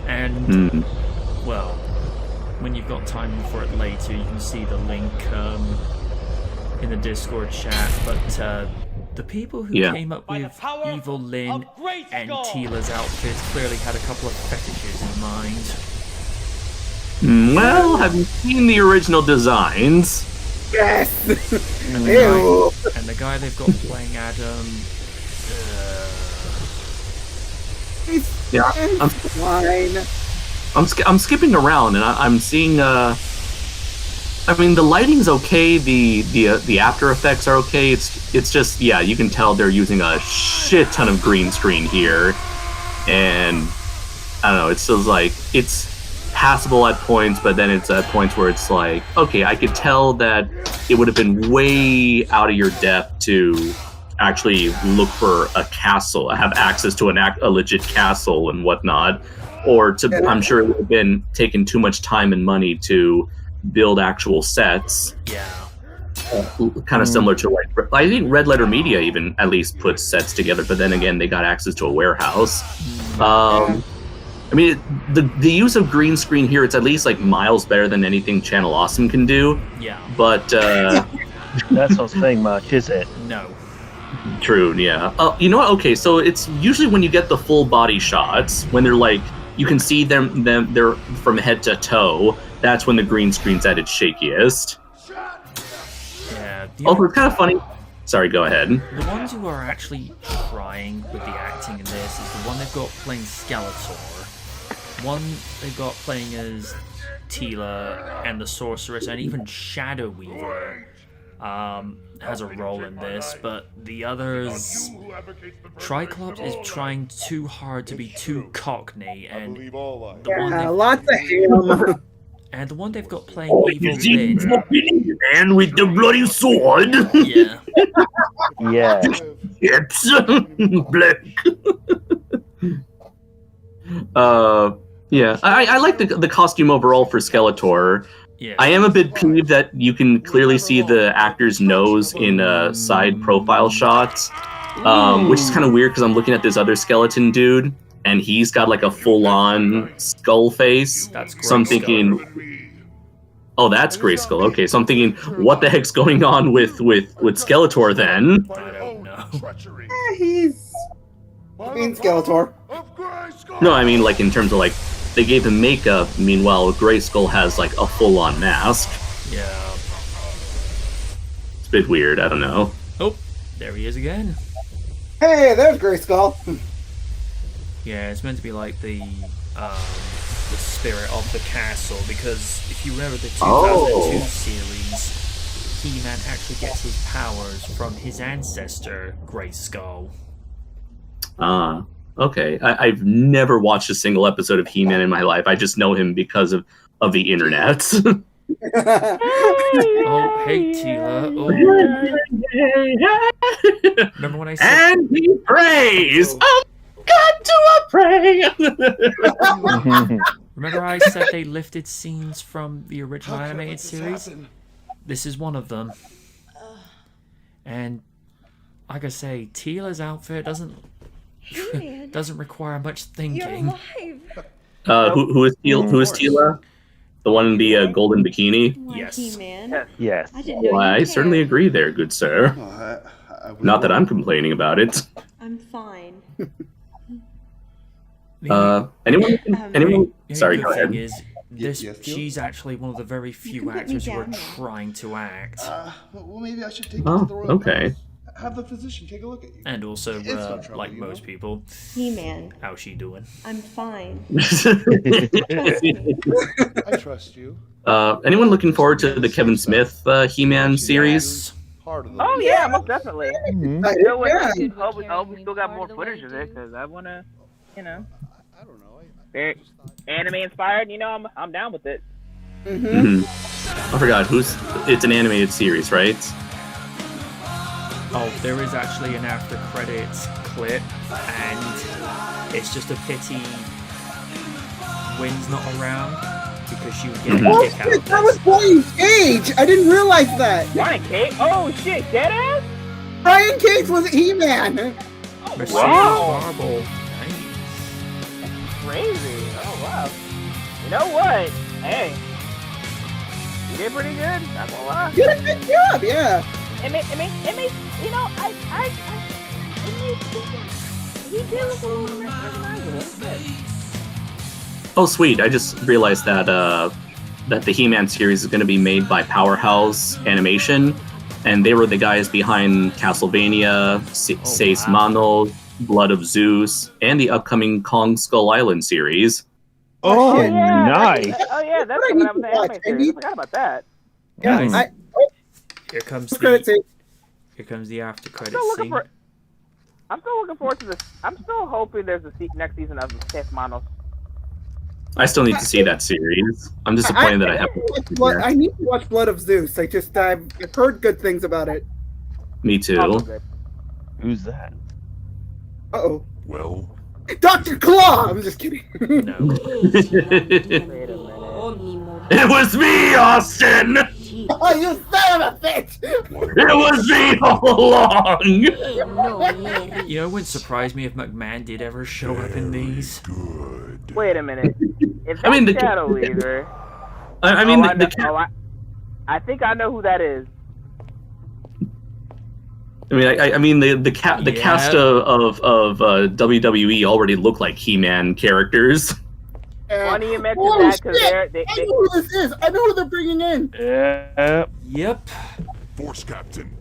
A: And, well, when you've got time for it later, you can see the link in the Discord chat, but the people who came up with Evil Lyn and Tila's outfits clearly had a couple of fetishes in mind.
P: Well, have you seen the original designs?
C: Yes!
A: And the guy they've got playing Adam...
P: Yeah, I'm skipping around, and I'm seeing. I mean, the lighting's okay. The after effects are okay. It's just, yeah, you can tell they're using a shit ton of green screen here, and I don't know. It's just like it's passable at points, but then it's at points where it's like, okay, I could tell that it would have been way out of your depth to actually look for a castle, have access to a legit castle and whatnot, or to, I'm sure it would have been taking too much time and money to build actual sets.
A: Yeah.
P: Kind of similar to, like, I think Red Letter Media even at least puts sets together, but then again, they got access to a warehouse. I mean, the use of green screen here, it's at least like miles better than anything Channel Awesome can do.
A: Yeah.
P: But
B: that's not saying much, is it?
A: No.
P: True, yeah. You know what? Okay, so it's usually when you get the full body shots, when they're like, you can see them they're from head to toe, that's when the green screen's at its shakiest.
A: Yeah.
P: Also, it's kind of funny. Sorry, go ahead.
A: The ones who are actually trying with the acting in this is the one they've got playing Skeletor, one they've got playing as Tila and the Sorceress, and even Shadow Weaver has a role in this, but the others... Triclops is trying too hard to be too cockney, and the one
C: lots of ham.
A: And the one they've got playing Evil Lyn...
P: Man with the bloody sword!
A: Yeah.
B: Yeah.
P: It's black. Yeah, I like the costume overall for Skeletor.
A: Yeah.
P: I am a bit peeved that you can clearly see the actor's nose in side profile shots, which is kind of weird because I'm looking at this other skeleton dude, and he's got like a full-on skull face.
A: That's
P: so I'm thinking, oh, that's Grayskull. Okay, so I'm thinking, what the heck's going on with Skeletor then?
A: I don't know.
C: He's being Skeletor.
P: No, I mean, like, in terms of, like, they gave him makeup, meanwhile Grayskull has, like, a full-on mask.
A: Yeah.
P: It's a bit weird, I don't know.
A: Oh, there he is again.
C: Hey, there's Grayskull.
A: Yeah, it's meant to be like the spirit of the castle, because if you remember the 2002 series, He-Man actually gets his powers from his ancestor, Grayskull.
P: Okay. I've never watched a single episode of He-Man in my life. I just know him because of the internet.
A: Oh, hey, Tila. Oh. Remember when I said...
P: And he prays! Oh, God, do I pray!
A: Remember I said they lifted scenes from the original animated series? This is one of them. And, like I say, Tila's outfit doesn't require much thinking.
P: Who is Tila? The one in the golden bikini?
A: Yes.
B: Yes.
P: Well, I certainly agree there, good sir. Not that I'm complaining about it.
H: I'm fine.
P: Anyone? Sorry, go ahead.
A: She's actually one of the very few actors who are trying to act.
M: Well, maybe I should take you to the royal
P: okay.
M: Have the physician take a look at you.
A: And also, like most people,
H: He-Man.
A: how's she doing?
H: I'm fine.
M: I trust you.
P: Anyone looking forward to the Kevin Smith He-Man series?
E: Oh yeah, most definitely.
B: Mm-hmm.
E: I hope we still got more footage of it, because I want to, I don't know. Very anime inspired, I'm down with it.
C: Mm-hmm.
P: I forgot who's. It's an animated series, right?
A: Oh, there is actually an after credits clip, and it's just a pity Wynn's not around because she would get a
C: Oh
A: kick out
C: shit,
A: of
C: that
A: this.
C: was Brian Cage! I didn't realize that!
E: Brian Cage? Oh shit, deadass?
C: Brian Cage was He-Man!
A: Mercedes
E: Wow.
A: Marble.
E: Crazy. Oh wow. You know what? Hey, you did pretty good. Not gonna lie.
C: You did a good job, yeah.
E: It made, you know, he did look a little recognizable.
P: Oh, sweet! I just realized that that the He-Man series is going to be made by Powerhouse Animation, and they were the guys behind Castlevania, Seis Manos, Blood of Zeus, and the upcoming Kong Skull Island series.
B: Oh,
E: yeah,
B: nice!
E: Oh yeah, that's coming out with the anime series. I forgot about that.
C: Yeah,
A: Nice. Here comes here comes the after credits scene.
E: I'm still looking forward to this. I'm still hoping there's a next season of Seis Manos.
P: I still need to see that series. I'm disappointed that I haven't.
C: I need to watch Blood of Zeus. I've heard good things about it.
P: Me too.
B: Who's that?
C: Uh-oh.
L: Well,
C: Dr. Claw! I'm just kidding.
A: No.
P: It was me, Austin!
C: Oh, you son of a bitch!
P: It was me all along!
A: You know, it wouldn't surprise me if McMahon did ever show up in these.
E: Wait a minute. If
P: I mean,
E: that's Shadow Weaver.
P: I mean,
E: I think I know who that is.
P: I mean, the cast of WWE already look like He-Man characters.
E: Funny you mentioned that because
C: I know who this is. I know who they're bringing in.
B: Yeah.
A: Yep.
L: Force Captain,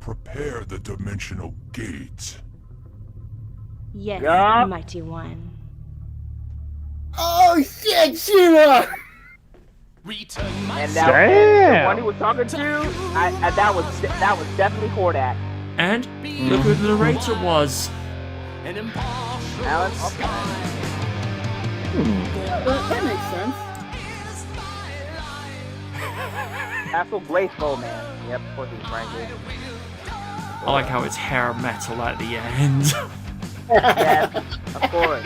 L: prepare the dimensional gate.
K: Yes,
E: Yeah.
K: mighty one.
C: Oh shit, She-Ra!
E: And that the one he was talking to, that was definitely Hordak.
A: And look who the narrator was.
E: Alan. Okay.
C: That makes sense.
E: Castle Graceful, man. Yep, of course it was Brian Cage.
A: I like how it's hair metal at the end.
E: Yes, of course.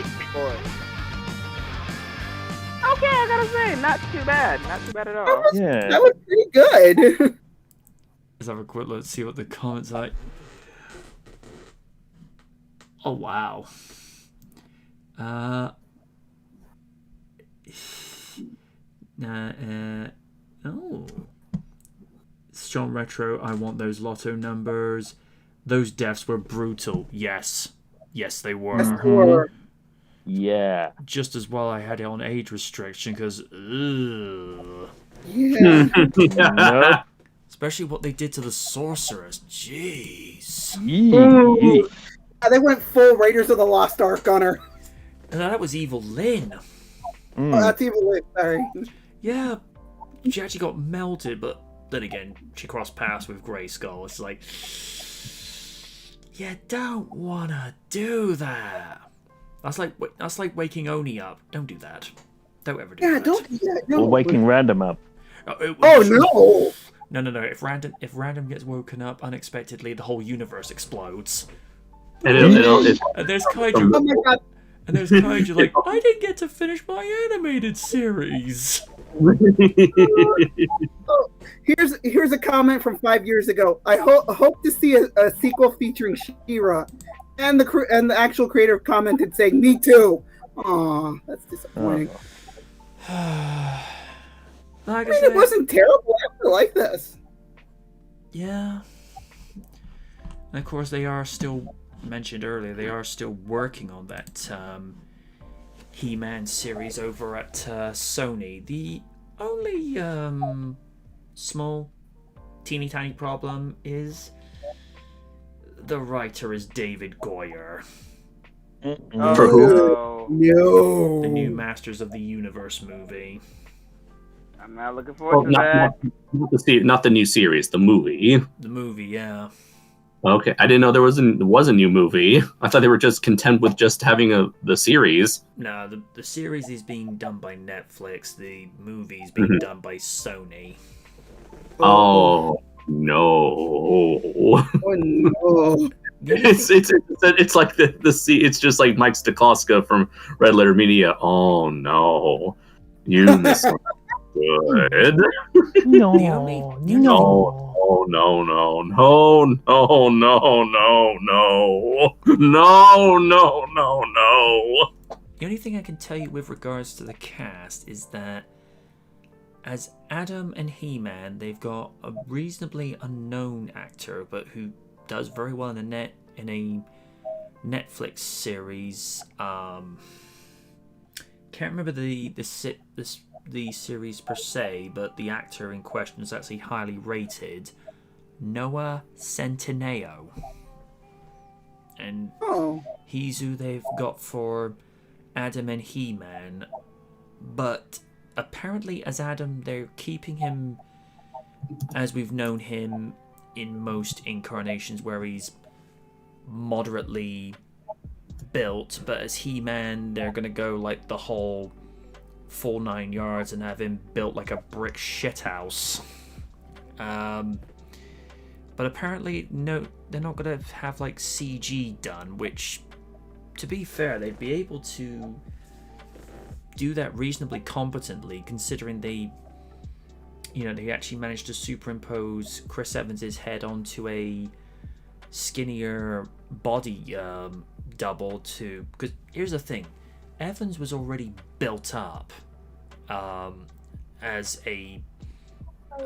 E: Okay, I gotta say, not too bad. Not too bad at all.
C: That was pretty good.
A: Let's have a quick look, see what the comments are like. Oh, wow. Oh. Sean Retro, I want those lotto numbers. Those deaths were brutal. Yes. Yes, they were.
C: Yes, they were.
B: Yeah.
A: Just as well I had it on age restriction, because...
C: Yeah.
B: Nope.
A: Especially what they did to the sorceress. Jeez.
C: Ooh. They went full Raiders of the Lost Ark on her.
A: And that was Evil Lynn.
C: Oh, that's Evil Lynn, sorry.
A: Yeah, she actually got melted, but then again, she crossed paths with Grayskull. It's like, you don't wanna do that. That's like waking Oni up. Don't do that. Don't ever do that.
C: Yeah, don't do that. No.
B: Or waking random up.
C: Oh no!
A: No. If random gets woken up unexpectedly, the whole universe explodes.
P: And
A: there's Kaiju.
C: Oh my god!
A: And there's Kaiju like, I didn't get to finish my animated series.
C: Oh, here's a comment from 5 years ago. I hope to see a sequel featuring She-Ra, and the actual creator commented saying, "Me too." Aw, that's disappointing.
A: Like
C: I mean, it wasn't terrible. I really like this.
A: Yeah. And of course, they are still mentioned earlier. They are still working on that He-Man series over at Sony. The only small, teeny tiny problem is the writer is David Goyer.
P: For who?
C: No.
A: The new Masters of the Universe movie.
E: I'm not looking forward to that.
P: Not the new series, the movie.
A: The movie, yeah.
P: Okay, I didn't know there was a new movie. I thought they were just content with just having the series.
A: No, the series is being done by Netflix. The movie's being done by Sony.
P: Oh no!
C: Oh no!
P: It's like it's just like Mike Stokowska from Red Letter Media. Oh no! You missed something good.
B: No,
P: no, no, no, no, no, no, no, no.
A: The only thing I can tell you with regards to the cast is that as Adam and He-Man, they've got a reasonably unknown actor, but who does very well in a Netflix series. Can't remember the series per se, but the actor in question is actually highly rated. Noah Centineo, and he's who they've got for Adam and He-Man. But apparently, as Adam, they're keeping him as we've known him in most incarnations, where he's moderately built. But as He-Man, they're gonna go like the whole full 9 yards and have him built like a brick shithouse. But apparently, no, they're not gonna have like CG done, which, to be fair, they'd be able to do that reasonably competently, considering they actually managed to superimpose Chris Evans' head onto a skinnier body double to. Because here's the thing, Evans was already built up as a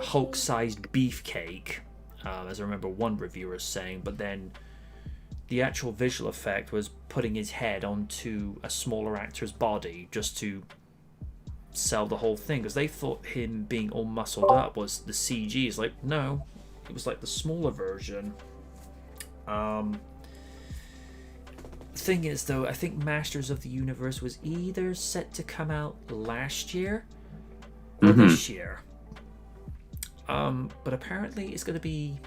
A: Hulk-sized beefcake, as I remember one reviewer saying, but then the actual visual effect was putting his head onto a smaller actor's body just to sell the whole thing, because they thought him being all muscled up was the CG. It's like, no, it was like the smaller version. Thing is, though, I think Masters of the Universe was either set to come out last year or this year. But apparently it's going to be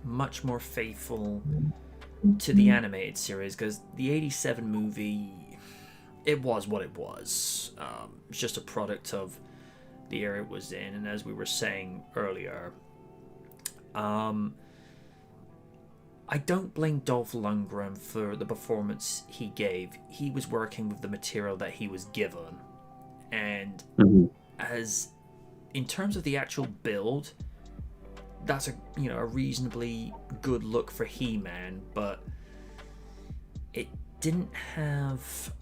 A: much more faithful to the animated series, because the 87 movie, it was what it was. It's just a product of the era it was in, and as we were saying earlier, I don't blame Dolph Lundgren for the performance he gave. He was working with the material that he was given, and as in terms of the actual build, that's a reasonably good look for He-Man, but it didn't have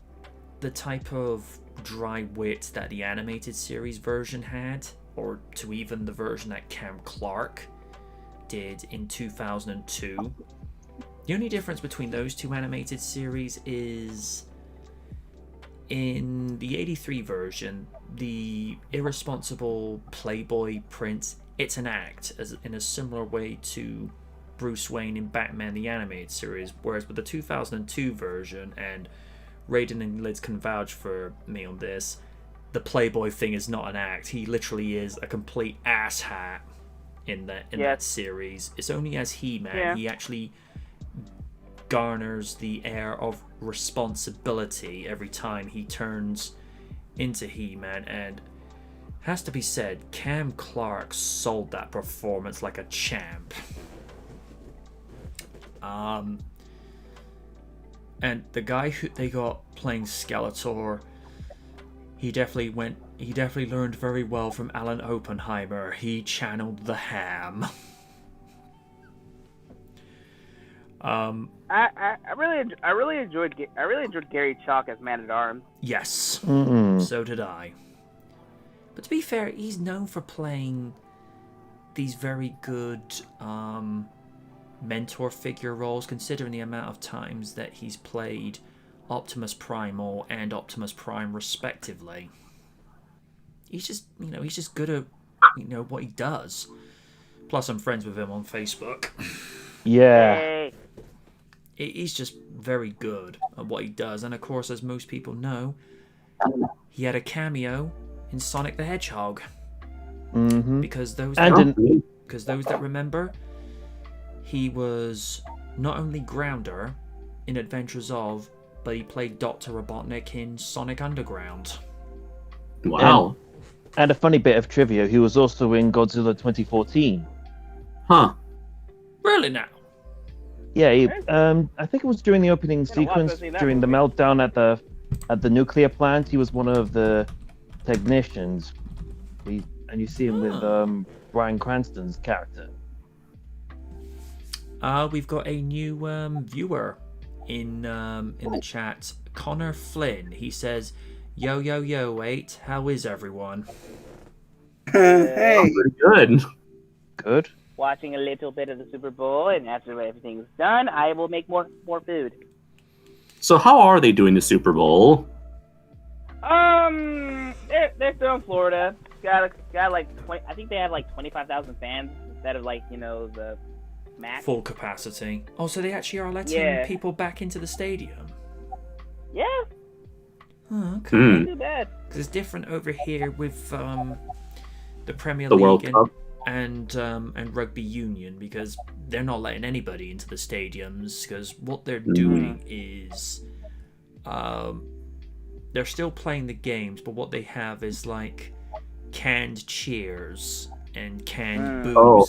A: the type of dry wit that the animated series version had, or to even the version that Cam Clark did in 2002. The only difference between those two animated series is in the 83 version, the irresponsible Playboy prince, it's an act, as in a similar way to Bruce Wayne in Batman the Animated Series, whereas with the 2002 version, and Raiden and Liz can vouch for me on this, the Playboy thing is not an act. He literally is a complete asshat in that series. It's only as He-Man he actually garners the air of responsibility every time he turns into He-Man, and has to be said, Cam Clark sold that performance like a champ. And the guy who they got playing Skeletor, he definitely learned very well from Alan Oppenheimer. He channeled the ham.
E: I really enjoyed Gary Chalk as Man-at-Arms.
A: Yes, so did I. But to be fair, he's known for playing these very good mentor figure roles, considering the amount of times that he's played Optimus Primal and Optimus Prime respectively. He's just good at what he does. Plus, I'm friends with him on Facebook.
B: Yeah.
A: He's just very good at what he does, and of course, as most people know, he had a cameo in Sonic the Hedgehog. Because those that remember, he was not only Grounder in Adventures of, but he played Dr. Robotnik in Sonic Underground.
P: Wow.
B: And a funny bit of trivia, he was also in Godzilla 2014.
P: Huh.
A: Really now?
B: Yeah, I think it was during the opening sequence, during the meltdown at the nuclear plant. He was one of the technicians, and you see him with Bryan Cranston's character.
A: We've got a new viewer in the chat. Connor Flynn. He says, "Yo yo yo, 8. How is everyone?"
C: Hey.
P: Pretty good.
B: Good.
E: Watching a little bit of the Super Bowl, and after everything's done, I will make more food.
P: So how are they doing the Super Bowl?
E: They're still in Florida. Got like 20. I think they have like 25,000 fans instead of like the max.
A: Full capacity. Oh, so they actually are letting people back into the stadium.
E: Yeah.
A: Oh, okay.
E: Not too bad.
A: Because it's different over here with the Premier
P: The
A: League
P: World Cup.
A: and Rugby Union, because they're not letting anybody into the stadiums, because what they're doing is they're still playing the games, but what they have is like canned cheers and canned booze.
P: Oh.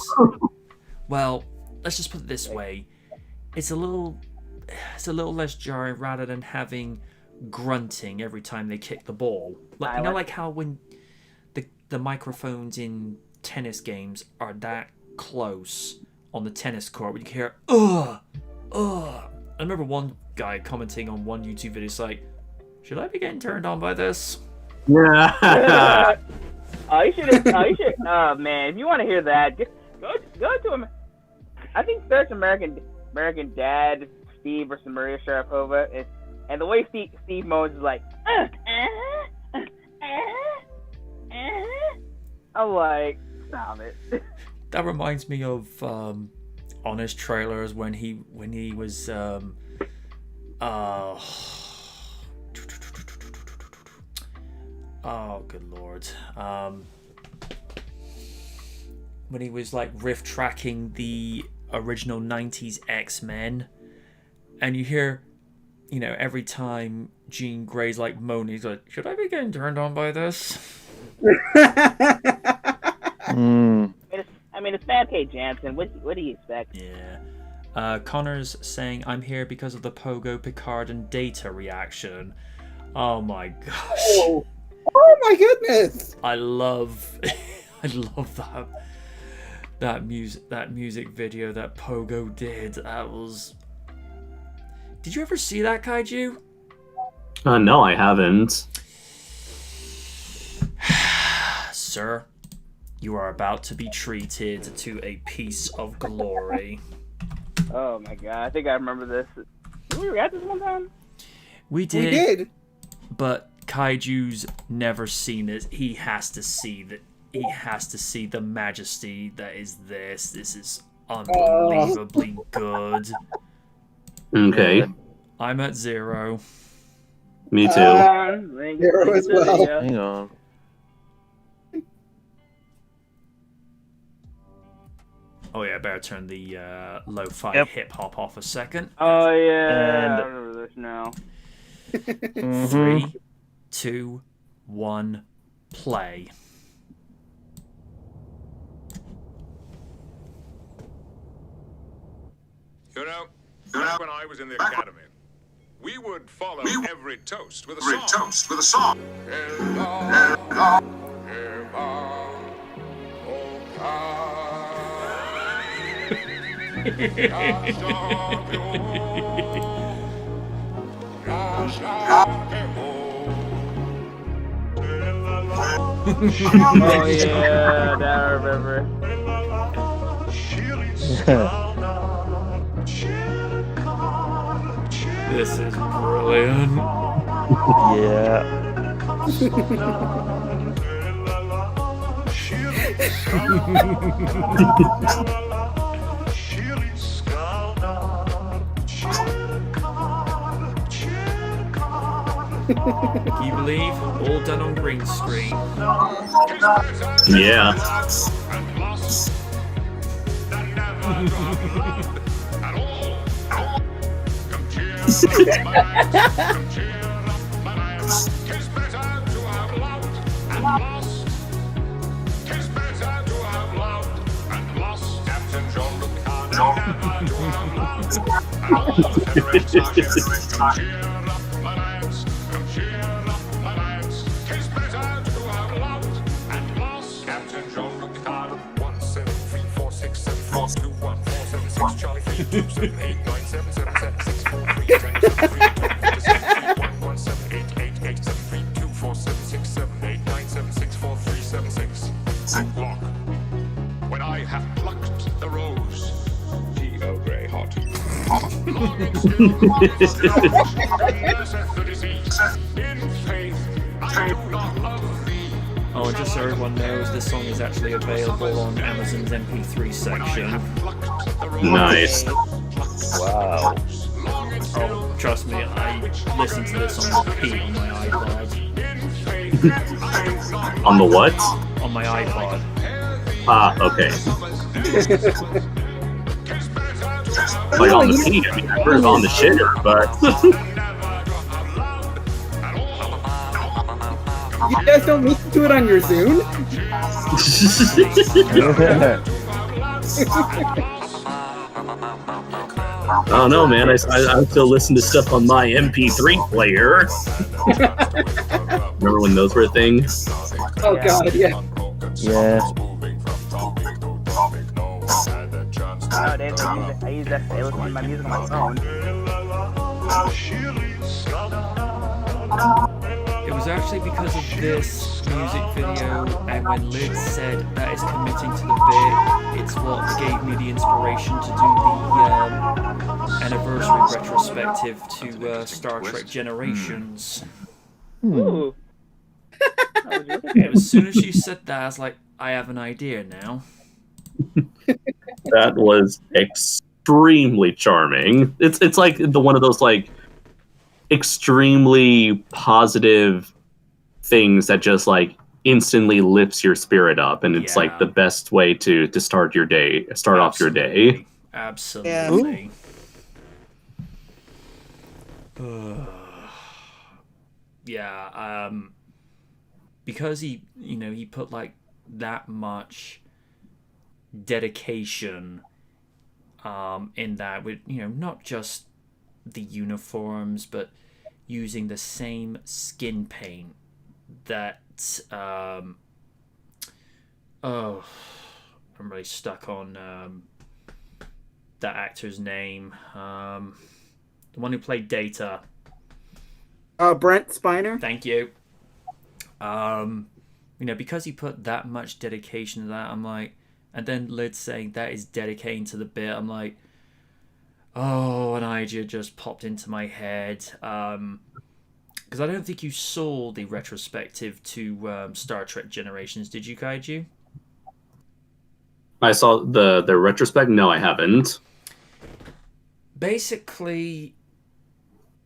A: Well, let's just put it this way. It's a little less jarring rather than having grunting every time they kick the ball. Like, like how when the microphones in tennis games are that close on the tennis court, when you hear ugh. I remember one guy commenting on one YouTube video, it's like, should I be getting turned on by this?
P: Yeah.
E: You should. Oh man, if you want to hear that, go to him. I think search American Dad Steve versus Maria Sharapova, and the way Steve moans is like, I'm like, stop it.
A: That reminds me of Honest Trailers when he was oh good lord, when he was like riff tracking the original 90s X-Men, and you hear, every time Jean Grey's like moaning, he's like, should I be getting turned on by this?
E: I mean, it's Bad Kate Jansen. What do you expect?
A: Yeah. Connor's saying, I'm here because of the Pogo, Picard, and Data reaction. Oh my gosh.
C: Oh my goodness.
A: I love that music video that Pogo did. That was... Did you ever see that, Kaiju?
P: No, I haven't.
A: Sir, you are about to be treated to a piece of glory.
E: Oh my god, I think I remember this. Did we react this one time?
A: We did.
C: We did.
A: But Kaiju's never seen it. He has to see that. He has to see the majesty that is this. This is unbelievably good.
P: Okay.
A: I'm at 0.
P: Me too.
C: 0 as well.
B: Hang on.
A: Oh yeah, better turn the lo-fi hip hop off a second.
E: Oh yeah, I remember this now.
A: 3, 2, 1, play.
Q: You know, back when I was in the academy, we would follow every toast with a song.
E: Oh yeah, that I remember.
A: This is brilliant.
B: Yeah.
A: Can you believe? All done on green screen.
P: Yeah.
Q: When I have plucked the rose, G.O. Grey hot.
A: Oh, just so everyone knows, this song is actually available on Amazon's MP3 section.
P: Nice.
B: Wow.
A: Oh, trust me, I listen to this on repeat on my iPod.
P: On the what?
A: On my iPod.
P: Ah, okay. Like on the feet, I mean, I've heard it on the shitter, but...
C: You guys don't listen to it on your Zune?
P: I don't know, man. I still listen to stuff on my MP3 player. Remember when those were a thing?
C: Oh god, yeah.
B: Yeah.
E: Nowadays, I use that to listen to my music on my phone.
A: It was actually because of this music video, and when Liz said that is committing to the bit, it's what gave me the inspiration to do the anniversary retrospective to Star Trek Generations.
E: Ooh.
A: As soon as she said that, I was like, I have an idea now.
P: That was extremely charming. It's like one of those like extremely positive things that just like instantly lifts your spirit up, and it's like the best way to start your day, off your day.
A: Absolutely. Yeah. Because he put like that much dedication in that, with not just the uniforms, but using the same skin paint that I'm really stuck on that actor's name, the one who played Data.
C: Brent Spiner.
A: Thank you. Because he put that much dedication to that, I'm like, and then Lid saying that is dedicating to the bit, I'm like, oh, an idea just popped into my head. Because I don't think you saw the retrospective to Star Trek Generations, did you, Kaiju?
P: I saw the retrospect. No, I haven't.
A: Basically,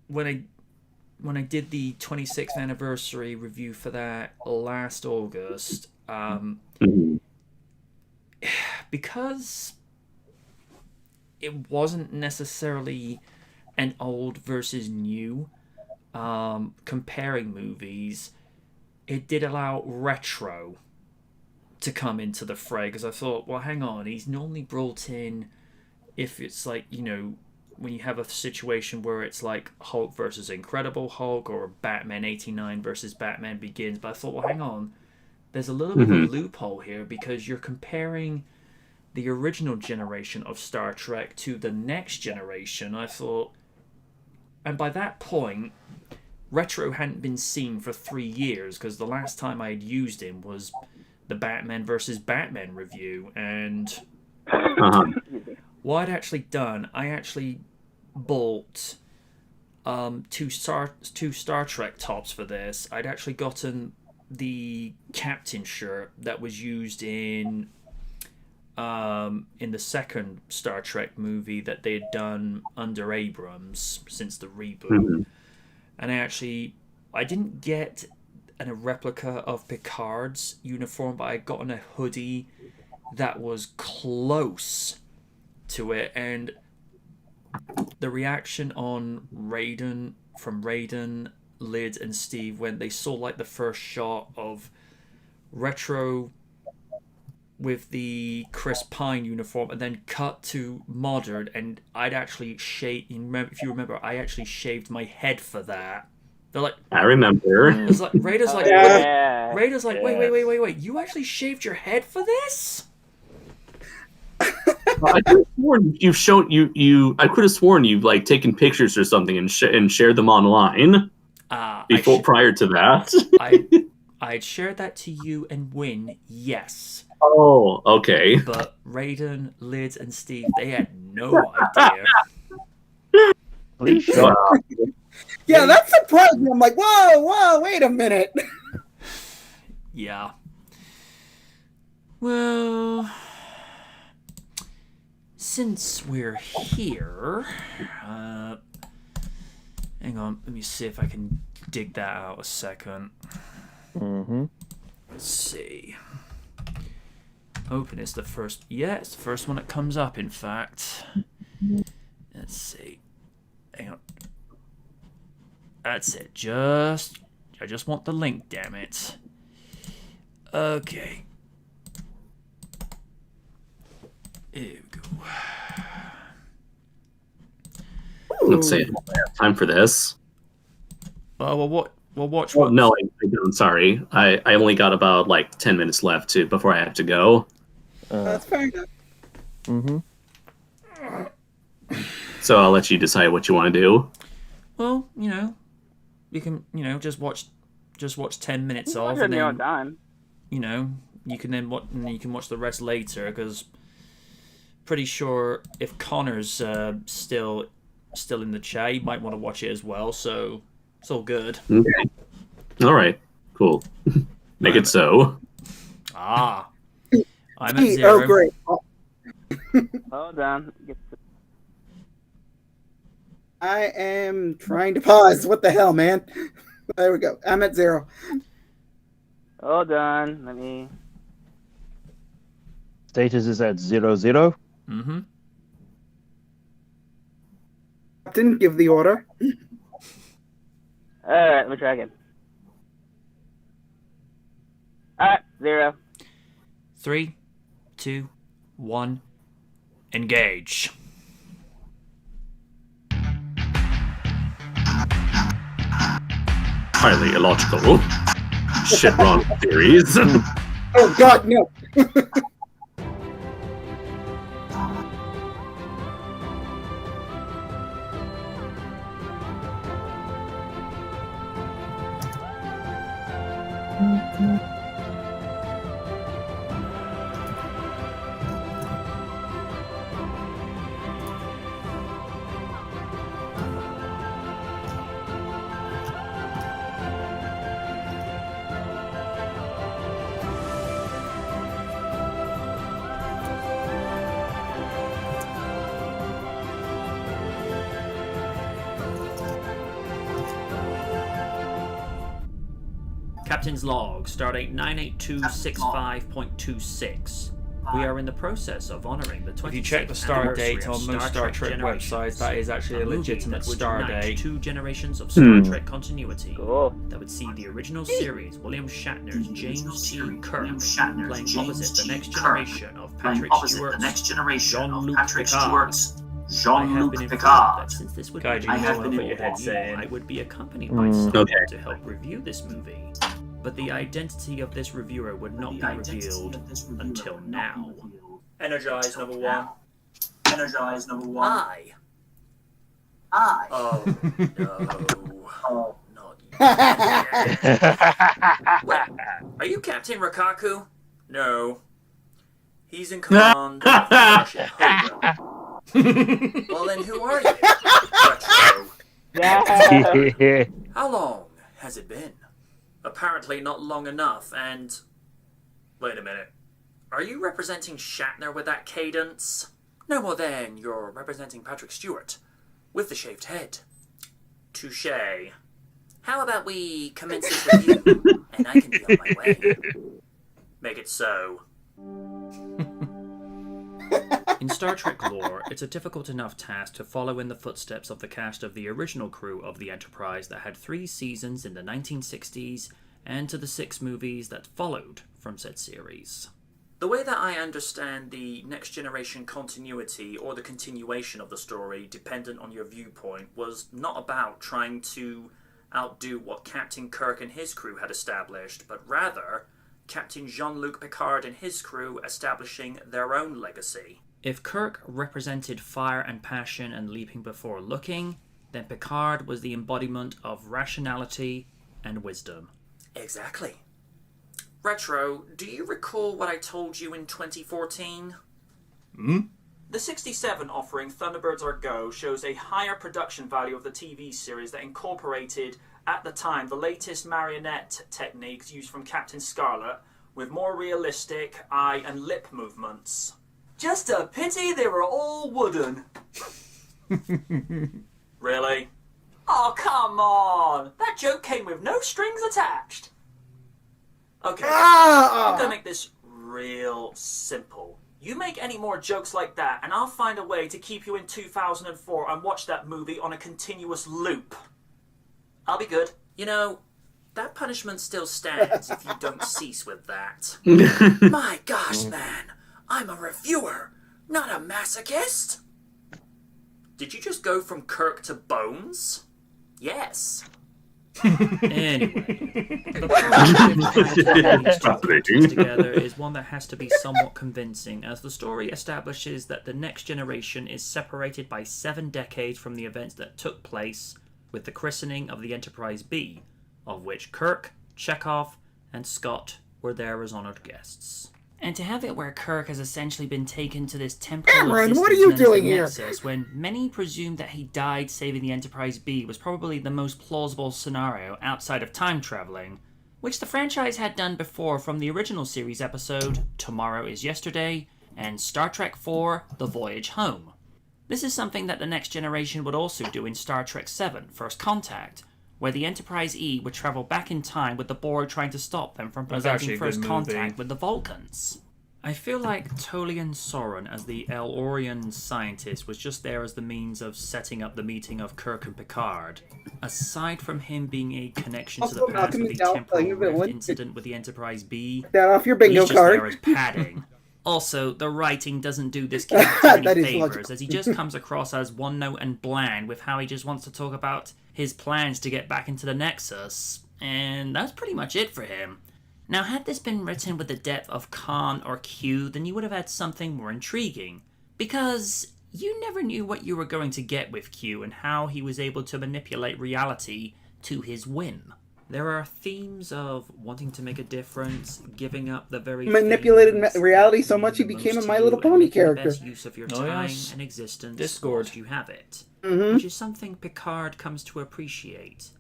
A: when I did the 26th anniversary review for that last August, because it wasn't necessarily an old versus new comparing movies, it did allow retro to come into the fray, because I thought, well, hang on, he's normally brought in, if it's like, when you have a situation where it's like Hulk versus Incredible Hulk, or Batman 89 versus Batman Begins, but I thought, well, hang on, there's a little bit of a loophole here, because you're comparing the original generation of Star Trek to the next generation. I thought, and by that point, retro hadn't been seen for 3 years, because the last time I had used him was the Batman versus Batman review, and what I'd actually done, I actually bought two Star Trek tops for this. I'd actually gotten the Captain shirt that was used in the second Star Trek movie that they had done under Abrams since the reboot. And I didn't get a replica of Picard's uniform, but I got a hoodie that was close to it, and the reaction on Raiden, Lid, and Steve when they saw like the first shot of Retro with the Chris Pine uniform, and then cut to modern, and I'd actually if you remember, I actually shaved my head for that. They're like,
P: I remember.
A: It's like Raider's like,
E: Yeah.
A: Raider's like, wait, you actually shaved your head for this?
P: I could have sworn you've shown you. I could have sworn you've like taken pictures or something and shared them online prior to that.
A: I'd shared that to you and Win, yes.
P: Oh, okay.
A: But Raiden, Lids, and Steve, they had no idea.
C: Yeah, that surprised me. I'm like, whoa, wait a minute.
A: Yeah. Well, since we're here, hang on, let me see if I can dig that out a second.
B: Mm-hmm.
A: Let's see. Open is the first. Yeah, it's the first one that comes up, in fact. Let's see. Hang on. That's it. I just want the link, damn it. Okay. Here we go.
P: Let's see. I have time for this.
A: Well, watch
P: Oh,
A: what.
P: no, I don't. Sorry. I only got about like 10 minutes left before I have to go.
C: That's fair enough.
B: Mm-hmm.
P: So I'll let you decide what you want to do.
A: Well, you can, just watch 10 minutes of,
E: Watch it
A: and
E: in your own
A: then,
E: time.
A: you can then watch the rest later, because pretty sure if Connor's still in the chat, you might want to watch it as well. So it's all good.
P: Okay. All right. Cool. Make it so.
A: I'm at 0.
C: Oh, great.
E: Hold on.
C: I am trying to pause. What the hell, man? There we go. I'm at 0.
E: Hold on. Let me.
B: Status is at 0.
A: Mm-hmm.
C: Didn't give the order.
E: Alright, let me try again. Alright, 0.
A: 3, 2, 1, engage.
P: Highly illogical. Shit wrong theories.
C: Oh, God, no.
A: Captain's log, stardate 98265.26. We are in the process of honoring the 26th
R: If you check the star date on most Star Trek websites, that is actually a legitimate star date.
A: 2 generations of Star Trek continuity that would see the original series William Shatner's James T. Kirk playing opposite the next generation of Patrick Stewart's Jean-Luc Picard. Jean-Luc Picard. Since this would
R: Guide,
A: be
R: you have
A: the
R: to put your headset in.
A: I would be accompanied by someone to help review this movie. But the identity of this reviewer would not be revealed until now.
R: Energize, number 1. Energize, number 1.
A: I. Oh, no. Not you. Wait, are you Captain Rakaku? No. He's in command of the Starship Hogan. Well then, who are you? Retro. How long has it been? Apparently not long enough, and... Wait a minute. Are you representing Shatner with that cadence? No more than you're representing Patrick Stewart with the shaved head. Touché. How about we commence this review, and I can be on my way. Make it so. In Star Trek lore, it's a difficult enough task to follow in the footsteps of the cast of the original crew of the Enterprise that had 3 seasons in the 1960s and to the 6 movies that followed from said series. The way that I understand the Next Generation continuity or the continuation of the story, dependent on your viewpoint, was not about trying to outdo what Captain Kirk and his crew had established, but rather Captain Jean-Luc Picard and his crew establishing their own legacy. If Kirk represented fire and passion and leaping before looking, then Picard was the embodiment of rationality and wisdom. Exactly. Retro, do you recall what I told you in 2014? The 67 offering Thunderbirds Are Go shows a higher production value of the TV series that incorporated, at the time, the latest marionette techniques used from Captain Scarlet, with more realistic eye and lip movements. Just a pity they were all wooden. Really? Oh, come on! That joke came with no strings attached. Okay, I'm gonna make this real simple. You make any more jokes like that, and I'll find a way to keep you in 2004 and watch that movie on a continuous loop. I'll be good. You know, that punishment still stands if you don't cease with that. My gosh, man. I'm a reviewer, not a masochist. Did you just go from Kirk to Bones? Yes. Anyway, the partnership together is one that has to be somewhat convincing, as the story establishes that the Next Generation is separated by 7 decades from the events that took place with the christening of the Enterprise B, of which Kirk, Chekhov, and Scott were there as honoured guests. And to have it where Kirk has essentially been taken to this temporal
C: Cameron, what are you doing here?
A: nexus, when many presumed that he died saving the Enterprise B, was probably the most plausible scenario outside of time travelling, which the franchise had done before from the original series episode Tomorrow is Yesterday and Star Trek IV The Voyage Home. This is something that the Next Generation would also do in Star Trek VII First Contact, where the Enterprise E would travel back in time with the Borg trying to stop them from preventing first contact with the Vulcans. I feel like Tolian Soren as the Elorian scientist was just there as the means of setting up the meeting of Kirk and Picard. Aside from him being a connection to the past with the temporal rift incident with the Enterprise B,
C: that off your bingo
A: he's just
C: card.
A: there as padding. Also, the writing doesn't do this character any favours, as he just comes across as one-note and bland with how he just wants to talk about his plans to get back into the Nexus, and that's pretty much it for him. Now, had this been written with the depth of Khan or Q, then you would have had something more intriguing, because you never knew what you were going to get with Q and how he was able to manipulate reality to his whim. There are themes of wanting to make a difference, giving up the very
C: manipulated reality so much he became a My Little Pony character.
A: Best use of your time and existence
R: Discord.
A: whilst you have it,
C: Mhm.
A: which is something Picard comes to appreciate.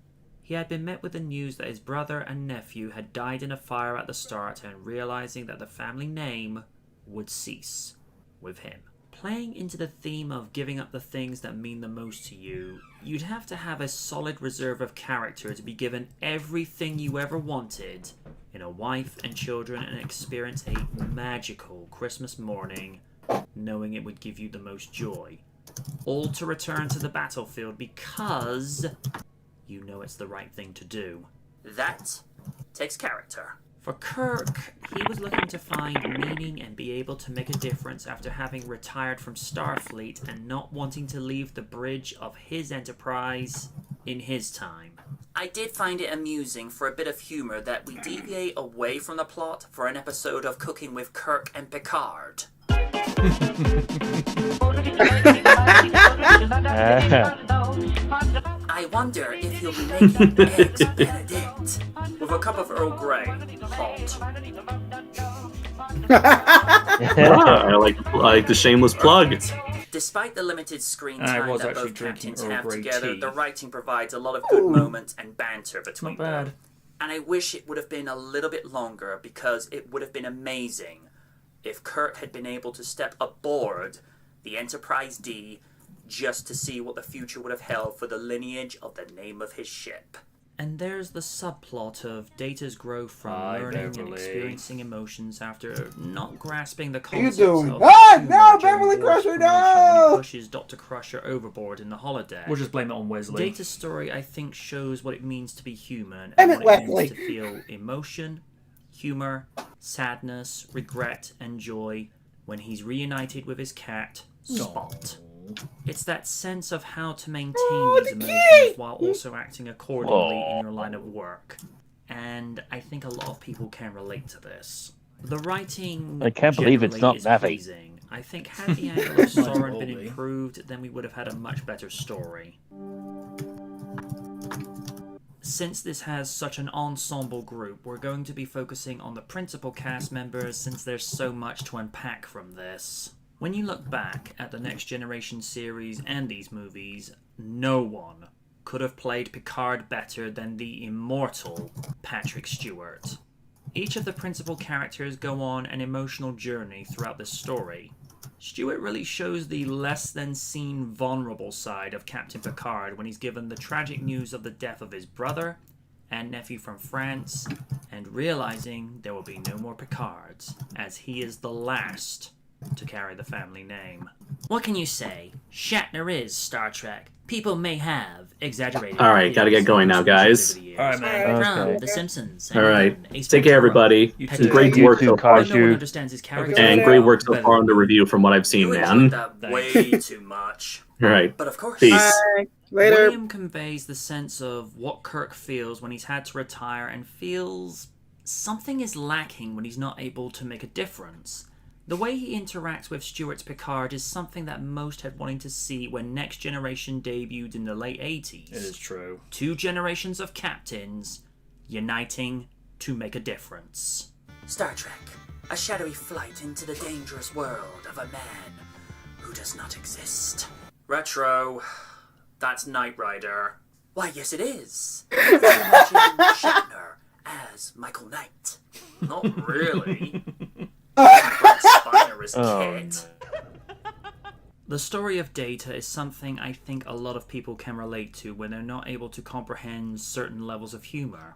A: He had been met with the news that his brother and nephew had died in a fire at the start, and realizing that the family name would cease with him. Playing into the theme of giving up the things that mean the most to you, you'd have to have a solid reserve of character to be given everything you ever wanted in a wife and children and experience a magical Christmas morning knowing it would give you the most joy. All to return to the battlefield because you know it's the right thing to do. That takes character. For Kirk, he was looking to find meaning and be able to make a difference after having retired from Starfleet and not wanting to leave the bridge of his Enterprise in his time. I did find it amusing for a bit of humor that we deviate away from the plot for an episode of Cooking with Kirk and Picard. I wonder if he'll be making eggs Benedict with a cup of Earl Grey, hot.
P: I like the shameless plug.
A: Despite the limited screen
R: I
A: time
R: was
A: that
R: actually
A: both
R: drinking
A: captains
R: Earl
A: have
R: Grey
A: together,
R: tea.
A: the writing provides a lot of good moments and banter between
R: Not bad.
A: them. And I wish it would have been a little bit longer, because it would have been amazing if Kirk had been able to step aboard the Enterprise D just to see what the future would have held for the lineage of the name of his ship. And there's the subplot of Data's growth from learning and experiencing emotions after not grasping the concepts of humor
C: Beverly Crusher,
A: when
C: no!
A: he pushes Dr. Crusher overboard in the holodeck.
R: We'll just blame it on Wesley.
A: Data's story, I think, shows what it means to be human
C: Damn
A: and
C: it,
A: what it
C: Wesley.
A: means to feel emotion, humor, sadness, regret, and joy when he's reunited with his cat, Spot. It's that sense of how to maintain these emotions while also acting accordingly in your line of work. And I think a lot of people can relate to this. The writing
B: I can't believe it's
A: generally
B: not
A: is
B: Navi.
A: pleasing. I think had the angle of Sauron been improved, then we would have had a much better story. Since this has such an ensemble group, we're going to be focusing on the principal cast members since there's so much to unpack from this. When you look back at the Next Generation series and these movies, no one could have played Picard better than the immortal Patrick Stewart. Each of the principal characters go on an emotional journey throughout this story. Stewart really shows the less than seen vulnerable side of Captain Picard when he's given the tragic news of the death of his brother and nephew from France, and realizing there will be no more Picards, as he is the last to carry the family name.
F: What can you say? Shatner is Star Trek. People may have exaggerated.
P: All right, gotta get going now, guys.
A: All right, man.
F: From The Simpsons.
P: All right,
F: Ace
P: take care,
F: Ventura.
P: everybody.
A: You
P: And
A: too.
P: great
B: You
P: work
B: too,
P: so far.
A: No one
B: Kaiju.
A: understands his character.
P: And great work so far on the review from what I've seen,
F: You
P: man.
F: enjoyed that way too much.
P: All right,
F: But of course.
P: peace.
C: Bye. Later.
A: William conveys the sense of what Kirk feels when he's had to retire and feels something is lacking when he's not able to make a difference. The way he interacts with Stewart's Picard is something that most had wanted to see when Next Generation debuted in the late 80s.
R: It is true.
A: Two generations of captains uniting to make a difference.
F: Star Trek. A shadowy flight into the dangerous world of a man who does not exist.
A: Retro. That's Knight Rider.
F: Why, yes, it is. Imagine Shatner as Michael Knight.
A: Not really.
F: Spiner is
B: Oh,
F: Kit.
A: The story of Data is something I think a lot of people can relate to when they're not able to comprehend certain levels of humor.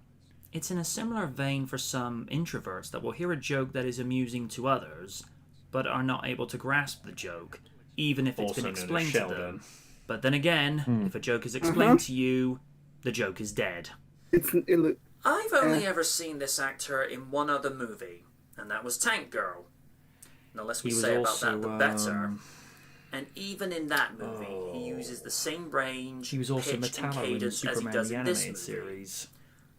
A: It's in a similar vein for some introverts that will hear a joke that is amusing to others, but are not able to grasp the joke, even if it's
R: Also
A: been
R: known as
A: explained to
R: Sheldon.
A: them. But then again, if a joke is explained to you, the joke is dead.
F: I've only ever seen this actor in one other movie, and that was Tank Girl. The less we
A: He was
F: say about
A: also,
F: that, the better. And even in that movie, he uses the same range,
A: He was also
F: pitch, and
A: Metallo in
F: cadence as he
A: Superman
F: does
A: the
F: in this
A: Animated
F: movie.
A: series.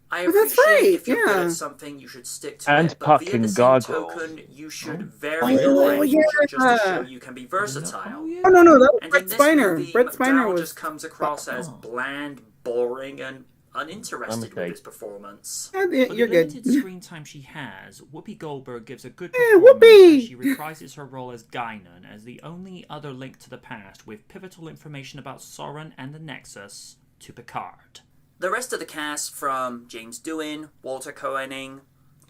F: I
C: Oh, that's
F: appreciate
C: right,
F: if you're good
C: yeah.
F: at something, you should stick to
B: And
F: it. But via
B: fucking
F: the same
B: Gargoyle.
F: token, you should
C: Oh,
F: vary your range just to
C: yeah.
F: show you can be versatile.
C: Oh, no, that was
F: And
C: Brett
F: in this
C: Spiner.
F: movie,
C: Brett Spiner
F: McDowell
C: was...
F: just comes across as bland, boring, and uninterested with his performance.
C: Yeah,
A: For
C: you're
A: the
C: good.
A: limited screen time she has, Whoopi Goldberg gives a good
C: Yeah,
A: performance
C: Whoopi!
A: as she reprises her role as Guinan as the only other link to the past with pivotal information about Sauron and the Nexus to Picard.
F: The rest of the cast, from James Doohan, Walter Koenig,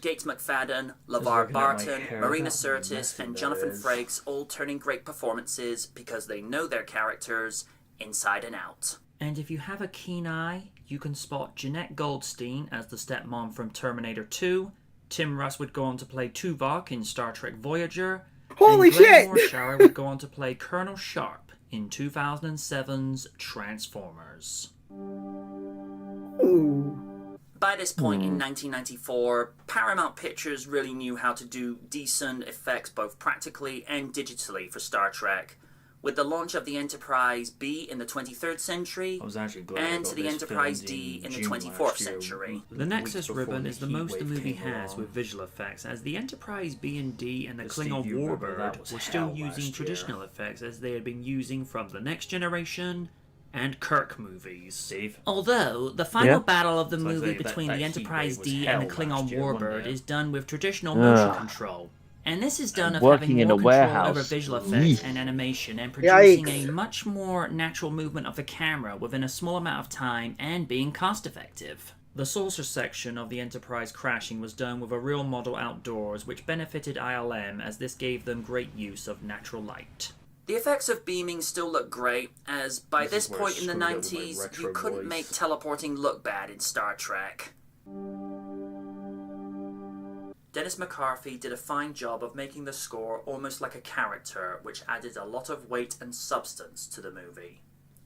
F: Gates McFadden, LeVar
A: looking at my
F: Barton,
A: hair,
F: Marina
A: how
F: Sirtis,
A: messy
F: and
A: that
F: Jonathan
A: is.
F: Frakes all turning great performances because they know their characters inside and out.
A: And if you have a keen eye, you can spot Jeanette Goldstein as the stepmom from Terminator 2. Tim Russ would go on to play Tuvok in Star Trek Voyager.
C: Holy
A: and Glenn
C: shit!
A: Morshower would go on to play Colonel Sharp in 2007's Transformers.
C: Ooh.
F: By this point in 1994, Paramount Pictures really knew how to do decent effects both practically and digitally for Star Trek. With the launch of the Enterprise B in the 23rd century,
A: I was actually glad I
F: and
A: got
F: the
A: this
F: Enterprise
A: filmed
F: D in the
A: June
F: 24th
A: last year,
F: century.
A: The Nexus
R: before
A: ribbon
R: the
A: is the
R: heat
A: most the
R: wave
A: movie
R: came
A: has
R: along.
A: with visual effects, as the Enterprise B and D and the
R: The
A: Klingon
R: Steve Urkel, that
A: Warbird
R: was
A: were still
R: hell
A: using
R: last year.
A: traditional effects as they had been using from the Next Generation and Kirk movies.
R: Steve?
F: Although, the final
B: Yeah.
F: battle of the
R: It's like
F: movie
R: that-
F: between
R: that
F: the
R: heat
F: Enterprise
R: wave was
F: D and the
R: hell
F: Klingon
R: last year, wasn't
F: Warbird
R: it?
F: is done with traditional motion
B: Ugh.
F: control. And this is done of
B: Working
F: having
B: in
F: more
B: a
F: control
B: warehouse.
F: over visual effects
B: Yeesh.
F: and animation and producing
C: Yikes.
F: a much more natural movement of the camera within a small amount of time and being cost effective.
A: The saucer section of the Enterprise crashing was done with a real model outdoors, which benefited ILM as this gave them great use of natural light. The effects of beaming still look great, as by this point in the 90s, you couldn't make teleporting look bad in Star Trek. Dennis McCarthy did a fine job of making the score almost like a character, which added a lot of weight and substance to the movie.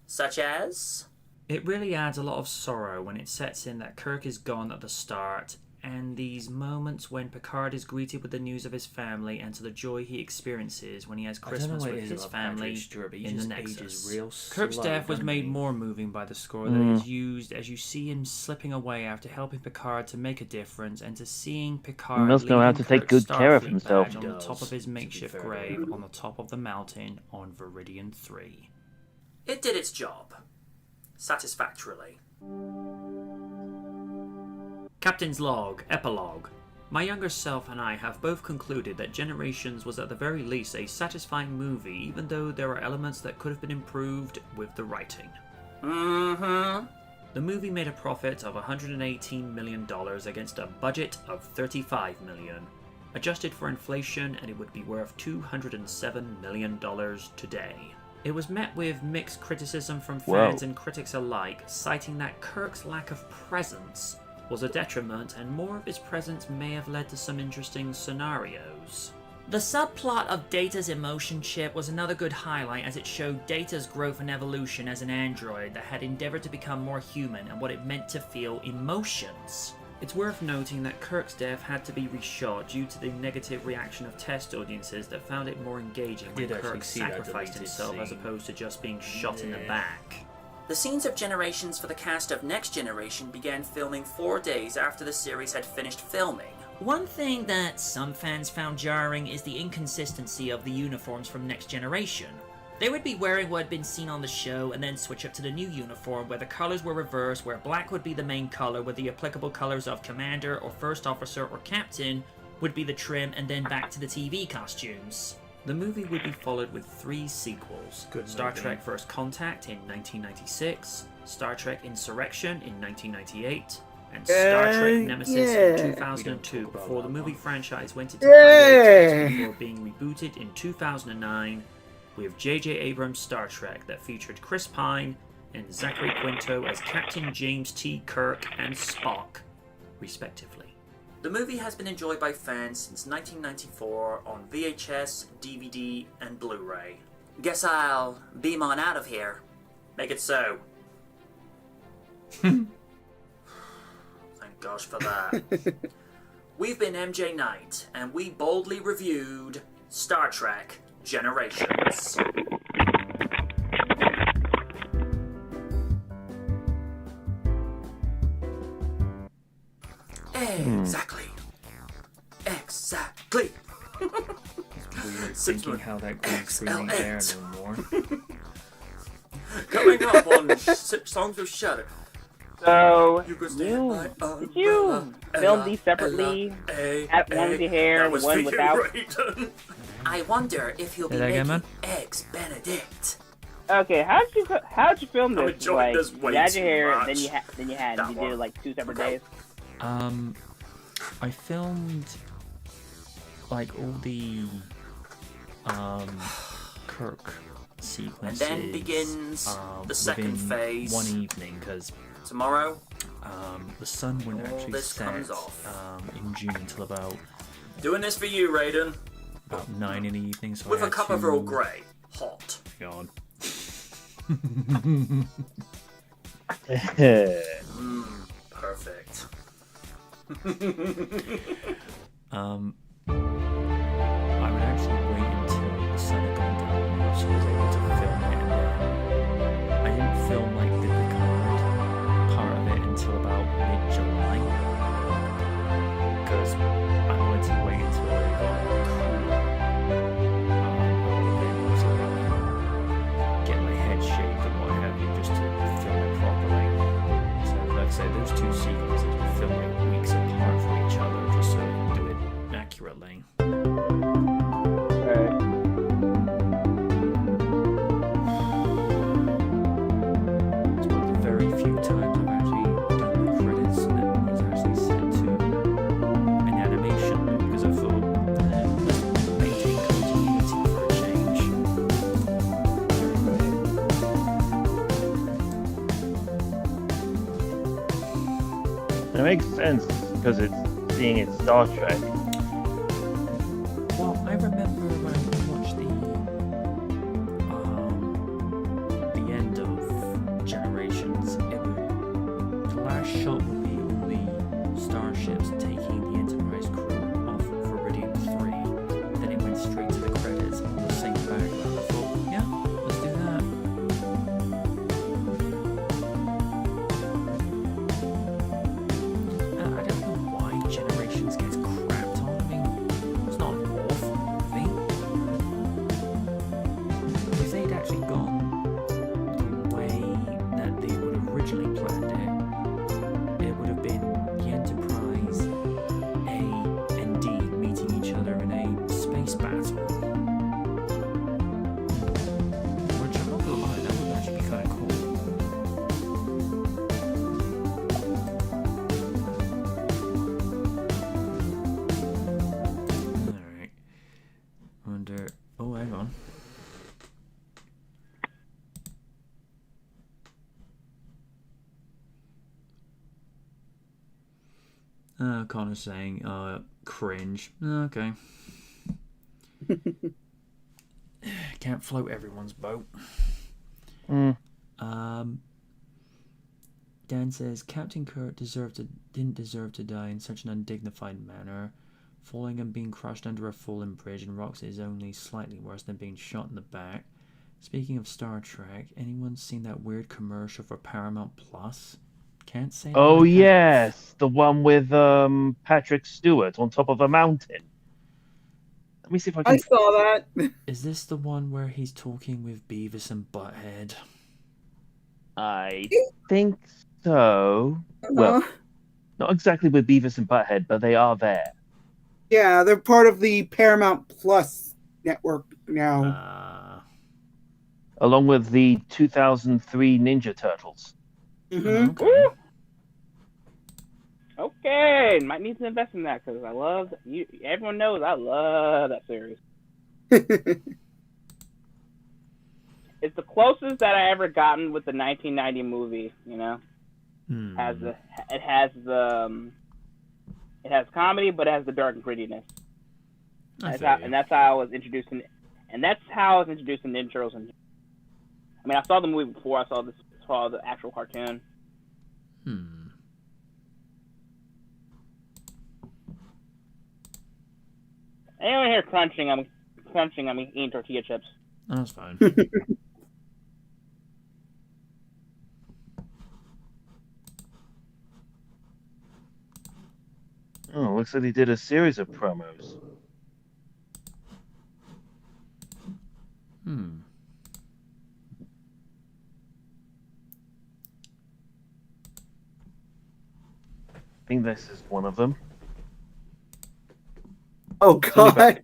A: Such as? It really adds a lot of sorrow when it sets in that Kirk is gone at the start, and these moments when Picard is greeted with the news of his family and to the joy he experiences when he has Christmas with his family in the Nexus. Kirk's death was made more moving by the score that is used as you see him slipping away after helping Picard to make a difference, and to seeing Picard
B: He must know how to take good care of himself.
A: On the top of his makeshift grave on the top of the mountain on Viridian 3. It did its job. Satisfactorily. Captain's Log, Epilogue. My younger self and I have both concluded that Generations was at the very least a satisfying movie, even though there are elements that could have been improved with the writing. The movie made a profit of $118 million against a budget of $35 million. Adjusted for inflation, and it would be worth $207 million today. It was met with mixed criticism from fans and critics alike, citing that Kirk's lack of presence was a detriment, and more of his presence may have led to some interesting scenarios. The subplot of Data's emotion chip was another good highlight, as it showed Data's growth and evolution as an android that had endeavored to become more human and what it meant to feel emotions. It's worth noting that Kirk's death had to be reshot due to the negative reaction of test audiences that found it more engaging when Kirk sacrificed himself as opposed to just being shot in the back. The scenes of Generations for the cast of Next Generation began filming 4 days after the series had finished filming. One thing that some fans found jarring is the inconsistency of the uniforms from Next Generation. They would be wearing what had been seen on the show and then switch up to the new uniform where the colors were reversed, where black would be the main color with the applicable colors of Commander or First Officer or Captain would be the trim, and then back to the TV costumes. The movie would be followed with 3 sequels. Star Trek First Contact in 1996, Star Trek Insurrection in 1998, and Star Trek Nemesis in 2002, before the movie franchise went into hiatus before being rebooted in 2009 with J.J. Abrams' Star Trek that featured Chris Pine and Zachary Quinto as Captain James T. Kirk and Spock, respectively. The movie has been enjoyed by fans since 1994 on VHS, DVD, and Blu-ray. Guess I'll beam on out of here. Make it so. Thank gosh for that. We've been MJ Knight, and we boldly reviewed Star Trek Generations. Exactly. Exactly.
R: Thinking how that green screen ain't there no more.
A: Coming up on 6 Songs of Shadow.
E: So, did you film these separately? One with your hair, one without?
A: I wonder if he'll be making Eggs Benedict.
E: Okay, how'd you film this? Like, you had your hair, then you did like 2 separate days.
A: I filmed like all the Kirk sequences. And then begins the second phase.
R: One evening, because
A: tomorrow
R: the sun wouldn't actually set in June until about.
A: Doing this for you, Raiden.
R: About 9 in the evening, so
A: with a cup of Earl Grey, hot.
R: God.
A: Perfect.
R: I would actually wait until the sun had gone down enough so I was able to film it, and then I didn't film like the Picard part of it until about mid-July, because I wanted to wait until it got cool. Then also get my head shaved and what have you, just to film it properly. So like I said, those 2 sequences we film like weeks apart from each other, just so we can do it accurately.
B: makes sense because it's seeing it Star Trek.
A: Well, I remember when I watched the end of Generations. The last shot would be all the starships taking the Enterprise crew off Viridian 3. Then it went straight to the credits on the same background. I thought, yeah, let's do that. I don't know why Generations gets crapped on. I mean, it's not an awful movie. If they'd actually gone the way that they would have originally planned it would have been the Enterprise A and D meeting each other in a space battle. Which I'm not gonna lie, that would actually be kind of cool. Alright. Wonder. Oh, hang on. Connor's saying, cringe. Okay. Can't float everyone's boat.
B: Mm.
A: Dan says, Captain Kirk didn't deserve to die in such an undignified manner. Falling and being crushed under a fallen bridge and rocks is only slightly worse than being shot in the back. Speaking of Star Trek, anyone seen that weird commercial for Paramount Plus? Can't say that
B: Oh
A: I have.
B: yes, the one with Patrick Stewart on top of a mountain. Let me see if I can.
C: I saw that.
A: Is this the one where he's talking with Beavis and Butthead?
B: I think so. Well, not exactly with Beavis and Butthead, but they are there.
C: Yeah, they're part of the Paramount Plus network now.
B: Along with the 2003 Ninja Turtles.
C: Mm-hmm.
E: Okay, might need to invest in that because I love you. Everyone knows I love that series. It's the closest that I ever gotten with the 1990 movie. You know, it has comedy, but it has the dark and grittiness. That's how I was introduced in, and that's how I was introduced in Ninja Turtles. And I mean, I saw the movie before I saw the actual cartoon. Anyone here crunching? I'm eating tortilla chips.
A: That's fine.
B: Oh, looks like they did a series of promos. I think this is one of them.
C: Oh God!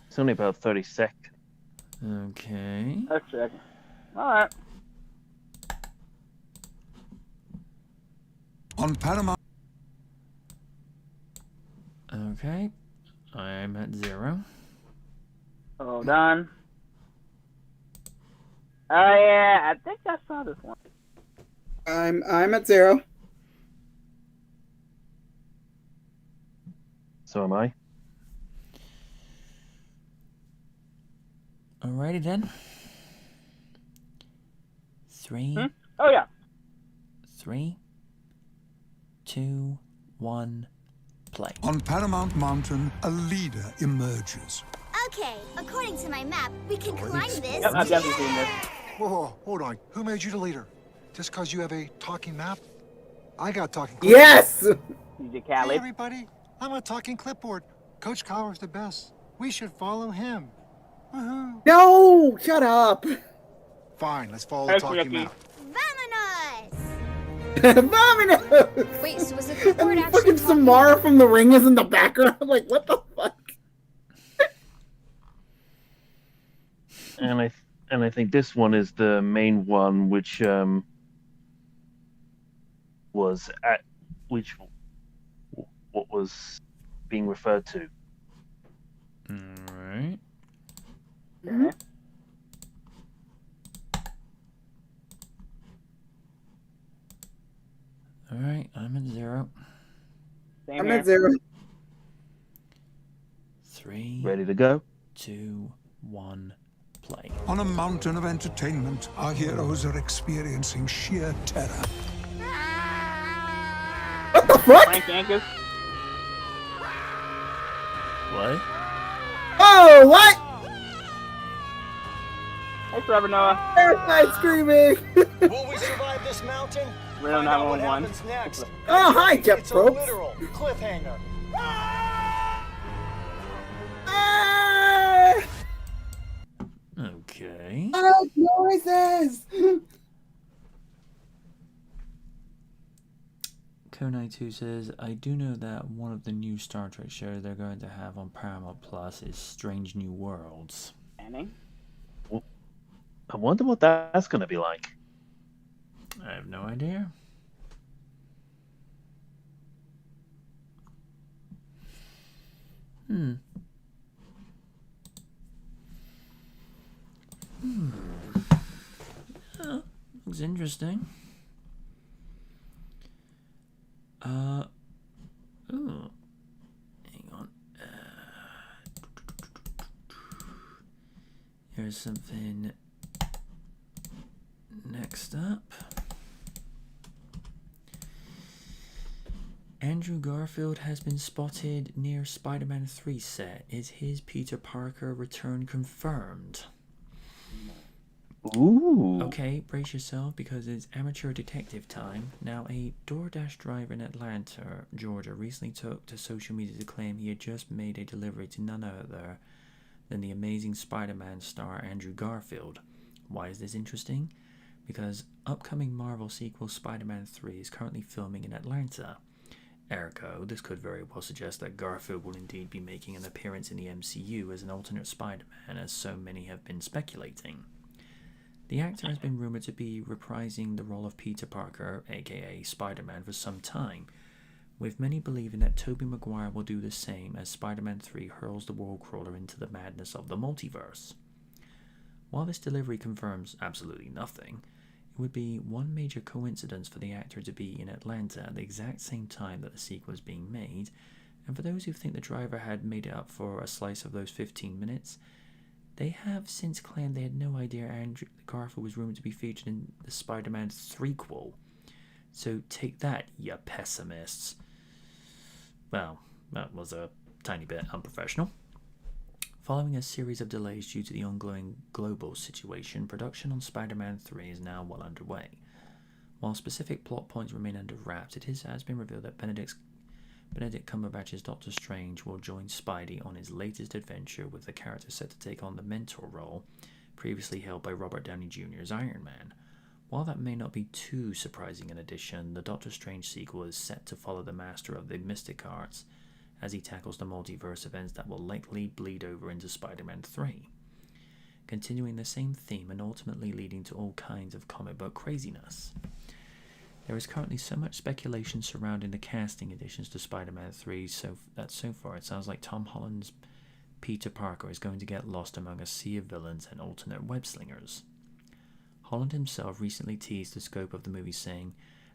B: It's only about 30 seconds.
A: Okay.
E: Let's check. All right.
S: On Paramount.
A: Okay. I'm at 0.
E: Hold on. Oh yeah, I think I saw this one.
C: I'm at 0.
B: So am I.
A: Alrighty then. 3.
E: Oh yeah.
A: 3, 2, 1, play.
S: On Paramount Mountain, a leader emerges.
T: Okay, according to my map, we can climb this.
E: Yep, I've definitely seen this.
U: Whoa, hold on. Who made you the leader? Just because you have a talking map? I got talking.
C: Yes!
E: DJ
U: Hey,
E: Khaled.
U: everybody. I'm a talking clipboard. Coach Collar's the best. We should follow him. Woohoo.
C: No! Shut up!
U: Fine, let's follow the talking map.
C: Vámonos!
T: Wait, so was the clipboard
C: And
T: actually
C: fucking Samara from The Ring is in the background. I'm like, what the fuck?
B: And I think this one is the main one, which was what was being referred to.
A: Alright. Alright, I'm at 0.
E: Same
C: I'm
E: here.
C: at 0.
A: 3.
B: Ready to go?
A: 2, 1, play.
S: On a mountain of entertainment, our heroes are experiencing sheer terror.
C: What the fuck?
E: Frank Angus.
A: What?
C: Oh, what?
E: Hey, Trevor Noah.
C: Terrified screaming.
O: Will we survive this mountain?
E: Real
O: Find out what
E: 911.
O: happens next.
C: Oh, hi, Jeff
O: It's a
C: Probst.
O: literal cliffhanger.
C: Ah!
A: Okay.
C: What noises?
A: Konai2 says, I do know that one of the new Star Trek shows they're going to have on Paramount Plus is Strange New Worlds.
E: Annie?
B: I wonder what that's going to be like.
A: I have no idea. Yeah, looks interesting. Ooh. Hang on. Here's something next up. Andrew Garfield has been spotted near Spider-Man 3 set. Is his Peter Parker return confirmed?
B: Ooh.
A: Okay, brace yourself because it's amateur detective time. Now, a DoorDash driver in Atlanta, Georgia, recently took to social media to claim he had just made a delivery to none other than the Amazing Spider-Man star Andrew Garfield. Why is this interesting? Because upcoming Marvel sequel Spider-Man 3 is currently filming in Atlanta. Ergo, this could very well suggest that Garfield will indeed be making an appearance in the MCU as an alternate Spider-Man, as so many have been speculating. The actor has been rumored to be reprising the role of Peter Parker, aka Spider-Man, for some time, with many believing that Tobey Maguire will do the same as Spider-Man 3 hurls the world crawler into the madness of the multiverse. While this delivery confirms absolutely nothing, it would be one major coincidence for the actor to be in Atlanta at the exact same time that the sequel is being made, and for those who think the driver had made it up for a slice of those 15 minutes, they have since claimed they had no idea Andrew Garfield was rumored to be featured in the Spider-Man 3quel. So take that, you pessimists. Well, that was a tiny bit unprofessional. Following a series of delays due to the ongoing global situation, production on Spider-Man 3 is now well underway. While specific plot points remain under wraps, it has been revealed that Benedict Cumberbatch's Doctor Strange will join Spidey on his latest adventure, with the character set to take on the mentor role previously held by Robert Downey Jr.'s Iron Man. While that may not be too surprising an addition, the Doctor Strange sequel is set to follow the master of the mystic arts as he tackles the multiverse events that will likely bleed over into Spider-Man 3, continuing the same theme and ultimately leading to all kinds of comic book craziness. There is currently so much speculation surrounding the casting additions to Spider-Man 3 so far it sounds like Tom Holland's Peter Parker is going to get lost among a sea of villains and alternate web-slingers. Holland himself recently teased the scope of the movie, saying,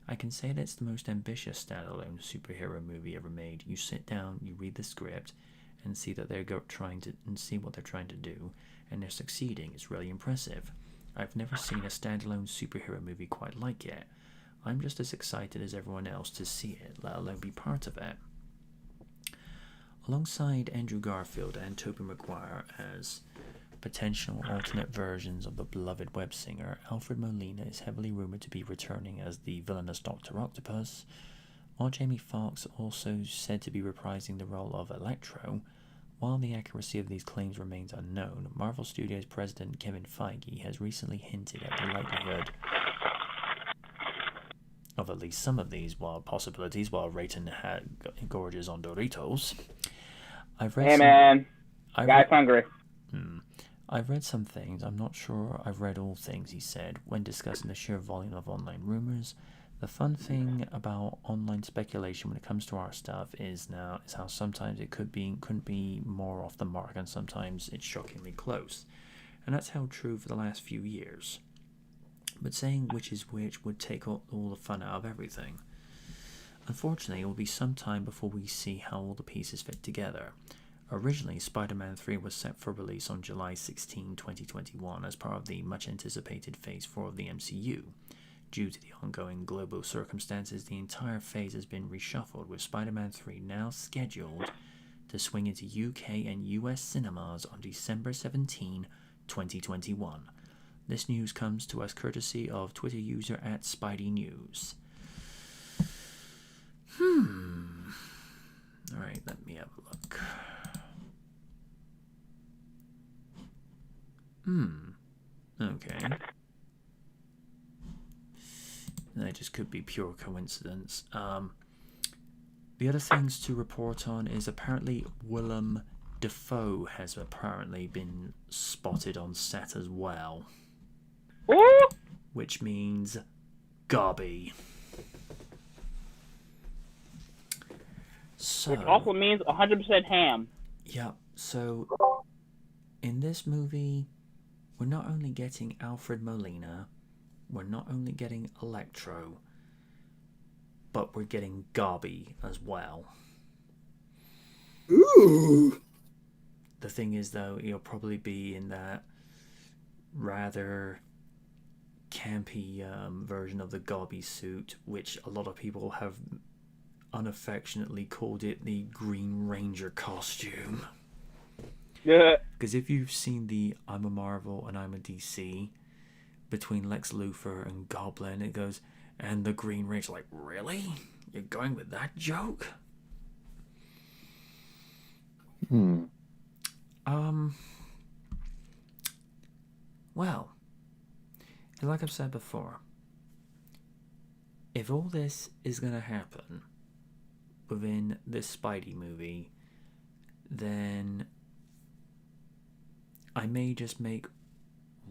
A: I can say that it's the most ambitious standalone superhero movie ever made. You sit down, you read the script, and see that they're trying to do, and they're succeeding. It's really impressive. I've never seen a standalone superhero movie quite like it. I'm just as excited as everyone else to see it, let alone be part of it. Alongside Andrew Garfield and Tobey Maguire as potential alternate versions of the beloved web singer, Alfred Molina is heavily rumored to be returning as the villainous Dr. Octopus, while Jamie Foxx also said to be reprising the role of Electro. While the accuracy of these claims remains unknown, Marvel Studios president Kevin Feige has recently hinted at the likelihood of at least some of these wild possibilities while Rayton gorges on Doritos.
E: Guy's hungry.
A: I've read some things. I'm not sure I've read all things, he said, when discussing the sheer volume of online rumors. The fun thing about online speculation when it comes to our stuff is how sometimes it couldn't be more off the mark, and sometimes it's shockingly close. And that's held true for the last few years. But saying which is which would take all the fun out of everything. Unfortunately, it will be some time before we see how all the pieces fit together. Originally, Spider-Man 3 was set for release on July 16, 2021 as part of the much-anticipated Phase 4 of the MCU. Due to the ongoing global circumstances, the entire phase has been reshuffled, with Spider-Man 3 now scheduled to swing into UK and US cinemas on December 17, 2021. This news comes to us courtesy of Twitter user @SpideyNews. Alright, let me have a look. Okay. That just could be pure coincidence. The other things to report on is apparently Willem Dafoe has apparently been spotted on set as well.
E: Ooh!
A: Which means Gobby. So,
E: which also means 100% ham.
A: Yeah, so in this movie, we're not only getting Alfred Molina, we're not only getting Electro, but we're getting Gobby as well.
C: Ooh.
A: The thing is, though, he'll probably be in that rather campy version of the Gobby suit, which a lot of people have unaffectionately called it the Green Ranger costume.
E: Yeah.
A: Because if you've seen the I'm a Marvel and I'm a DC between Lex Luthor and Goblin, it goes, and the Green Ranger, like, really? You're going with that joke? Well, like I've said before, if all this is going to happen within this Spidey movie, then I may just make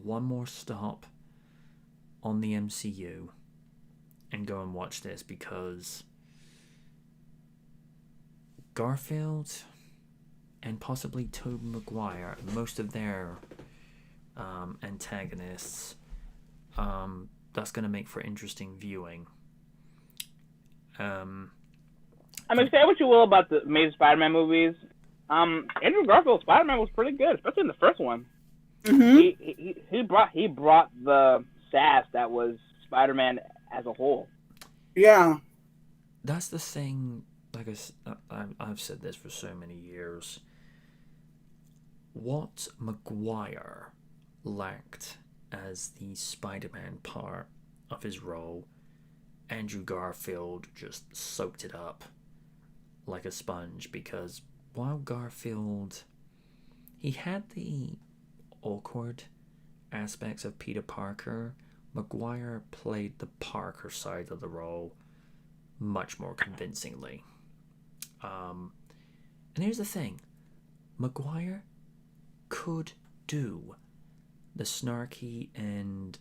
A: one more stop on the MCU and go and watch this, because Garfield and possibly Tobey Maguire, most of their antagonists, that's going to make for interesting viewing.
E: I mean, say what you will about the Amazing Spider-Man movies. Andrew Garfield's Spider-Man was pretty good, especially in the first one.
C: Mm-hmm.
E: He brought the sass that was Spider-Man as a whole.
C: Yeah.
A: That's the thing. Like I've said this for so many years. What Maguire lacked as the Spider-Man part of his role, Andrew Garfield just soaked it up like a sponge, because while Garfield, he had the awkward aspects of Peter Parker, Maguire played the Parker side of the role much more convincingly. And here's the thing, Maguire could do the snarky and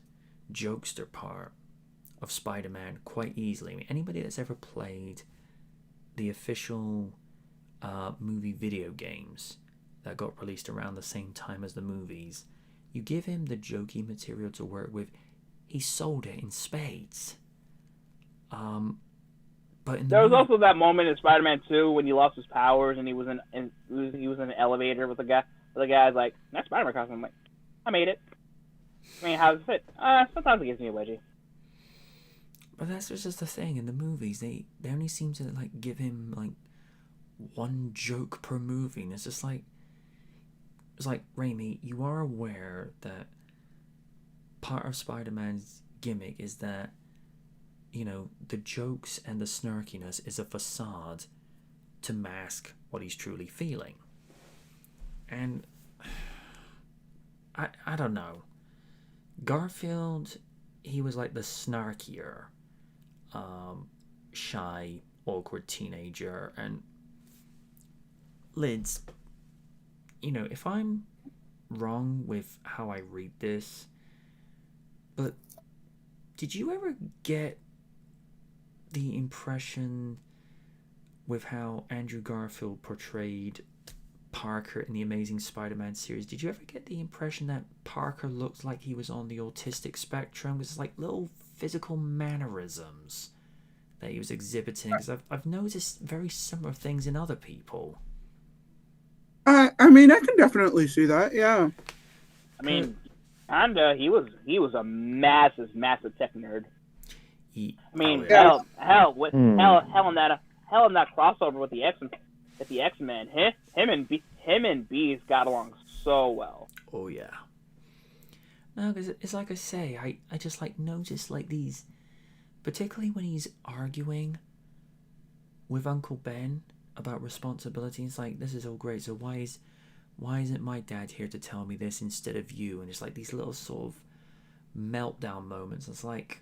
A: jokester part of Spider-Man quite easily. I mean, anybody that's ever played the official movie video games that got released around the same time as the movies, you give him the jokey material to work with, he sold it in spades. But
E: there was also that moment in Spider-Man 2 when he lost his powers and he was in an elevator with the guy. The guy's like, "That's Spider-Man costume." I'm like, "I made it." I mean, how does it fit? Sometimes it gives me a wedgie.
A: But that's just the thing in the movies. They only seem to like give him like one joke per movie, and it's just like, it's like, Raimi, you are aware that part of Spider-Man's gimmick is that, you know, the jokes and the snarkiness is a facade to mask what he's truly feeling. And I don't know. Garfield, he was like the snarkier, shy, awkward teenager. And Lids, you know, if I'm wrong with how I read this, but did you ever get the impression with how Andrew Garfield portrayed Parker in the Amazing Spider-Man series, did you ever get the impression that Parker looked like he was on the autistic spectrum? It was like little physical mannerisms that he was exhibiting? Because I've noticed very similar things in other people.
C: I mean, I can definitely see that. Yeah.
E: I mean, kinda. He was a massive tech nerd. I mean, hell in that crossover with the X-Men, him and Beast got along so well.
A: Oh yeah. No, because it's like I say, I just like notice like these, particularly when he's arguing with Uncle Ben about responsibility. It's like, this is all great, so why isn't my dad here to tell me this instead of you? And it's like these little sort of meltdown moments. It's like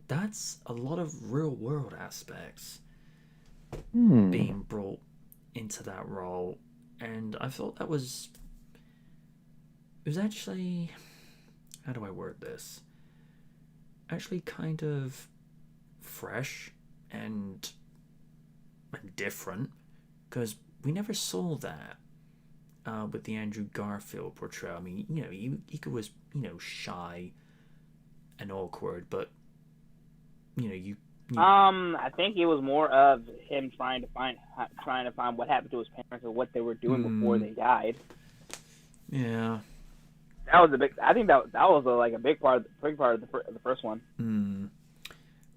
A: that's a lot of real world aspects being brought into that role, and I thought it was actually, how do I word this? Actually kind of fresh and different, because we never saw that with the Andrew Garfield portrayal. I mean, he was, shy and awkward, but you
E: I think it was more of him trying to find what happened to his parents or what they were doing before they died.
A: Yeah.
E: That was a big. I think that was a big part of the first one.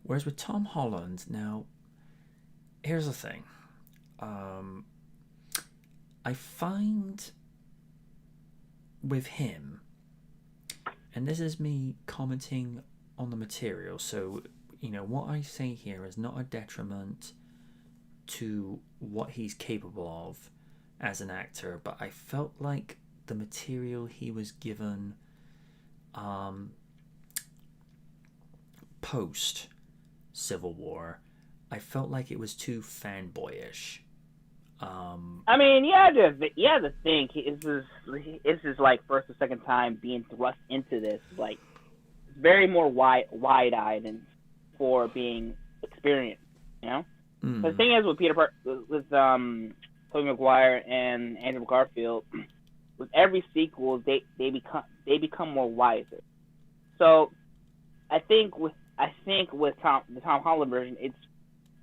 A: Whereas with Tom Holland, now, here's the thing. I find with him, and this is me commenting on the material, so what I say here is not a detriment to what he's capable of as an actor, but I felt like the material he was given post Civil War, I felt like it was too fanboyish.
E: I mean, you have to think this is like first or second time being thrust into this. Like, it's very more wide-eyed and for being experienced. The thing is with with Tobey Maguire and Andrew Garfield, with every sequel they become more wiser. So I think with the Tom Holland version,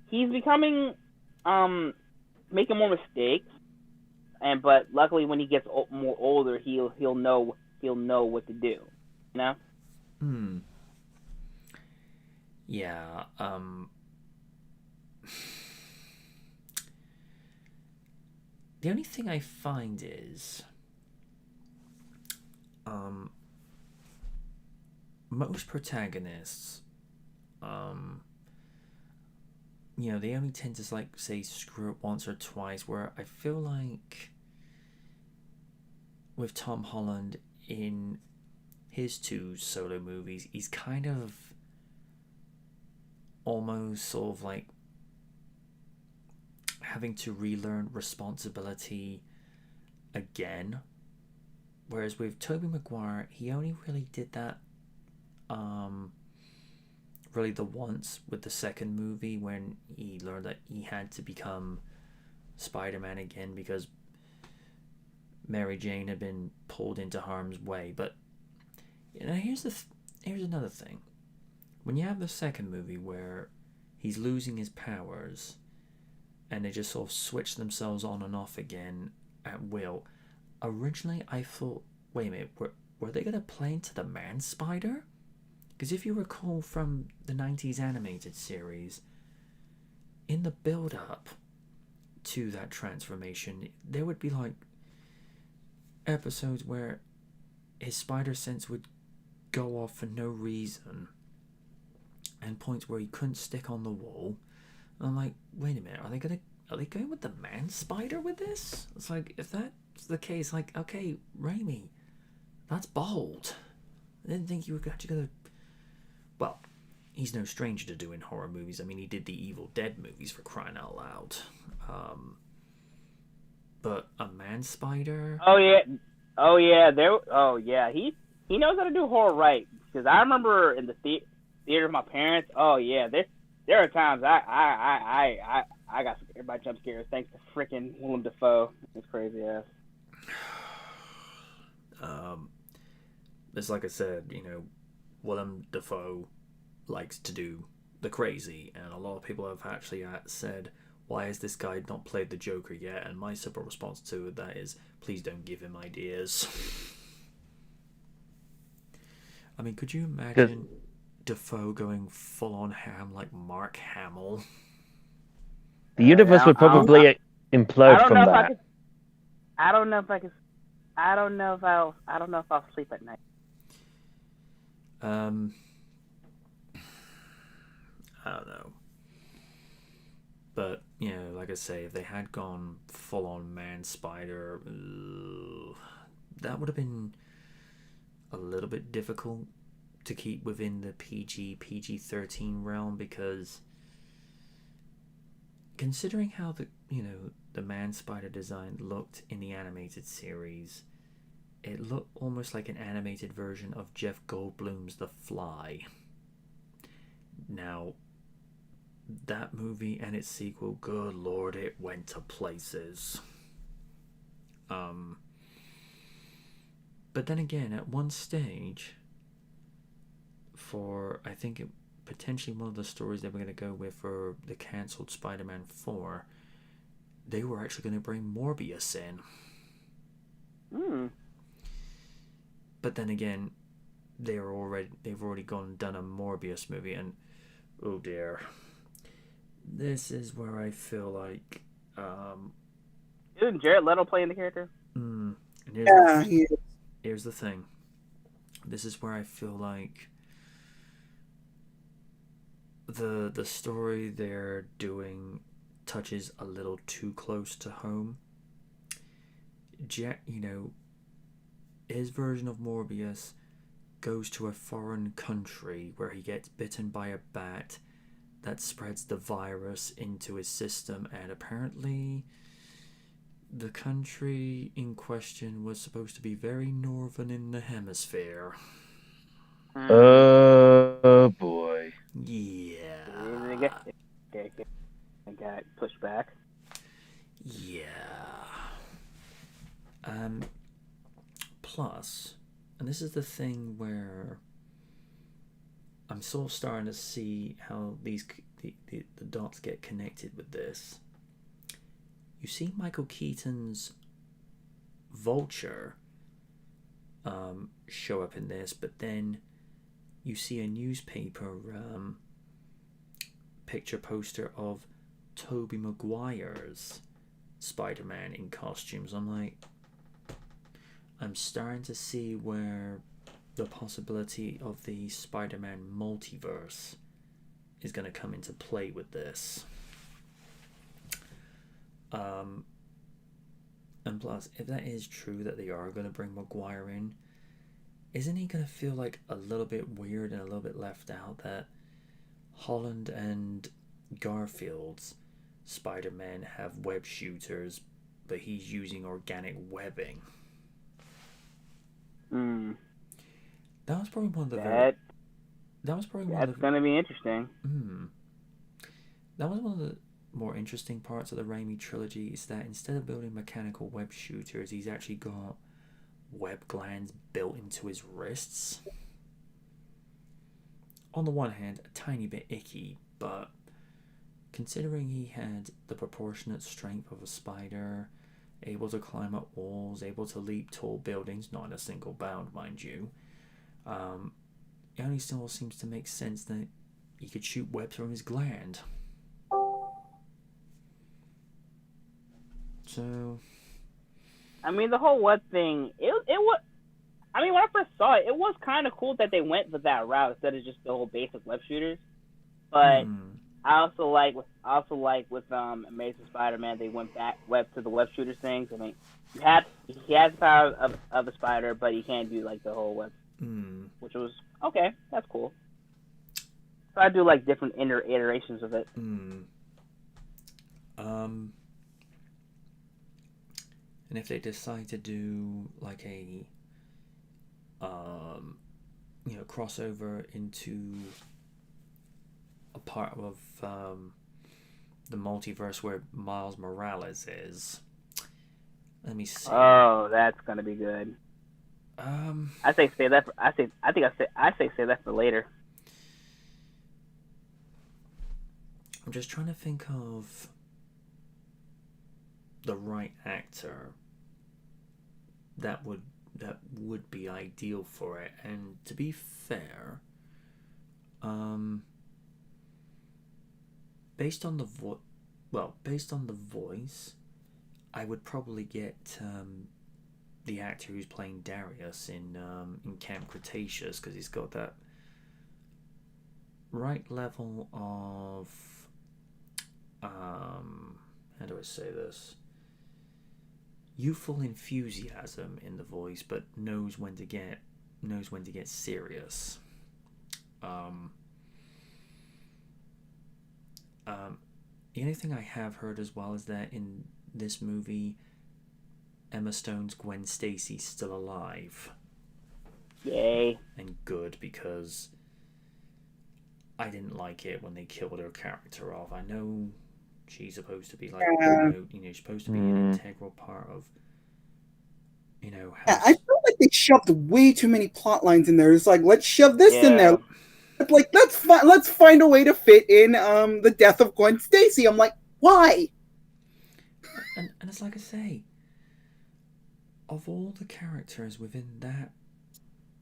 E: he's becoming making more mistakes, but luckily when he gets more older, he'll know what to do.
A: Yeah. The only thing I find is most protagonists, they only tend to say screw it once or twice, where I feel like with Tom Holland in his 2 solo movies, he's kind of almost sort of having to relearn responsibility again. Whereas with Tobey Maguire, he only really did that really the once with the second movie, when he learned that he had to become Spider-Man again because Mary Jane had been pulled into harm's way. But here's another thing. When you have the second movie where he's losing his powers and they just sort of switch themselves on and off again at will, originally I thought, wait a minute, were they going to play into the Man-Spider? Because if you recall from the 90s animated series, in the build-up to that transformation, there would be episodes where his spider sense would go off for no reason, and points where he couldn't stick on the wall. And I'm like, wait a minute, are they going with the Man-Spider with this? It's like, if that's the case, okay, Raimi, that's bold. I didn't think you were actually gonna. Well, he's no stranger to doing horror movies. I mean, he did the Evil Dead movies, for crying out loud. But a Man-Spider?
E: Oh yeah. He knows how to do horror right. Because I remember in the theater with my parents. Oh yeah, there are times I got scared by jump scares thanks to freaking Willem Dafoe. It's crazy ass.
A: It's like I said, Willem Dafoe likes to do the crazy, and a lot of people have actually said, why has this guy not played the Joker yet? And my simple response to that is, please don't give him ideas. I mean, could you imagine Defoe going full on ham like Mark Hamill?
B: The universe would probably implode from that.
E: I don't know if I'll sleep at night.
A: I don't know. But, you know, like I say, if they had gone full on Man Spider, that would have been a little bit difficult to keep within the PG-13 realm, because considering how the Man Spider design looked in the animated series, it looked almost like an animated version of Jeff Goldblum's The Fly. Now, that movie and its sequel, good lord, it went to places. But then again, at one stage, for I think potentially one of the stories they were going to go with for the cancelled Spider-Man 4, they were actually going to bring Morbius in. But then again, they've already gone and done a Morbius movie, and oh dear, this is where I feel like
E: isn't Jared Leto playing the character?
A: And here's the thing. This is where I feel like the story they're doing touches a little too close to home. His version of Morbius goes to a foreign country where he gets bitten by a bat that spreads the virus into his system, and apparently the country in question was supposed to be very northern in the hemisphere.
B: Oh boy.
A: Yeah.
E: I got pushed back.
A: Yeah. Plus, and this is the thing where I'm sort of starting to see how the dots get connected with this. You see Michael Keaton's Vulture show up in this, but then you see a newspaper picture poster of Tobey Maguire's Spider-Man in costumes. I'm starting to see where the possibility of the Spider-Man multiverse is going to come into play with this. And plus, if that is true that they are going to bring Maguire in, isn't he going to feel like a little bit weird and a little bit left out that Holland and Garfield's Spider-Man have web shooters, but he's using organic webbing? That was probably one of the
E: That's gonna be interesting.
A: That was one of the more interesting parts of the Raimi trilogy, is that instead of building mechanical web shooters, he's actually got web glands built into his wrists. On the one hand, a tiny bit icky, but considering he had the proportionate strength of a spider, able to climb up walls, able to leap tall buildings, not in a single bound, mind you, it only still seems to make sense that he could shoot webs from his gland. So,
E: I mean, the whole web thing, it was. I mean, when I first saw it, it was kind of cool that they went with that route instead of just the whole basic web shooters. But I also like with Amazing Spider-Man, they went back to the web shooter things. I mean, he has the power of a spider, but he can't do like the whole web, which was okay. That's cool. So I do like different iterations of it.
A: And if they decide to do like a crossover into a part of the multiverse where Miles Morales is, let me see.
E: Oh, that's gonna be good. I say save that for later.
A: I'm just trying to think of the right actor that would be ideal for it. And to be fair, based on the voice, I would probably get the actor who's playing Darius in Camp Cretaceous, because he's got that right level of how do I say this? Youthful enthusiasm in the voice, but knows when to get serious. The only thing I have heard as well is that in this movie, Emma Stone's Gwen Stacy's still alive.
E: Yay.
A: And good, because I didn't like it when they killed her character off. I know she's supposed to be like, supposed to be an integral part of,
C: I feel like they shoved way too many plot lines in there. It's like, let's shove this in there. It's like, let's find a way to fit in the death of Gwen Stacy. I'm like, why?
A: And it's like I say, of all the characters within that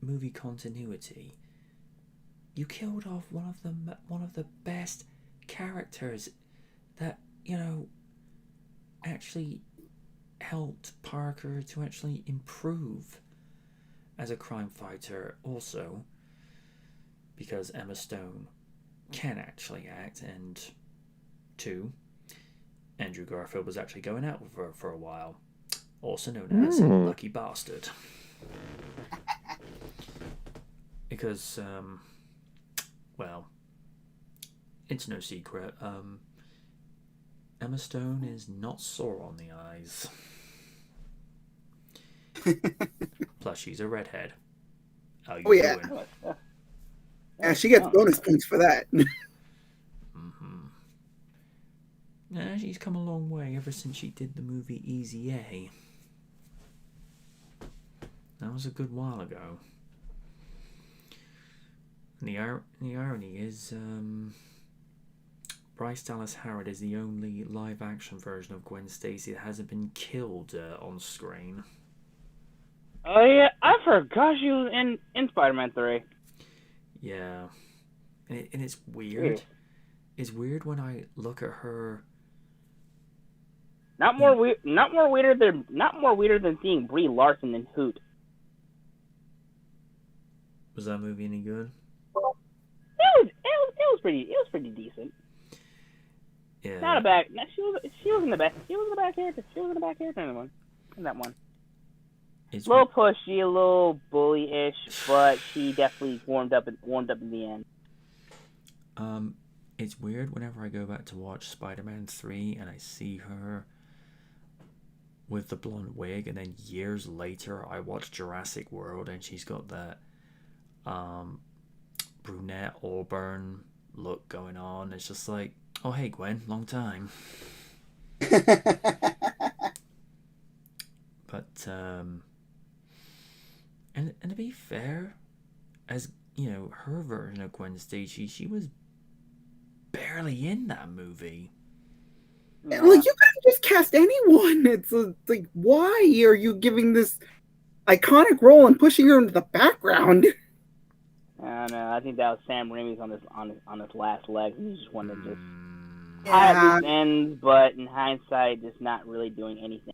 A: movie continuity, you killed off one of the best characters that actually helped Parker to actually improve as a crime fighter. Also, because Emma Stone can actually act, and 2, Andrew Garfield was actually going out with her for a while, also known as Lucky Bastard. Because, well, it's no secret, Emma Stone is not sore on the eyes. Plus, she's a redhead. How you doing?
C: Yeah, she gets bonus points for that.
A: Nah, she's come a long way ever since she did the movie Easy A. That was a good while ago. And the irony is, Bryce Dallas Howard is the only live-action version of Gwen Stacy that hasn't been killed on screen.
E: Oh yeah, I forgot she was in Spider-Man 3.
A: Yeah, and it's weird. It's weird when I look at her.
E: Not more weirder than seeing Brie Larson in Hoot.
A: Was that movie any good?
E: It was pretty decent.
A: Yeah.
E: Not a bad. She was in the bad. She was in the bad character. She was in the bad character in that one.
A: It's
E: a little pushy, a little bully-ish, but she definitely warmed up in the end.
A: It's weird whenever I go back to watch Spider-Man 3 and I see her with the blonde wig, and then years later I watch Jurassic World and she's got that brunette auburn look going on. It's just like, oh hey Gwen, long time. But and to be fair, as her version of Gwen Stacy, she was barely in that movie.
C: Like, you couldn't just cast anyone. It's like, why are you giving this iconic role and pushing her into the background?
E: I don't know. I think that was Sam Raimi's on his last leg. He just wanted to just have this end, but in hindsight, just not really doing anything.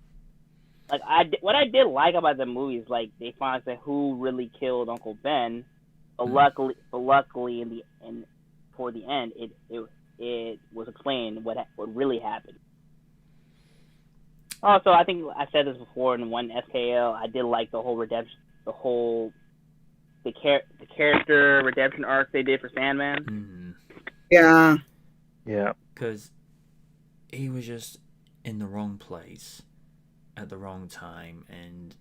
E: Like what I did like about the movie is like they finally said who really killed Uncle Ben, but luckily for the end it was explained what really happened. Also, I think I said this before in one SKL. I did like the whole redemption, the character redemption arc they did for Sandman.
C: Yeah.
A: Because he was just in the wrong place at the wrong time, and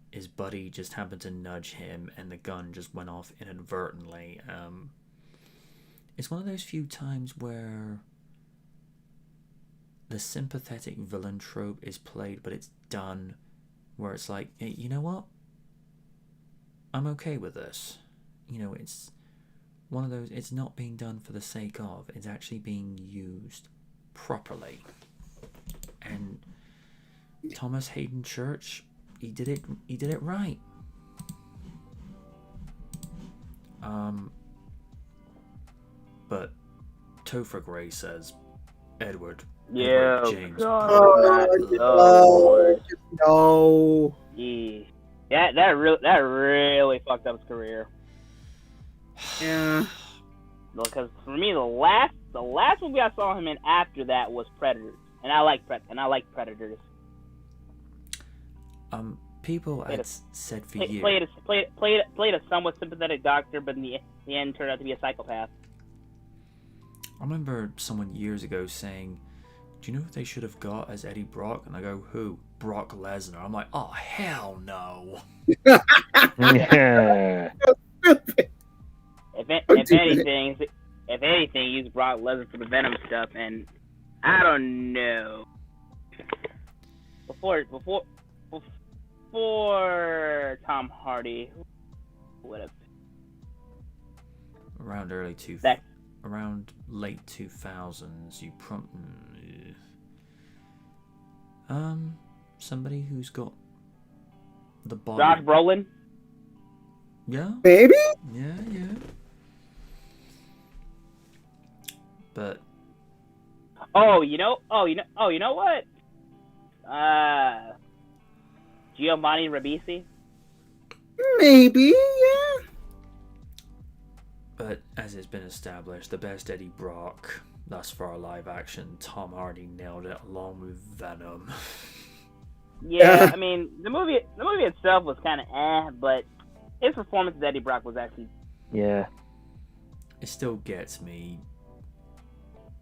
A: his buddy just happened to nudge him, and the gun just went off inadvertently. It's one of those few times where the sympathetic villain trope is played, but it's done where it's like, hey, you know what? I'm okay with this. It's one of those, it's not being done for the sake of, it's actually being used properly. And Thomas Hayden Church, he did it right. But Topher Gray says Edward James.
C: No.
E: Yeah, that really fucked up his career.
C: Yeah.
E: Because for me, the last movie I saw him in after that was Predators, and I like Predators.
A: People had said for years.
E: Played a somewhat sympathetic doctor, but in the end turned out to be a psychopath.
A: I remember someone years ago saying, "Do you know what they should have got as Eddie Brock?" And I go, "Who? Brock Lesnar." I'm like, "Oh hell no!"
B: Yeah.
E: If anything, use Brock Lesnar for the Venom stuff, and I don't know. Before Tom Hardy, would have
A: around around late 2000s, you somebody who's got the body.
E: Josh Brolin.
A: Yeah.
C: Maybe.
A: Yeah. But.
E: You know what? Giovanni Ribisi.
C: Maybe, yeah.
A: But as it's been established, the best Eddie Brock thus far live action, Tom Hardy nailed it along with Venom.
E: Yeah, I mean the movie itself was kind of but his performance as Eddie Brock was actually.
B: Yeah.
A: It still gets me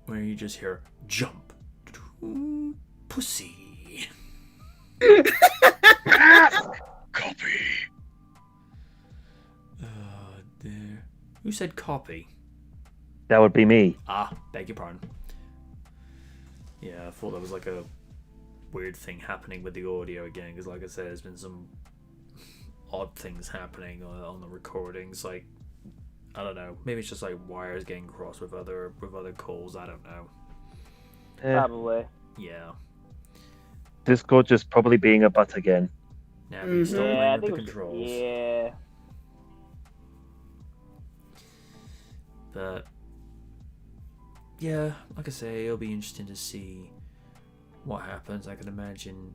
A: when you just hear jump, pussy.
L: Copy.
A: There. Who said copy?
B: That would be me.
A: Beg your pardon. Yeah, I thought there was like a weird thing happening with the audio again, because like I said, there's been some odd things happening on the recordings. Like, I don't know, maybe it's just like wires getting crossed with other calls. I don't know.
E: Probably.
A: Yeah.
B: Discord just probably being a butt again.
A: Now you stop playing with the controls.
E: Yeah.
A: But yeah, like I say, it'll be interesting to see what happens. I can imagine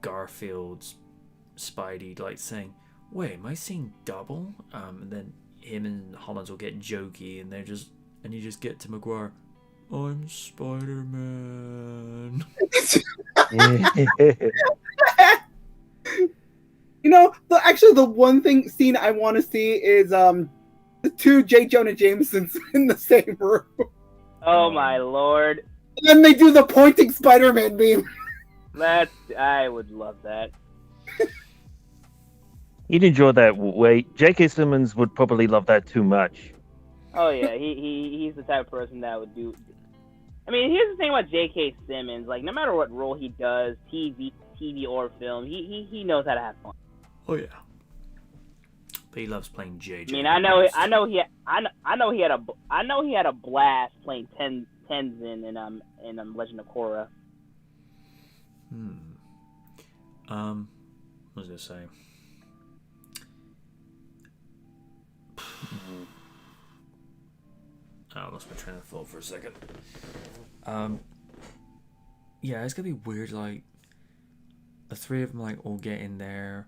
A: Garfield's Spidey like saying, "Wait, am I seeing double?" And then him and Hollins will get jokey, and you just get to Maguire, "I'm Spider-Man."
C: You know, the one scene I want to see is the two J. Jonah Jamesons in the same room.
E: Oh my lord!
C: And then they do the pointing Spider-Man meme.
E: I would love that.
B: You'd enjoy that way. J.K. Simmons would probably love that too much.
E: Oh yeah, he's the type of person that would do. I mean, here's the thing about J.K. Simmons. Like, no matter what role he does, TV or film, he knows how to have fun.
A: Oh yeah. But he loves playing JJ.
E: I mean, I know he had a blast playing Tenzin in Legend of Korra.
A: What was I gonna say? I lost my train of thought for a second. Yeah, it's gonna be weird. Like, the three of them all get in there,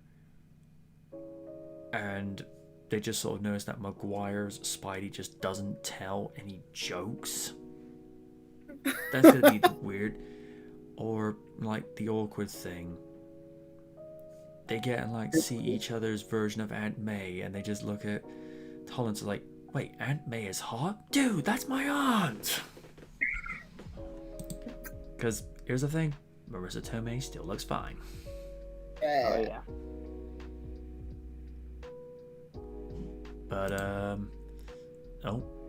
A: and they just sort of notice that Maguire's Spidey just doesn't tell any jokes. That's gonna be weird. Or like the awkward thing. They get and see each other's version of Aunt May, and they just look at Hollins like, "Wait, Aunt May is hot? Dude, that's my aunt!" Because here's the thing, Marissa Tomei still looks fine.
E: Oh yeah.
A: But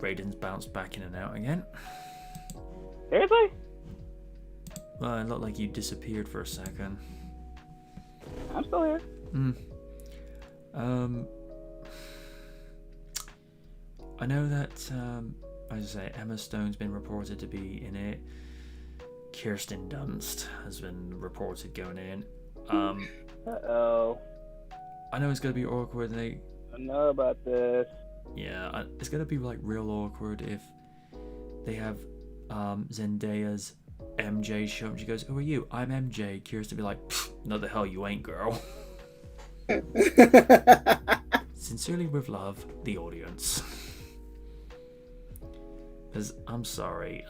A: Raiden's bounced back in and out again.
E: Seriously?
A: Well, it looked like you disappeared for a second.
E: I'm still here.
A: I know that, as I say, Emma Stone's been reported to be in it. Kirsten Dunst has been reported going in.
E: Uh-oh.
A: I know it's gonna be awkward.
E: I know about this.
A: Yeah, it's gonna be like real awkward if they have Zendaya's MJ show up. She goes, "Who are you?" "I'm MJ." Kirsten be like, "No, the hell you ain't, girl." Sincerely with love, the audience. Because I'm sorry,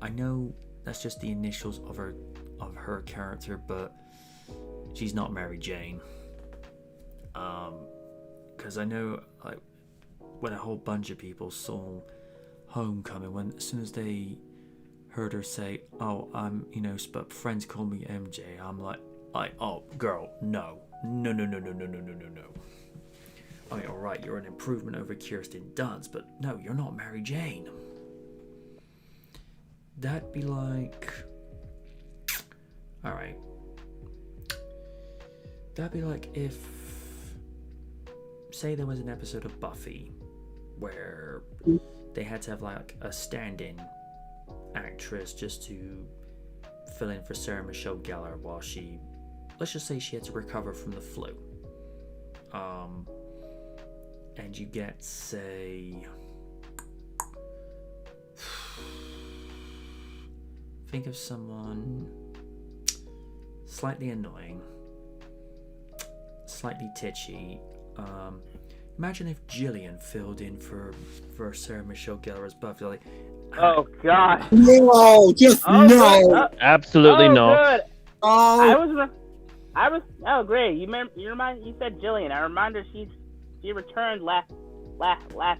A: I know that's just the initials of her character, but she's not Mary Jane. Because I know, like, when a whole bunch of people saw Homecoming, as soon as they heard her say, "Oh, I'm, but friends call me MJ," I'm like, "Oh, girl, no. No. I mean, alright, you're an improvement over Kirsten Dunst, but no, you're not Mary Jane." That'd be like... Alright. That'd be like if... Say there was an episode of Buffy where they had to have like a stand-in actress just to fill in for Sarah Michelle Gellar while she... Let's just say she had to recover from the flu. And you get, say... Think of someone slightly annoying, slightly titchy. Imagine if Jillian filled in for Sarah Michelle Gellar's Buffy. Like,
E: oh God!
C: No, just no.
B: Absolutely not.
E: Good.
C: Oh,
E: I was. Oh, great! You said Jillian. I remind her she returned last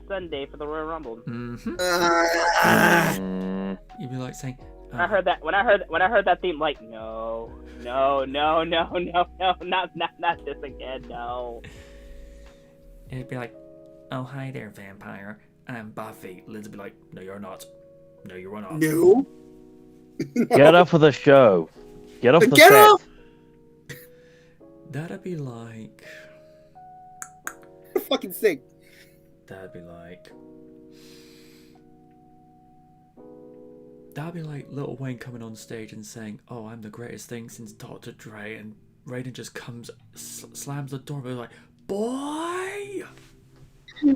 E: Sunday for the Royal Rumble.
A: You'd be like saying.
E: When I heard that theme, like, no, not this again, no.
A: It'd be like, "Oh, hi there, vampire. I'm Buffy." Liz would be like, "No, you're not. No, you are not."
C: No.
B: Get off of the show. Get off the set.
C: Off.
A: That'd be like...
C: Fucking sick.
A: That'd be like Lil Wayne coming on stage and saying, "Oh, I'm the greatest thing since Dr. Dre," and Raiden just comes, slams the door, and be like, "Boy!"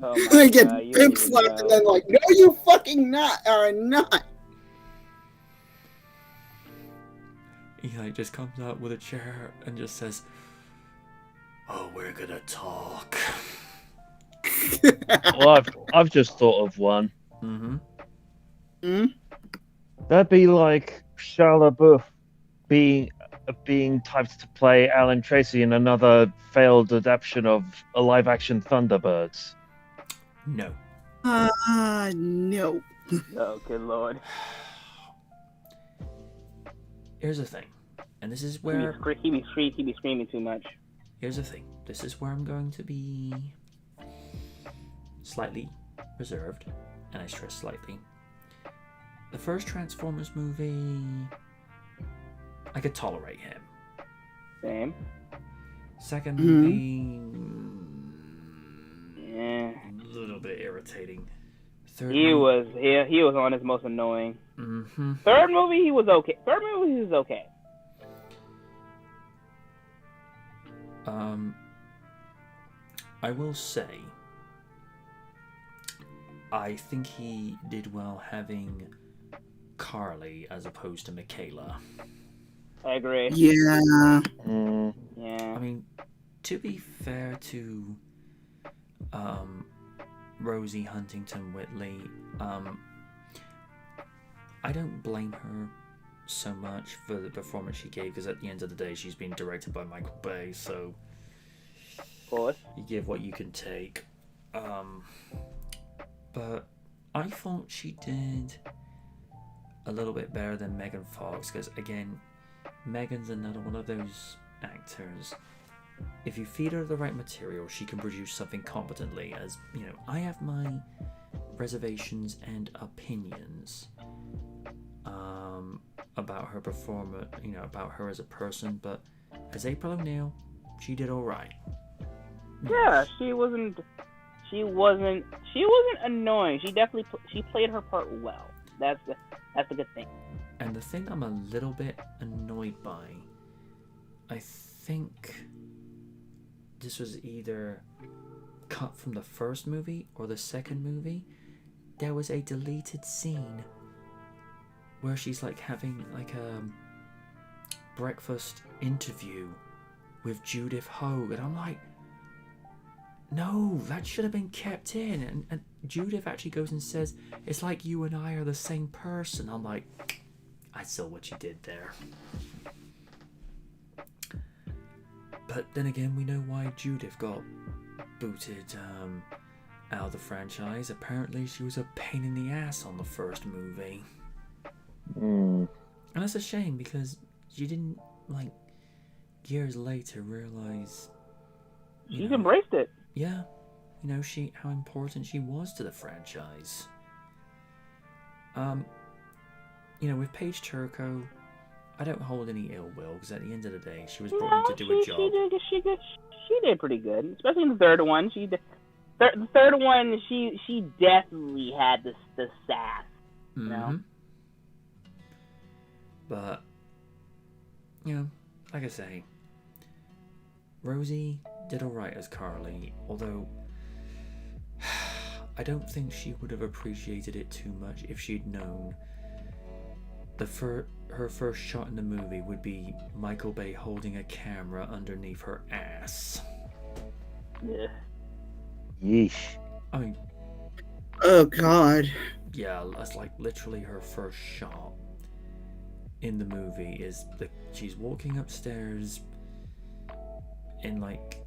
E: Oh
C: I get pimp slapped and then like, "No, you fucking are not."
A: He like just comes out with a chair and just says, "Oh, we're gonna talk."
B: Well, I've just thought of one. That'd be like Shia LaBeouf being typed to play Alan Tracy in another failed adaptation of a live-action Thunderbirds.
A: No.
C: No.
E: Oh, good lord.
A: Here's the thing, and this is where
E: he be screaming too much.
A: Here's the thing. This is where I'm going to be slightly reserved, and I stress slightly. The first Transformers movie, I could tolerate him.
E: Same.
A: Second movie, a little bit irritating. Third
E: he was on his most annoying.
A: Mm-hmm.
E: Third movie, he was okay.
A: I will say, I think he did well having Carly as opposed to Michaela.
E: I agree.
C: Yeah.
E: Yeah.
A: I mean, to be fair to Rosie Huntington Whitley, I don't blame her so much for the performance she gave, because at the end of the day, she's being directed by Michael Bay, so
E: of course
A: you give what you can take. But I thought she did a little bit better than Megan Fox, because again, Megan's another one of those actors. If you feed her the right material, she can produce something competently. As you know, I have my reservations and opinions about her performance, about her as a person, but as April O'Neil, she did all right.
E: Yeah, she she wasn't annoying. She definitely she played her part well. That's a good thing.
A: And the thing I'm a little bit annoyed by, I think this was either cut from the first movie or the second movie. There was a deleted scene where she's like having like a breakfast interview with Judith Hogue, and I'm like, no, that should have been kept in. And Judith actually goes and says, it's like you and I are the same person. I'm like, I saw what you did there. But then again, we know why Judith got booted out of the franchise. Apparently she was a pain in the ass on the first movie. And that's a shame, because she didn't, like, years later realize
E: She's embraced it.
A: Yeah, you know, how important she was to the franchise. You know, with Paige Turco, I don't hold any ill will, because at the end of the day, she was brought in to do a job.
E: She did pretty good, especially in the third one. The third one, she definitely had the sass. You know?
A: But, you know, like I say, Rosie did alright as Carly, although I don't think she would have appreciated it too much if she'd known her first shot in the movie would be Michael Bay holding a camera underneath her ass.
E: Yeah.
B: Yeesh.
A: I mean,
C: oh god.
A: Yeah, that's like literally her first shot in the movie is she's walking upstairs in like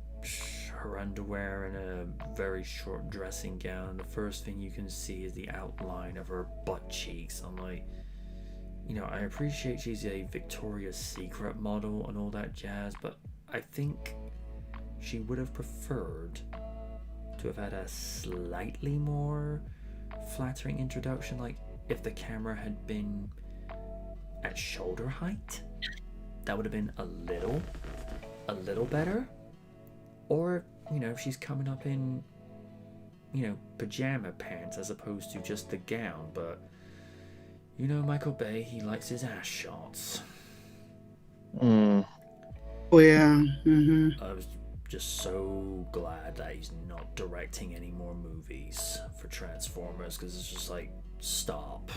A: her underwear and a very short dressing gown. The first thing you can see is the outline of her butt cheeks. I'm like, you know, I appreciate she's a Victoria's Secret model and all that jazz, but I think she would have preferred to have had a slightly more flattering introduction, like if the camera had been at shoulder height, that would have been a little better. Or, you know, if she's coming up in, you know, pajama pants as opposed to just the gown. But you know, Michael Bay, he likes his ass shots.
C: Oh yeah.
A: I was just so glad that he's not directing any more movies for Transformers, because it's just like, stop.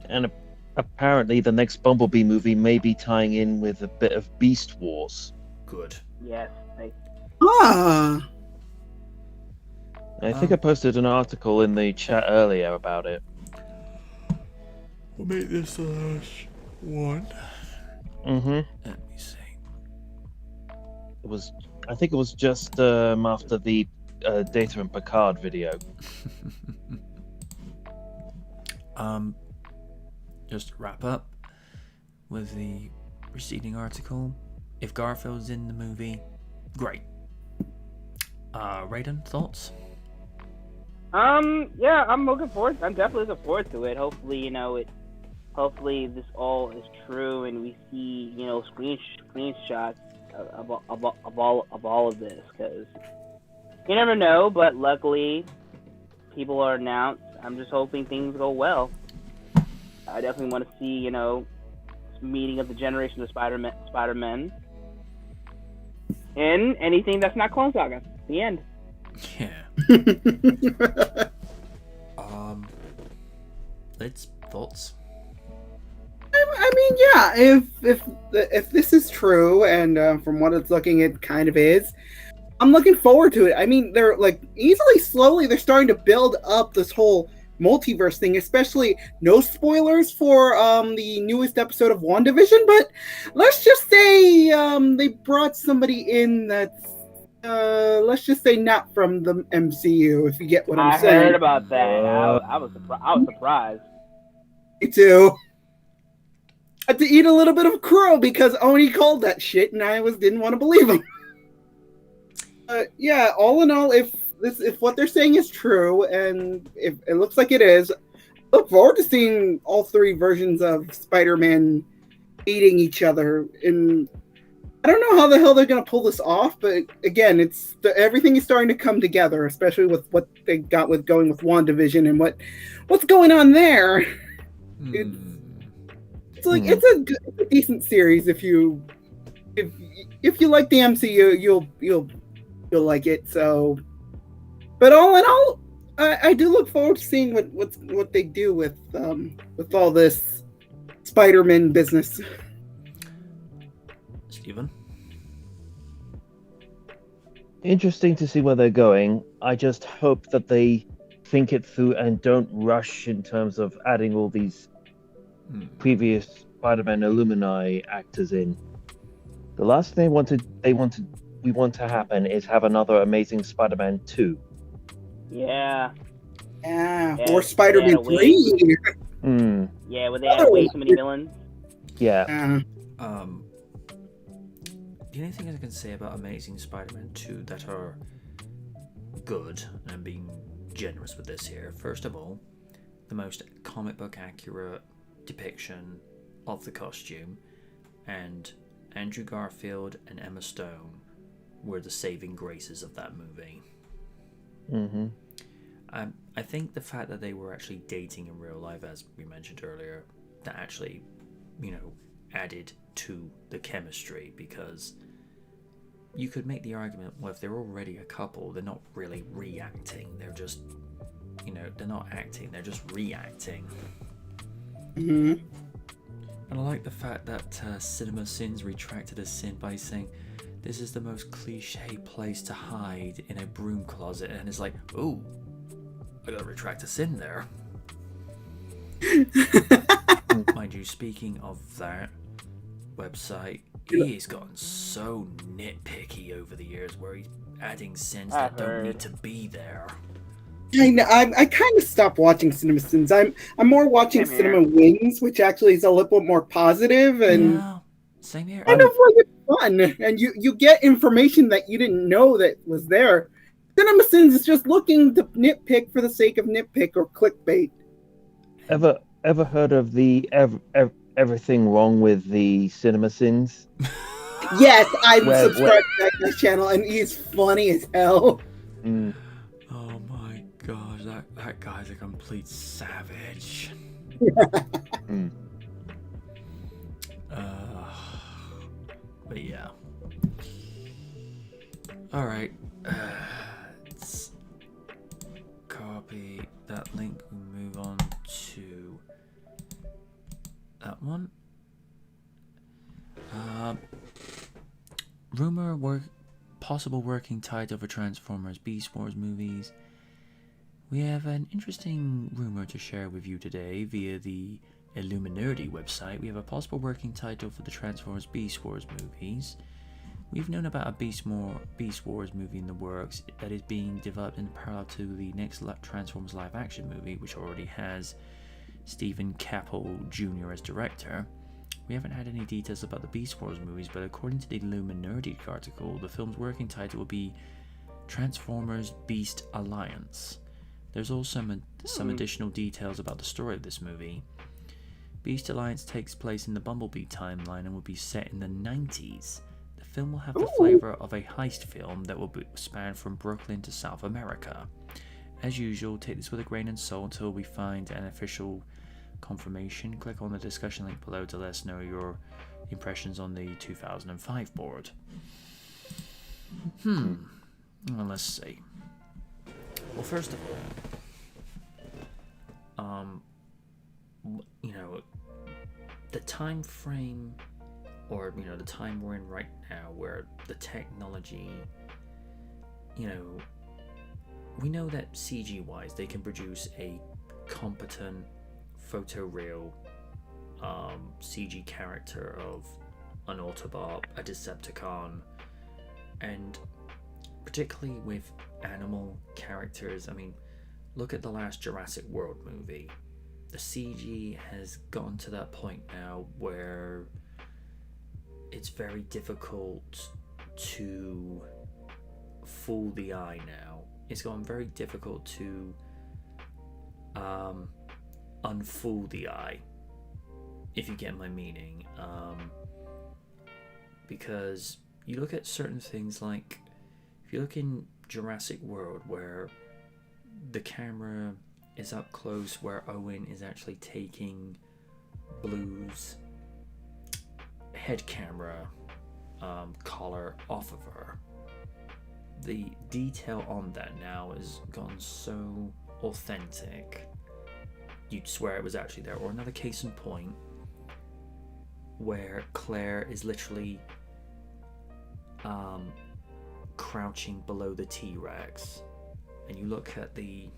B: And apparently the next Bumblebee movie may be tying in with a bit of Beast Wars.
A: Good.
E: Yes.
C: Ah.
B: I think I posted an article in the chat earlier about it.
A: We'll make this the last one.
B: Let
A: me see.
B: I think it was just after the Data and Picard video.
A: Just to wrap up with the preceding article. If Garfield's in the movie, great. Raiden, thoughts?
E: Yeah, I'm definitely looking forward to it. Hopefully, hopefully this all is true and we see, screenshots of all of this, because you never know, but luckily people are announced. I'm just hoping things go well. I definitely want to see, this meeting of the generation of Spider-Men. And anything that's not Clone Saga. The end.
A: Yeah. Lids, thoughts?
C: I mean, yeah. If this is true, and from what it's looking, it kind of is. I'm looking forward to it. I mean, they're like slowly, they're starting to build up this whole multiverse thing. Especially, no spoilers for the newest episode of WandaVision, but let's just say they brought somebody in that's let's just say not from the MCU. If you get what I'm saying.
E: I heard about that. I was surprised.
C: Me too. I had to eat a little bit of crow because Oni called that shit, and I didn't want to believe him. Yeah, all in all, if what they're saying is true, and if it looks like it is, I look forward to seeing all three versions of Spider-Man hating each other in I don't know how the hell they're going to pull this off, but again, everything is starting to come together, especially with what they got with going with WandaVision and what's going on there. It's like it's a decent series if you like the MCU, you'll like it. So, but all in all, I do look forward to seeing what they do with all this Spider-Man business.
A: Steven?
B: Interesting to see where they're going. I just hope that they think it through and don't rush in terms of adding all these previous Spider-Man Illuminati actors in. The last thing we want to happen is have another Amazing Spider-Man 2.
E: Yeah.
C: Or Spider-Man 3.
E: Yeah, where they had way too many villains.
B: Yeah.
A: The only thing I can say about Amazing Spider-Man 2 that are good, and I'm being generous with this here, first of all, the most comic book accurate depiction of the costume, and Andrew Garfield and Emma Stone were the saving graces of that movie. I think the fact that they were actually dating in real life, as we mentioned earlier, that actually, added to the chemistry, because you could make the argument, well, if they're already a couple, they're not really reacting. They're just, they're not acting, they're just reacting. And I like the fact that Cinema Sins retracted a sin by saying, this is the most cliche place to hide in a broom closet. And it's like, ooh, I gotta retract a sin there. Mind you, speaking of that website, he's gotten so nitpicky over the years where he's adding sins that don't need to be there.
C: I kind of stopped watching Cinema Sins. I'm more watching Cinema Wings, which actually is a little bit more positive and
A: same here.
C: Kind of like fun, and you get information that you didn't know that was there. Cinema Sins is just looking to nitpick for the sake of nitpick or clickbait.
B: Ever heard of the everything wrong with the Cinema Sins?
C: Yes, I'm subscribed to that channel, and he's funny as hell.
A: Oh my gosh, that guy's a complete savage. But yeah. Alright. Let's copy that link and move on to that one. Possible working title for Transformers Beast Wars movies. We have an interesting rumor to share with you today via the Illuminati website. We have a possible working title for the Transformers Beast Wars movies. We've known about a Beast Wars movie in the works that is being developed in parallel to the next Transformers live action movie, which already has Stephen Caple Jr. as director. We haven't had any details about the Beast Wars movies, but according to the Illuminati article, the film's working title will be Transformers Beast Alliance. There's also some additional details about the story of this movie. Beast Alliance takes place in the Bumblebee timeline and will be set in the 90s. The film will have the flavor of a heist film that will span from Brooklyn to South America. As usual, take this with a grain of salt until we find an official confirmation. Click on the discussion link below to let us know your impressions on the 2005 board. Well, let's see. Well, first of all, the time frame, or the time we're in right now, where the technology, we know that CG wise they can produce a competent photoreal CG character of an Autobot, a Decepticon, and particularly with animal characters. I mean, look at the last Jurassic World movie. The CG has gotten to that point now where it's very difficult to fool the eye now. It's gotten very difficult to unfool the eye, if you get my meaning. because you look at certain things like, if you look in Jurassic World where the camera is up close, where Owen is actually taking Blue's head camera collar off of her. The detail on that now has gone so authentic, you'd swear it was actually there. Or another case in point, where Claire is literally crouching below the T-Rex, and you look at the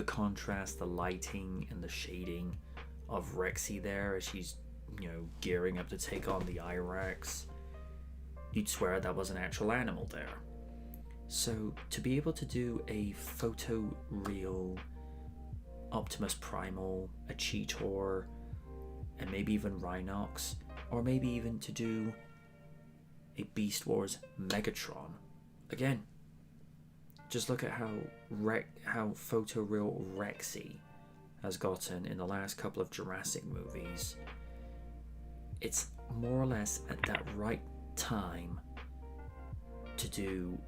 A: contrast, the lighting and the shading of Rexy there as she's, you know, gearing up to take on the I-Rex, you'd swear that was an actual animal there. So to be able to do a photoreal Optimus Primal, a Cheetor, and maybe even Rhinox, or maybe even to do a Beast Wars Megatron, again, just look at how photoreal Rexy has gotten in the last couple of Jurassic movies. It's more or less at that right time to do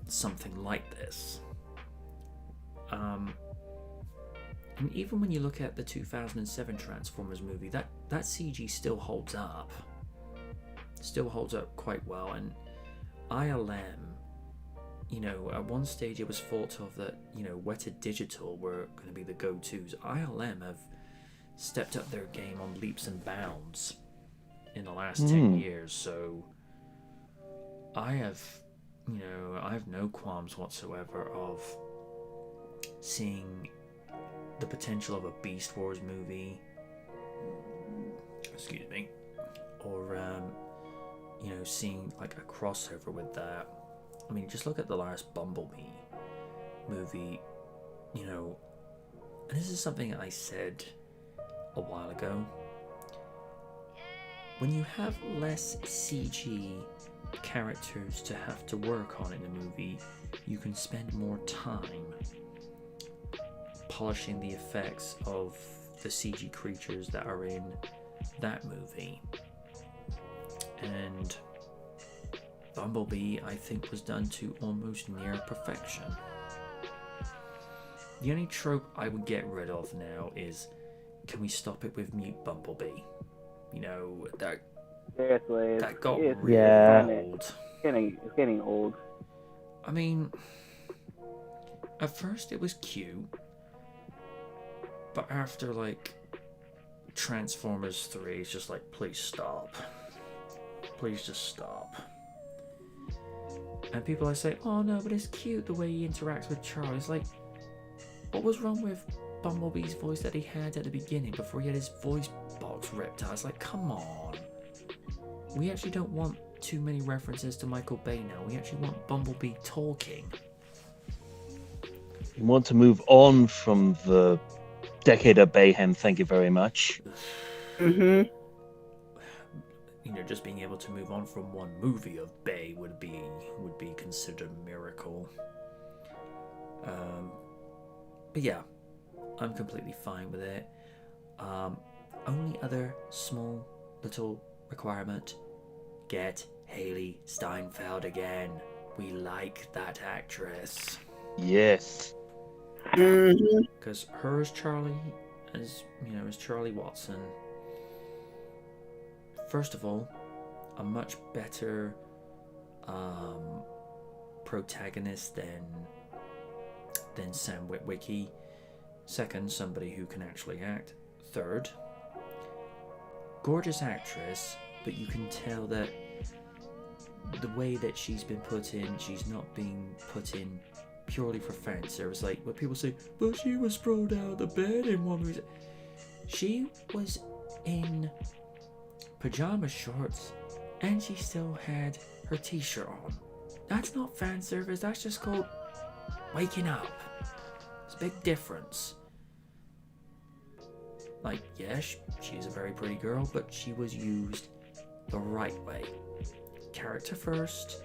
A: something like this. And even when you look at the 2007 Transformers movie, that CG still holds up. Still holds up quite well. And ILM, you know, at one stage it was thought of that, you know, Weta Digital were going to be the go-tos. ILM have stepped up their game on leaps and bounds in the last 10 years, so I have no qualms whatsoever of seeing the potential of a Beast Wars movie, excuse me, or you know, seeing like a crossover with that. I mean, just look at the last Bumblebee movie, you know, and this is something I said a while ago. When you have less CG characters to have to work on in a movie, you can spend more time polishing the effects of the CG creatures that are in that movie. And Bumblebee, I think, was done to almost near perfection. The only trope I would get rid of now is, can we stop it with Mute Bumblebee? You know, that
E: seriously,
A: that got really old.
E: It's getting old.
A: I mean, at first it was cute, but after like Transformers 3, it's just like, please stop. Please just stop. And people are saying, oh no, but it's cute the way he interacts with Charlie. It's like, what was wrong with Bumblebee's voice that he had at the beginning before he had his voice box ripped out? It's like, come on. We actually don't want too many references to Michael Bay now. We actually want Bumblebee talking.
B: You want to move on from the decade of Bayhem, thank you very much.
C: Mm-hmm.
A: You know, just being able to move on from one movie of Bay would be considered a miracle. But yeah, I'm completely fine with it. Only other small little requirement: get Haley Steinfeld again. We like that actress.
B: Yes.
A: Because her as Charlie, as Charlie Watson. First of all, a much better protagonist than Sam Witwicky. Second, somebody who can actually act. Third, gorgeous actress, but you can tell that the way that she's been put in, she's not being put in purely for fan service. Like when people say, but she was sprawled out of the bed in one reason. She was in pajama shorts and she still had her t-shirt on. That's not fan service, that's just called waking up. It's a big difference. Like, yeah, she's a very pretty girl, but she was used the right way. Character first,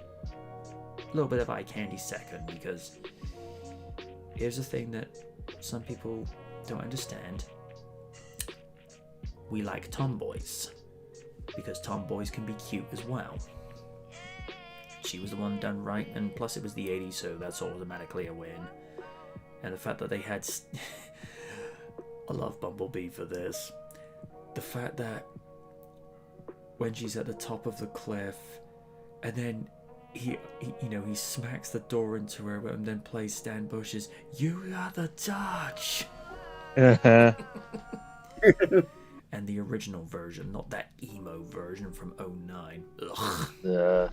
A: a little bit of eye candy second, because here's the thing that some people don't understand. We like tomboys. because tomboys can be cute as well. She was the one done right, and plus it was the 80s, so that's automatically a win. And the fact that they had... I love Bumblebee for this. The fact that when she's at the top of the cliff, and then he smacks the door into her, and then plays Stan Bush's "You Got the Touch." And the original version, not that emo version from 09. Ugh.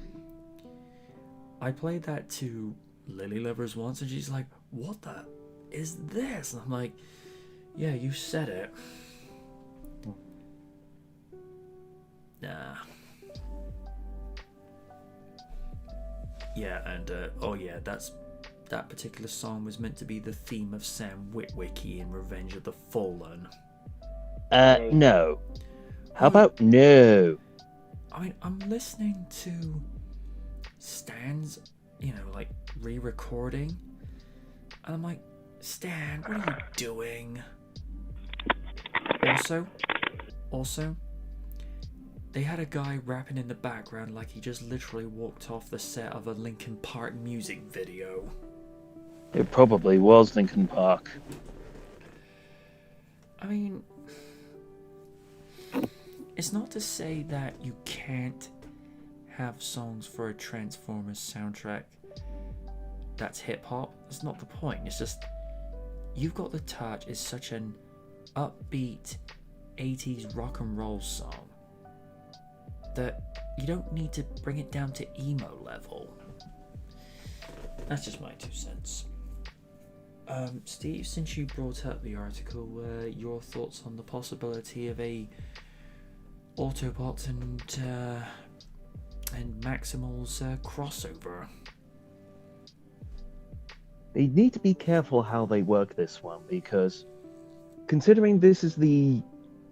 A: I played that to Lily Lovers once, and she's like, "What the is this?" And I'm like, "Yeah, you said it." Nah. Yeah, and that particular song was meant to be the theme of Sam Witwicky in Revenge of the Fallen.
B: No. How about no?
A: I mean, I'm listening to Stan's, like re-recording, and I'm like, Stan, what are you doing? Also, they had a guy rapping in the background like he just literally walked off the set of a Linkin Park music video.
B: It probably was Linkin Park.
A: I mean, it's not to say that you can't have songs for a Transformers soundtrack that's hip-hop. That's not the point. It's just, You've Got the Touch is such an upbeat 80s rock and roll song that you don't need to bring it down to emo level. That's just my 2 cents. Steve, since you brought up the article, your thoughts on the possibility of a Autobots and Maximals crossover?
B: They need to be careful how they work this one, because considering this is the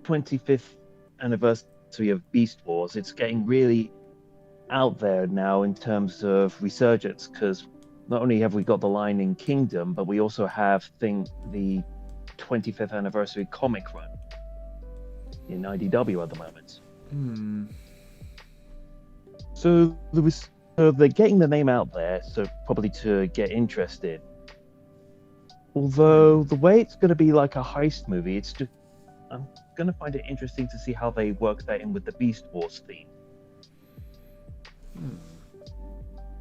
B: 25th anniversary of Beast Wars, it's getting really out there now in terms of resurgence, because not only have we got the line in Kingdom, but we also have the 25th anniversary comic run in IDW at the moment. So they're getting the name out there, so probably to get interested. Although the way it's going to be like a heist movie, I'm going to find it interesting to see how they work that in with the Beast Wars theme.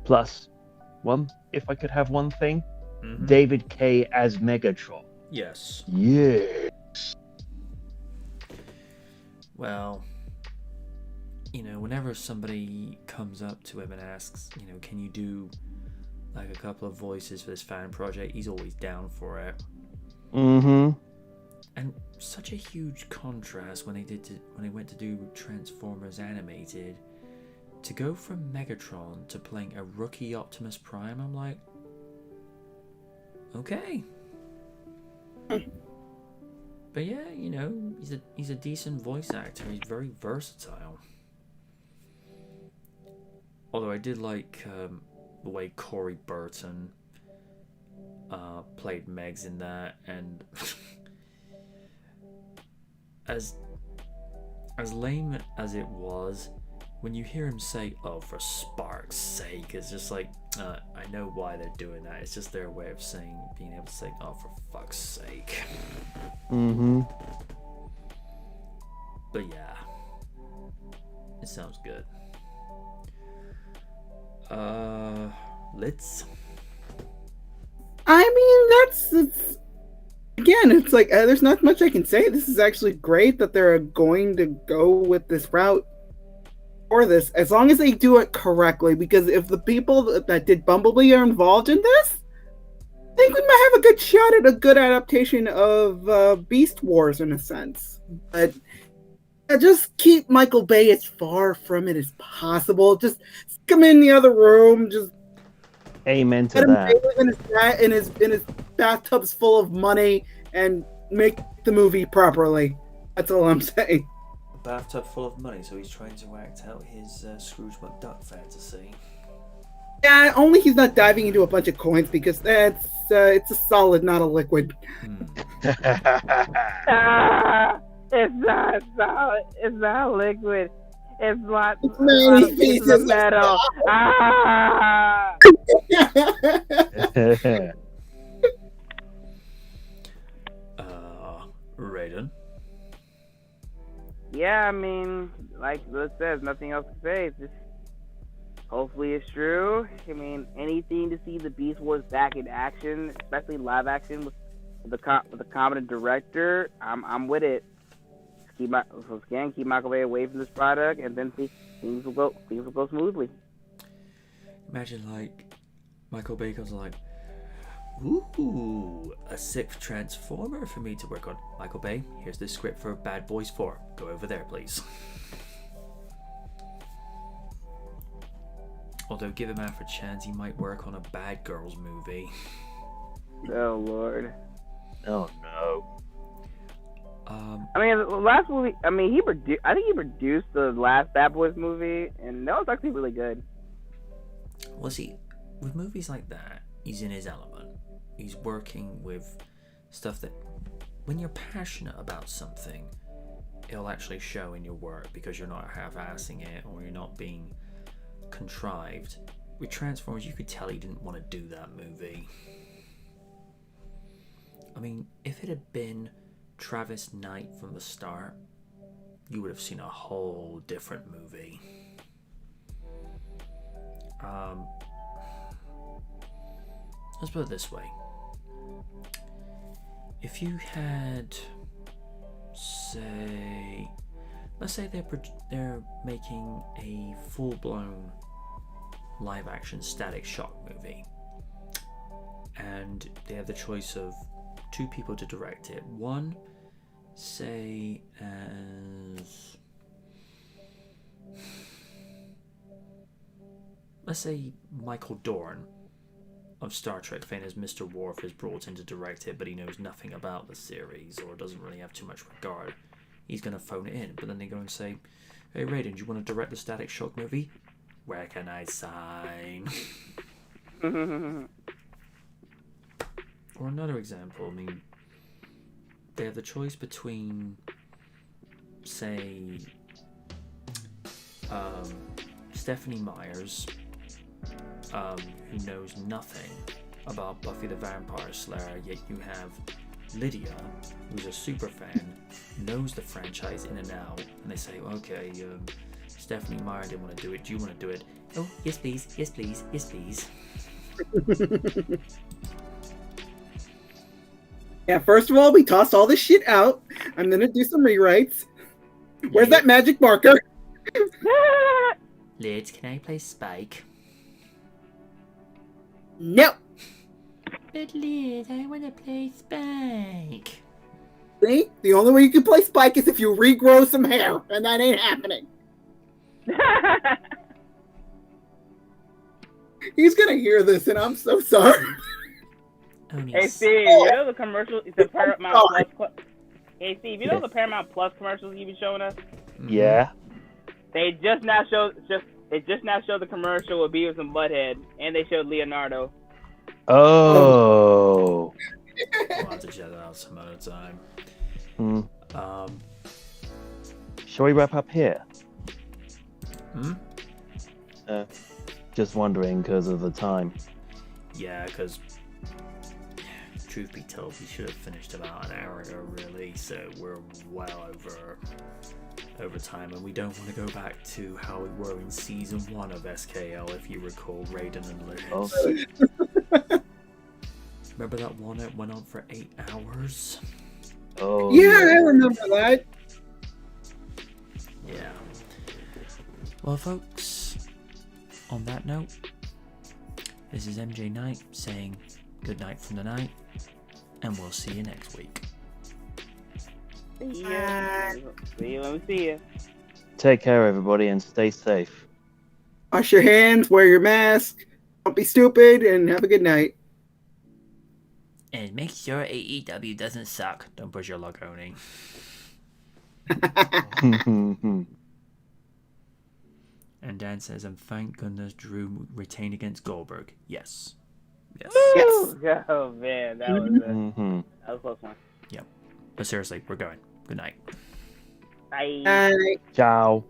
B: Plus, if I could have one thing, David K. as Megatron.
A: Yes.
B: Yes.
A: Well, whenever somebody comes up to him and asks, can you do like a couple of voices for this fan project, he's always down for it.
B: And
A: such a huge contrast when they went to do Transformers Animated, to go from Megatron to playing a rookie Optimus Prime. I'm like, okay. But yeah, he's a decent voice actor. He's very versatile. Although I did like the way Corey Burton played Megs in that, and as lame as it was, when you hear him say, "Oh, for Spark's sake," it's just like, I know why they're doing that. It's just their way of being able to say, "Oh, for fuck's sake." But yeah, it sounds good. Let's.
C: I mean, it's like there's not much I can say. This is actually great that they're going to go with this route for this, as long as they do it correctly. Because if the people that did Bumblebee are involved in this, I think we might have a good shot at a good adaptation of Beast Wars in a sense. But just keep Michael Bay as far from it as possible. Just come in the other room. Just
B: amen to that.
C: In his bathtubs full of money, and make the movie properly. That's all I'm saying.
A: A bathtub full of money, so he's trying to act out his Scrooge McDuck fantasy.
C: Yeah, only he's not diving into a bunch of coins, because it's a solid, not a liquid.
E: It's not solid. It's not liquid. It's lots
C: Many
E: of pieces of metal. Ah!
A: Raiden.
E: Yeah, I mean, like Liz says, nothing else to say. It's just hopefully it's true. I mean, anything to see the Beast Wars back in action, especially live action with the competent director, I'm with it. Keep Michael Bay away from this product, and then things will go smoothly.
A: Imagine like Michael Bay comes like, ooh, a sixth Transformer for me to work on. Michael Bay, here's the script for Bad Boys 4. Go over there, please. Although, give him half a chance, he might work on a Bad Girls movie.
E: Oh Lord.
B: Oh no.
E: I mean, the last movie. I mean, I think he produced the last Bad Boys movie, and that was actually really good.
A: Well, see, with movies like that, he's in his element. He's working with stuff that, when you're passionate about something, it'll actually show in your work because you're not half-assing it or you're not being contrived. With Transformers, you could tell he didn't want to do that movie. I mean, if it had been Travis Knight from the start, you would have seen a whole different movie. Let's put it this way. If you had, say, let's say they're making a full-blown live-action Static Shock movie, and they have the choice of two people to direct it. One, say, as, let's say Michael Dorn of Star Trek fame as Mr. Worf is brought in to direct it, but he knows nothing about the series or doesn't really have too much regard. He's going to phone it in, but then they go and say, hey Raiden, do you want to direct the Static Shock movie? Where can I sign? Or another example, I mean, they have the choice between, say, Stephanie Myers, who knows nothing about Buffy the Vampire Slayer, yet you have Lydia, who's a super fan, knows the franchise in and out, and they say, okay, Stephanie Meyer didn't want to do it, do you want to do it? Oh, yes please, yes please, yes please.
C: Yeah, first of all, we tossed all this shit out. I'm gonna do some rewrites. Where's that magic marker?
F: Lids, can I play Spike?
C: No.
F: But Liz, I want to play Spike.
C: See? The only way you can play Spike is if you regrow some hair, and that ain't happening. He's gonna hear this, and I'm so sorry.
E: Hey Steve, you know the commercial? The Paramount Plus. Hey Steve, you know the Paramount Plus commercials you've been showing us?
B: Yeah.
E: They just now showed the commercial with Beavis and Butthead, and they showed Leonardo.
B: Oh.
A: We'll have to check that out some other time.
B: Shall we wrap up here?
A: Hmm?
B: Just wondering because of the time.
A: Yeah, because truth be told, we should have finished about an hour ago, really. So we're well over time, and we don't want to go back to how we were in season 1 of SKL, if you recall, Raiden and Liz.
B: Oh.
A: Remember that one that went on for 8 hours?
B: Oh.
C: Yeah, I remember that.
A: Yeah. Well, folks, on that note, this is MJ Knight saying good night from the night, and we'll see you next week.
E: See you when we see you.
B: Take care, everybody, and stay safe.
C: Wash your hands, wear your mask, don't be stupid, and have a good night.
F: And make sure AEW doesn't suck.
A: Don't push your luck, Oni. And Dan says, and thank goodness Drew retained against Goldberg. Yes. Yes.
E: Yes. Oh man, that was a close one.
A: Yep. But seriously, we're going. Good night.
E: Bye.
C: Bye.
B: Ciao.